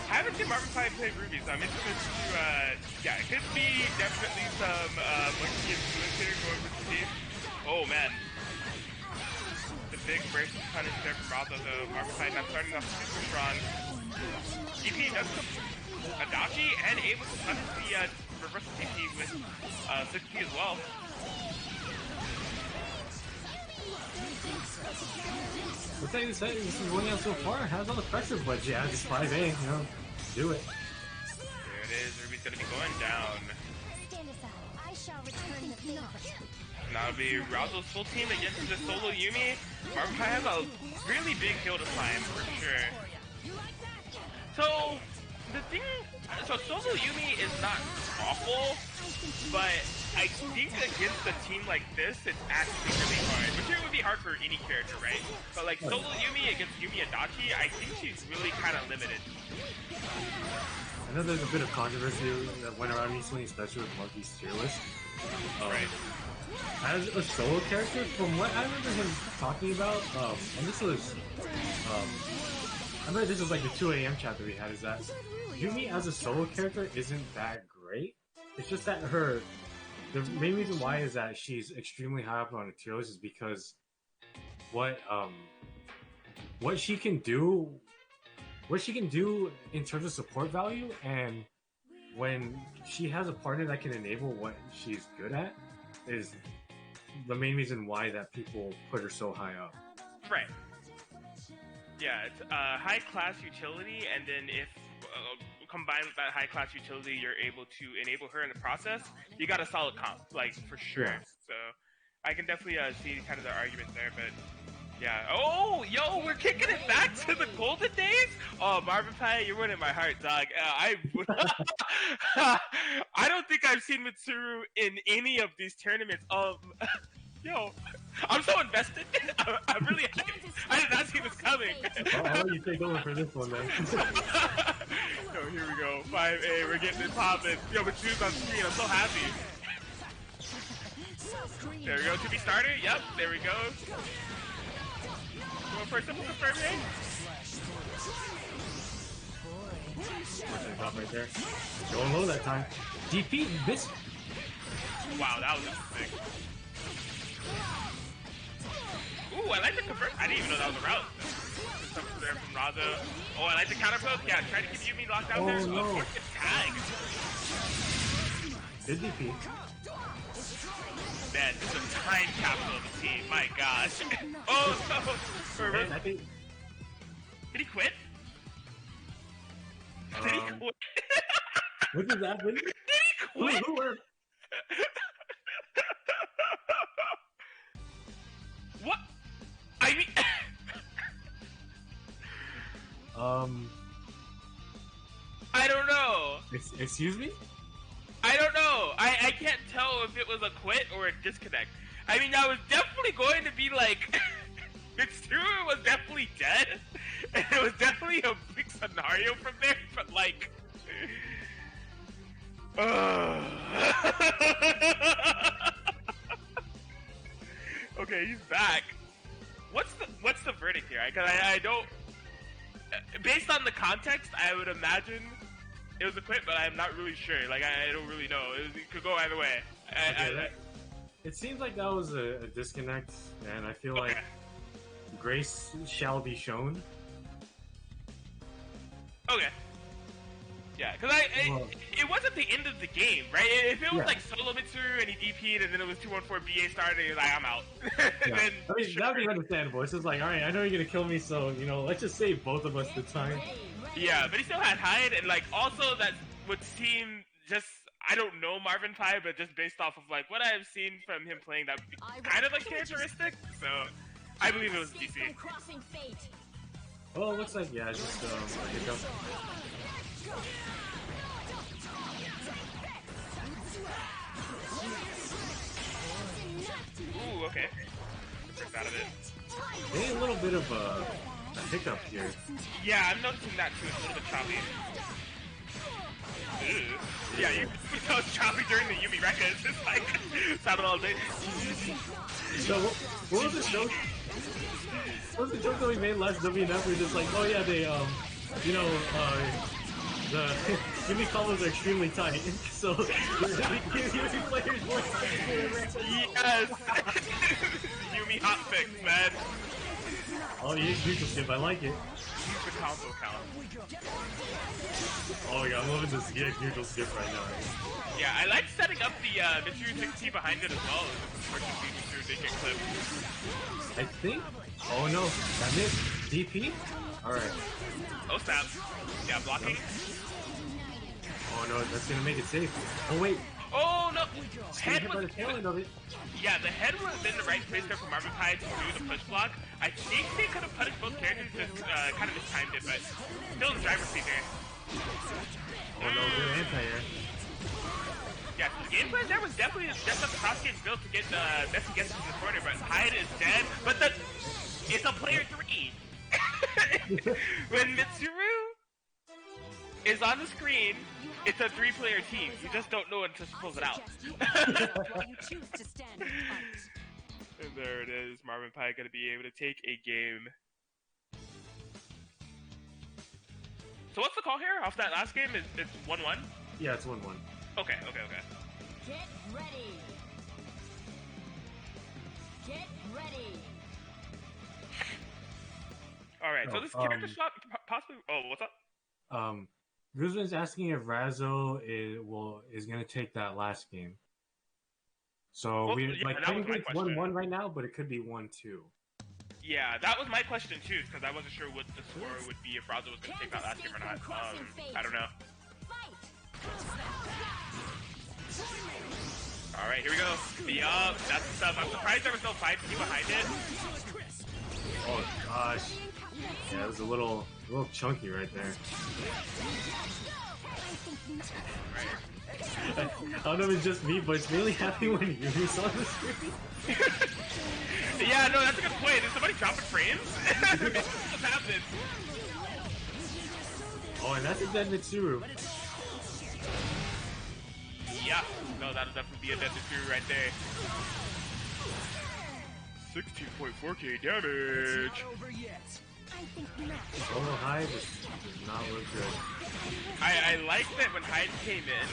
I haven't seen Marvin Pie play Ruby, so I'm interested to, yeah, it could be definitely some, monkey influence here going with the team. Oh, man. The big brace punish there from Razo, though. Marvin Pie not starting off super strong. DP does come Adachi and able to punish the, reversal DP with, 6P as well. What's that you say? This is going out so far. Has all the pressure, but yeah, just 5A, you know, do it. There it is. Ruby's gonna be going down. Stand aside. I shall return the favor. Now it'll be Razo's full team against the solo Yumi. Marvin Pie has a really big hill to climb for sure. So the thing, so solo Yumi is not awful, but I think against a team like this, it's actually really hard. Which it would be hard for any character, right? But like solo Yumi against Yumi Adachi, I think she's really kind of limited. I know there's a bit of controversy that went around recently, especially with Monkey's tier list. Right. As a solo character, from what I remember him talking about, and this was, I remember this was like the 2 a.m. chat that we had, is that Yumi as a solo character isn't that great. It's just that the main reason why is that she's extremely high up on the tier list is because what she can do in terms of support value, and when she has a partner that can enable what she's good at, is the main reason why that people put her so high up. Right. Yeah, it's high class utility, and then if combined with that high class utility, you're able to enable her in the process. You got a solid comp, like for sure. Yeah. So I can definitely see kind of the argument there, but yeah. Oh, yo, we're kicking it back to the golden days. Oh, Marvin Pie, you're winning my heart, dog. I don't think I've seen Mitsuru in any of these tournaments. Yo, I'm so invested. I'm really hyped. I did not see this coming. I'll let you take over for this one, then. So here we go. 5A, we're getting it popping. Yo, Mitsuru's on screen. I'm so happy. There we go. To be starter. Yep, there we go. Going for a simple confirm here. Right there. Going low that time. DP this. Wow, that was interesting. Ooh, I like the convert. I didn't even know that was a route. Something there from Razo. Oh, I like the counter poke. Yeah, try to keep Yumi locked down there. No. Oh, tag. Good DP. Man, this is a time capsule of the team. My gosh. Oh, no. Man, I think... Did he quit? Did he quit? What did that happen? Did he quit? What? I mean... I don't know. Excuse me? I don't know. I can't tell if it was a quit or a disconnect. I mean, I was definitely going to be like... Mitsuru was definitely dead. And it was definitely a big scenario from there, but like... Okay, he's back. What's the verdict here? Because I don't... Based on the context, I would imagine it was a quit, but I'm not really sure. Like, I don't really know. It could go either way. It seems like that was a disconnect, and I feel like grace shall be shown. Okay. Yeah, because it wasn't the end of the game, right? If it was like solo Mitsuru and he DP'd and then it was 2-1-4 BA started, he was like, I'm out. Then, I mean, that would be understandable. It's just like, alright, I know you're gonna kill me, so, you know, let's just save both of us the time. Yeah, but he still had hide, and like, also that would seem just, I don't know Marvin Pie, but just based off of like what I've seen from him playing, that would be kind of a characteristic, so I believe it was DC. Well, it looks like, yeah, just, hiccup. Ooh, okay. Tricked out of it. Maybe a little bit of a hiccup here. Yeah, I'm noticing that too. It's a little bit choppy. Ooh. Yeah, you can tell it's choppy during the Yumi Rekka. It's just like, sounded all day. So, what was the joke? What was the joke that we made last WNF? We were just like, oh yeah, they, you know, the Yumi combos are extremely tight, so Yumi players more time to get around. Yes! Yumi hot fix, man. Oh, he is neutral skip. I like it. Use the console count. Oh my god, I'm loving this GX neutral skip right now. Yeah, I like setting up the Mitsuru 6T behind it as well. Versus the Mitsuru Dinkin clip. I think. Oh no, that missed. DP? Alright. Oh, snap. Yeah, blocking. Oh no, that's gonna make it safe. Oh wait. Oh, no. Head hit by the tail end of it. Yeah, the head would have been the right place there for Marvin Pie to do the push block. I think they could have punished both characters, just kind of mistimed it, but still in the driver's seat there. Oh no, good anti-air. Yeah, so the gameplay there was definitely just up the cross game's built to get Messi gets into the corner, but Hyde is dead. But it's a player 3. When Mitsuru is on the screen, it's a 3-player team. You just don't know until she pulls it out. And there it is. Marvin Pie gonna be able to take a game. So what's the call here? Off that last game, it's 1-1? Yeah, it's 1-1. Okay. Get ready. Get ready. Alright, so this character swap possibly... Oh, what's up? Guzman's asking if Razzo is gonna take that last game. So Well, we yeah, like that was my technically it's 1-1 right now, but it could be 1-2. Yeah, that was my question too, because I wasn't sure what the score would be if Razzo was going to take that last game or not. I don't know. Alright, here we go. Yup, that's the stuff. I'm surprised there was no 5T behind it. Oh gosh. Yeah, it was a little chunky right there. I don't know if it's just me, but it's really happy when Yumi's on the screen. Yeah, no, that's a good point. Is somebody dropping frames? What's happening? Oh, and that's a dead Mitsuru. Yeah, no, that'll definitely be a dead Mitsuru right there. 16.4k damage. Oh, Hyde does not look good. I like that when Hyde came in,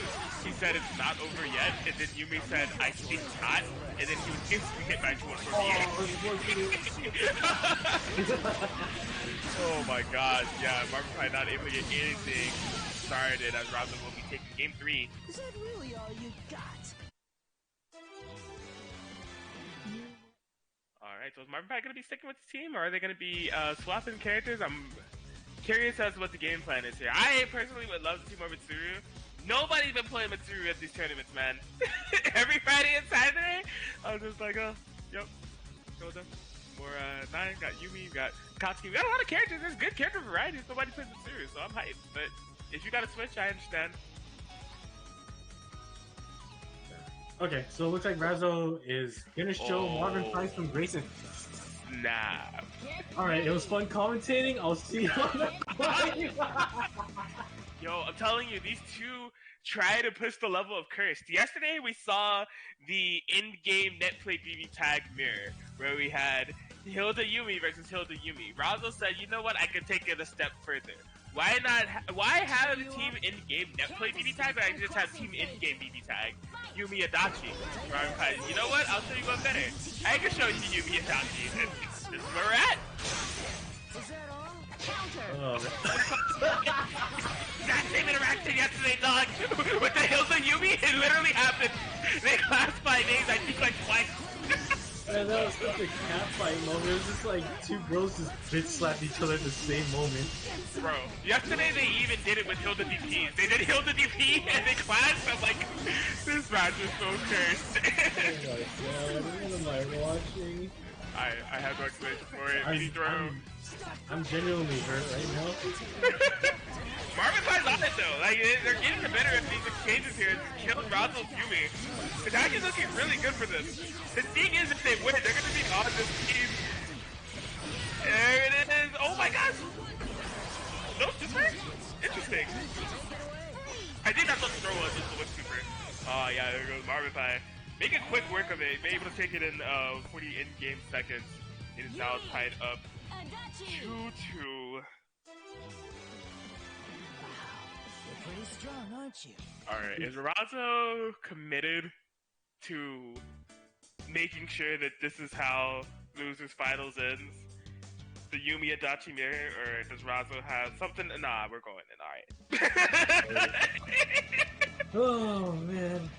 he said it's not over yet, and then Yumi said, I think it's not, and then he was instantly hit by 248. Oh my god, yeah, Marvin Pie not able to get anything started as Razzo will be taking game 3. Is that really all you got? Alright, so is Marvin Pie going to be sticking with the team, or are they going to be swapping characters? I'm curious as to what the game plan is here. I personally would love to see more Mitsuru. Nobody's been playing Mitsuru at these tournaments, man. Every Friday and Saturday, I was just like, oh, yep, go with them. More 9, got Yumi, got Katsuki. We got a lot of characters. There's good character variety. Nobody plays Mitsuru, so I'm hyped. But if you got a Switch, I understand. Okay, so it looks like Razzo is gonna show Marvin Pie some grace and... Nah. Alright, it was fun commentating. I'll see you on the play. Yo, I'm telling you, these two try to push the level of cursed. Yesterday, we saw the in-game netplay PCTAG mirror, where we had Hilda Yumi versus Hilda Yumi. Razzo said, you know what, I could take it a step further. Why not? Why have a team in-game netplay PCTAG, but I just have team in-game PCTAG? Yumi Adachi. You know what? I'll show you one better. I can show you Yumi Adachi. This is where we're at. Is that all? Oh, That same interaction yesterday, dog, with the Hilda Yumi, it literally happened. They classified names, I think, like twice. man, that was such a catfight moment. It was just like two girls just bitch slapped each other at the same moment. Bro, yesterday they even did it with Hilda DPs. They did Hilda DP and they clashed. I'm like, this match is so cursed. Oh my god, what am I watching? I had no explanation for it. I'm genuinely hurt right now. Marvin Pie's on it though. Like they're getting the better of these exchanges here. It's killed Razzo's Yumi. It's actually looking really good for this. The thing is, if they win, they're gonna be on this team. There it is. Oh my gosh. No super? Interesting. I think that's what the throw was, just the whip super. Oh yeah, there goes Marvin Pie. Making quick work of it. Be able to take it in 40 in-game seconds. It is now tied up 2-2. really strong, aren't you? Alright, is Razo committed to making sure that this is how Losers Finals ends? The Yumi Adachi mirror, or does Razo have something? Nah, we're going in, alright. Oh man.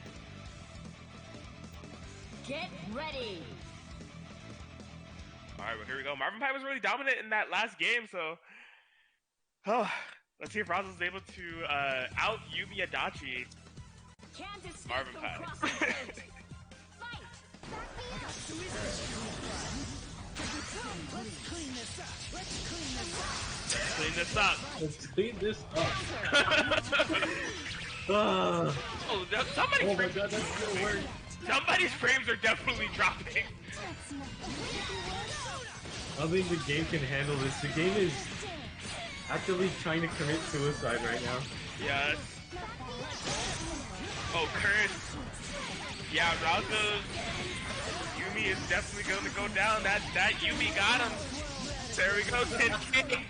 Get ready. Alright, well here we go. Marvin Pie was really dominant in that last game, so let's see if Razo's able to out Yumi Adachi. Can't escape Marvin from Pie. crossing fate. Fight. Let's clean this up. Let's clean this up. Clean this up. Let's clean this up. Counter. Oh, somebody's Oh my frames, god, that's still worse. somebody's frames are definitely dropping. I don't think the game can handle this. The game is actively trying to commit suicide right now. Yes. Oh, curse. Yeah, Razo's Yumi is definitely going to go down. That Yumi got him. There we go, 10K.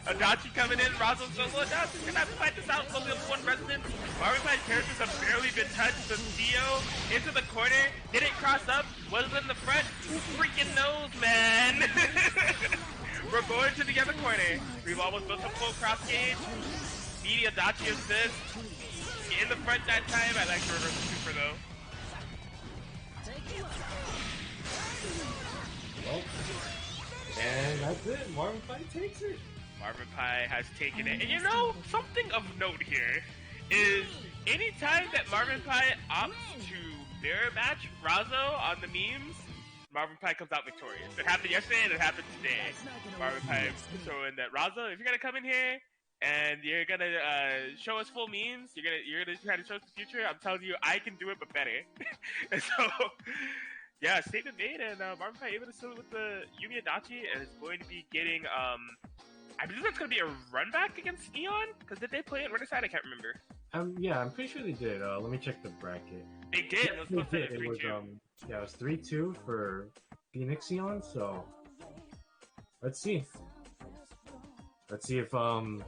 Adachi coming in, Razo's solo. Adachi's gonna have to fight this out. Only one resident. Marvin Pie's characters have barely been touched. The Theo into the corner. Didn't cross up. Wasn't in the front. Who freaking knows, man? We're going to the other corner. We've almost built a full cross gauge. Media Adachi assist. In the front that time. I like the reverse super though. Well, and that's it. Marvin Pie takes it. Marvin Pie has taken it. And you know, something of note here is anytime that Marvin Pie opts to mirror match Razo on the memes, Marvin Pie comes out victorious. It happened yesterday and it happened today. Marvin Pie showing that Razo, if you're gonna come in here and you're gonna show us full memes, you're gonna try to show us the future, I'm telling you, I can do it but better. And so yeah, statement made, and Marvin Pie able to seal it with the Yumi Adachi and is going to be getting I believe that's going to be a run back against Eon? Because did they play it Riverside? I can't remember. Yeah, I'm pretty sure they did. Let me check the bracket. They did. Let's go They to did. 3-2. It was, yeah, it was 3-2 for Phoenixion, so let's see. Let's see if Marvin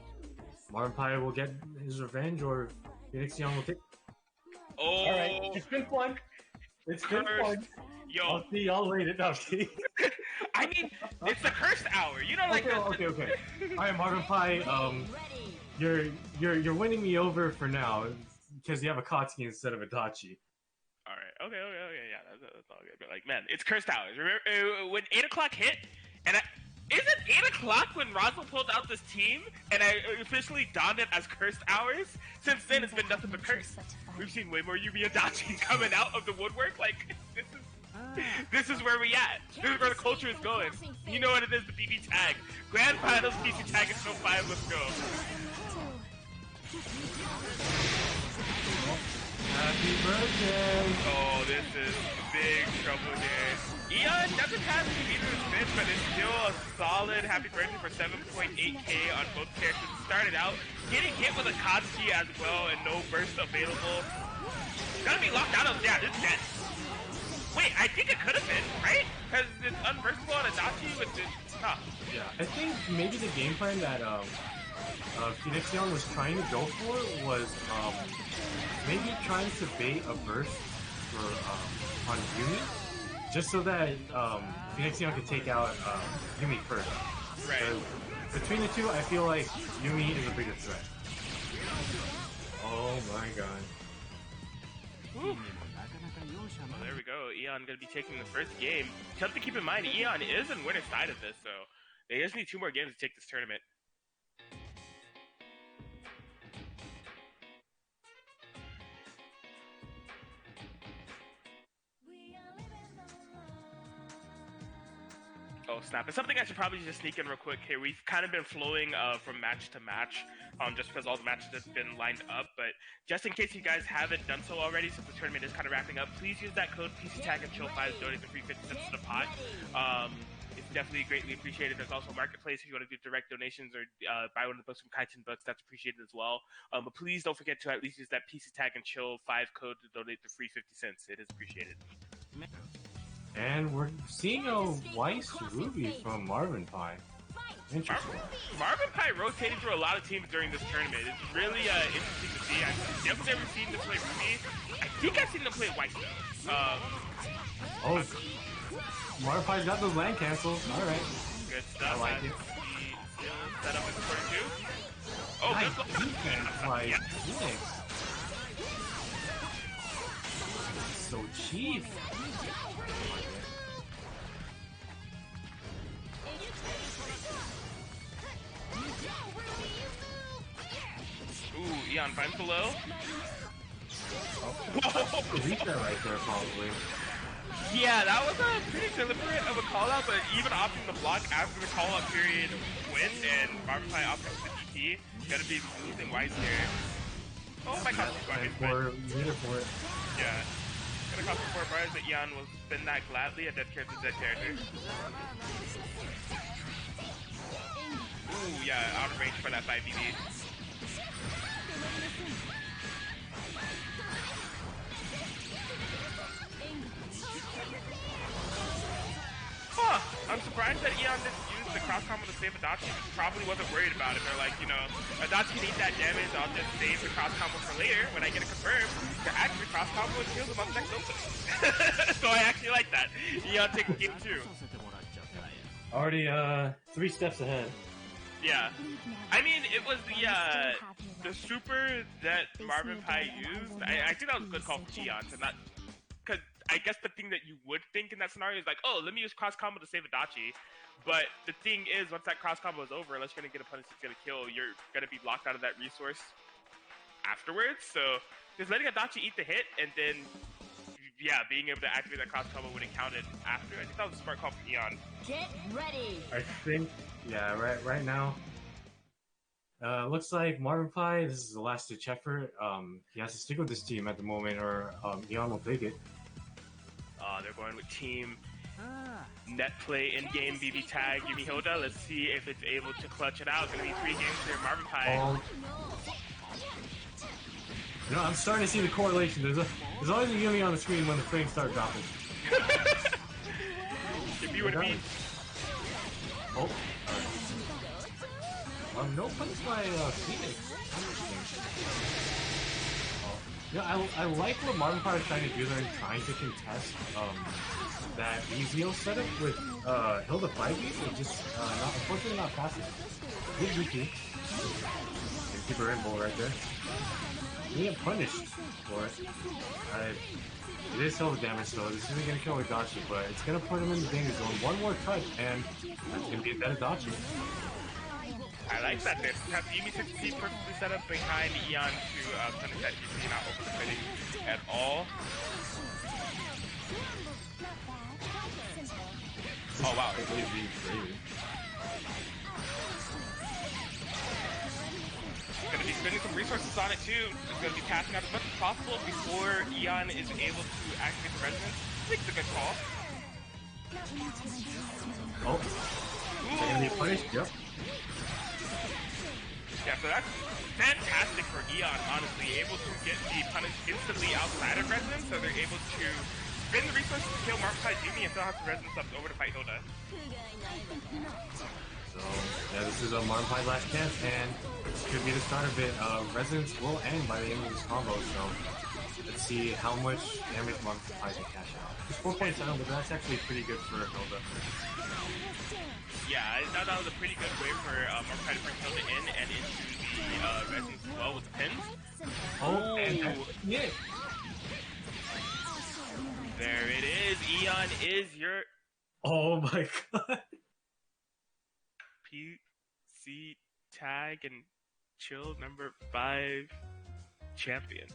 Pie will get his revenge or Phoenixion will take. Oh, Alright, it's been fun. It's been fun. Yo, I'll see y'all later. No, see. I mean, it's the cursed hour. You know, like Okay. Alright, Marvin Pie, you're winning me over for now because you have a Akatsuki instead of a Adachi. Alright, okay, yeah, that's all good. But like, man, it's cursed hours. Remember when 8 o'clock hit, and is it 8 o'clock when Razo pulled out this team, and I officially donned it as cursed hours? Since then, it's been nothing but curse. We've seen way more Yumi Adachi coming out of the woodwork. Like, this is where we at. This is where the culture is going. You know what it is, the PCTAG. Grand Finals PCTAG is Show 5, let's go. Happy birthday! Oh, this is big trouble here. Eon doesn't have to either spin, but it's still a solid happy birthday for 7.8k on both characters. Started out getting hit with a Akatsuki as well and no burst available. Gonna be locked out of, yeah, this is dead. Wait, I think it could have been, right? Because it's unversatile on Adachi with this stuff. Yeah, I think maybe the game plan that Phoenixion was trying to go for was maybe trying to bait a burst for on Yumi, just so that Phoenixion could take out Yumi first. Right. Between the two, I feel like Yumi is a bigger threat. Oh my god. Whew. Well, there we go. Eon going to be taking the first game. Something to keep in mind, Eon is in winner's side of this, so they just need 2 more games to take this tournament. Oh snap, it's something I should probably just sneak in real quick here. We've kind of been flowing from match to match, just because all the matches have been lined up, but just in case you guys haven't done so already, since the tournament is kind of wrapping up, please use that code PCTAG and Chill5 to donate the free 50 cents to the pot. It's definitely greatly appreciated. There's also a marketplace if you want to do direct donations or buy one of the books from Kaiten Books, that's appreciated as well. But please don't forget to at least use that PCTAG and Chill5 code to donate the free 50 cents. It is appreciated. And we're seeing a Weiss Ruby from Marvin Pie. Interesting. Marvin Pie rotating through a lot of teams during this tournament. It's really interesting to see. I've never seen them play Ruby. I think I've seen them play White though. Oh, Marvin Pie's got those land cancels. All right. Good stuff. I like it. Set up in the 42. Oh, Nice good defense by yeah. Phoenix. So cheap. Ooh, Eon finds below. Reach that right there, probably. Yeah, that was a pretty deliberate of a call out, but even opting the block after the call out period went and Marvin Pie opting the DT, gotta be smooth and wise here. Oh, my cost is And for it. yeah. Gonna cost 4 bars, but Eon will spin that gladly. A dead character's dead character. Ooh, yeah, out of range for that 5BB. Huh, I'm surprised that Eon didn't use the cross combo to save Adachi. Probably wasn't worried about it. They're like, you know, Adachi can eat that damage, I'll just save the cross combo for later when I get it confirmed to actually cross combo and kill them on the next opening. So I actually like that. Eon taking game 2. Already 3 steps ahead. Yeah. I mean, it was the super that Marvin Pie used. I think that was a good call for Eon to not... Because I guess the thing that you would think in that scenario is like, oh, let me use cross combo to save Adachi. But the thing is, once that cross combo is over, unless you're going to get a punish that's going to kill, you're going to be locked out of that resource afterwards. So just letting Adachi eat the hit and then, yeah, being able to activate that cross combo when it counted after, I think that was a smart call from Eon. Get ready. I think, yeah, right now. Looks like Marvin Pie, this is the last ditch effort. He has to stick with this team at the moment, or Eon will take it. They're going with team net play in-game PCTAG Yumi Hilda. Let's see if it's able to clutch it out. Gonna be 3 games here, Marvin Pie. You know, I'm starting to see the correlation. There's always a Yumi on the screen when the frames start dropping. If you were to be... Oh. No punish by Phoenix. Yeah, I like what Marvin Pie is trying to do there and trying to contest that Ezio setup with Hilda 5B. It's just unfortunately not fast enough. Good GP. And keep her in bowl right there. You get punished for it. It is Hilda damage, so this isn't going to kill Adachi, but it's going to put him in the danger zone. One more touch, and that's going to be a dead Adachi. I like that. They have Yumi 6P perfectly set up behind Eon to punish that GP, not over-defending at all. Oh, wow. Gonna be spending some resources on it, too. It's gonna be passing out as much as possible before Eon is able to activate the resonance. I think it's a good call. Oh. They're gonna be punished? Yep. Yeah, so that's fantastic for Eon, honestly. Able to get the punish instantly outside of resonance, so they're able to spend the resources to kill Marvin Pie Yumi and still have the resonance left over to fight Hilda. So, yeah, this is a Marvin Pie last chance, and this could be the start of it. Resonance will end by the end of this combo, so let's see how much damage Marvin Pie can cash out. It's 4.7, but that's actually pretty good for Hilda. Yeah, I thought that was a pretty good way for Marvin Pie to bring Hilda in and into the resonance as well with the pins. Oh, and yeah. There it is. Eon is your... Oh my god. PCTAG and chill number 5 champion.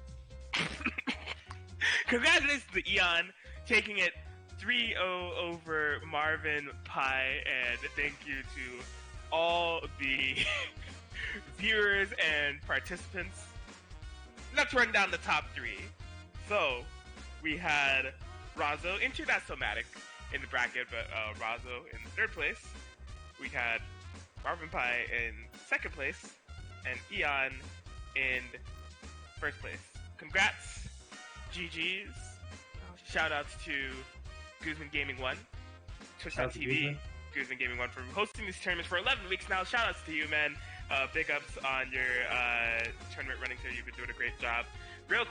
Congratulations to Eon taking it 3-0 over Marvin Pie, and thank you to all the viewers and participants. Let's run down the top 3. So, we had Razo, into that somatic in the bracket, but Razo in 3rd place. We had Marvin Pie in 2nd place, and Eon in 1st place. Congrats, GG's. Shoutouts to Guzman Gaming 1, Twitch.tv, Guzman Gaming 1 for hosting these tournaments for 11 weeks now. Shout outs to you, man. Big ups on your tournament running here. You've been doing a great job. Real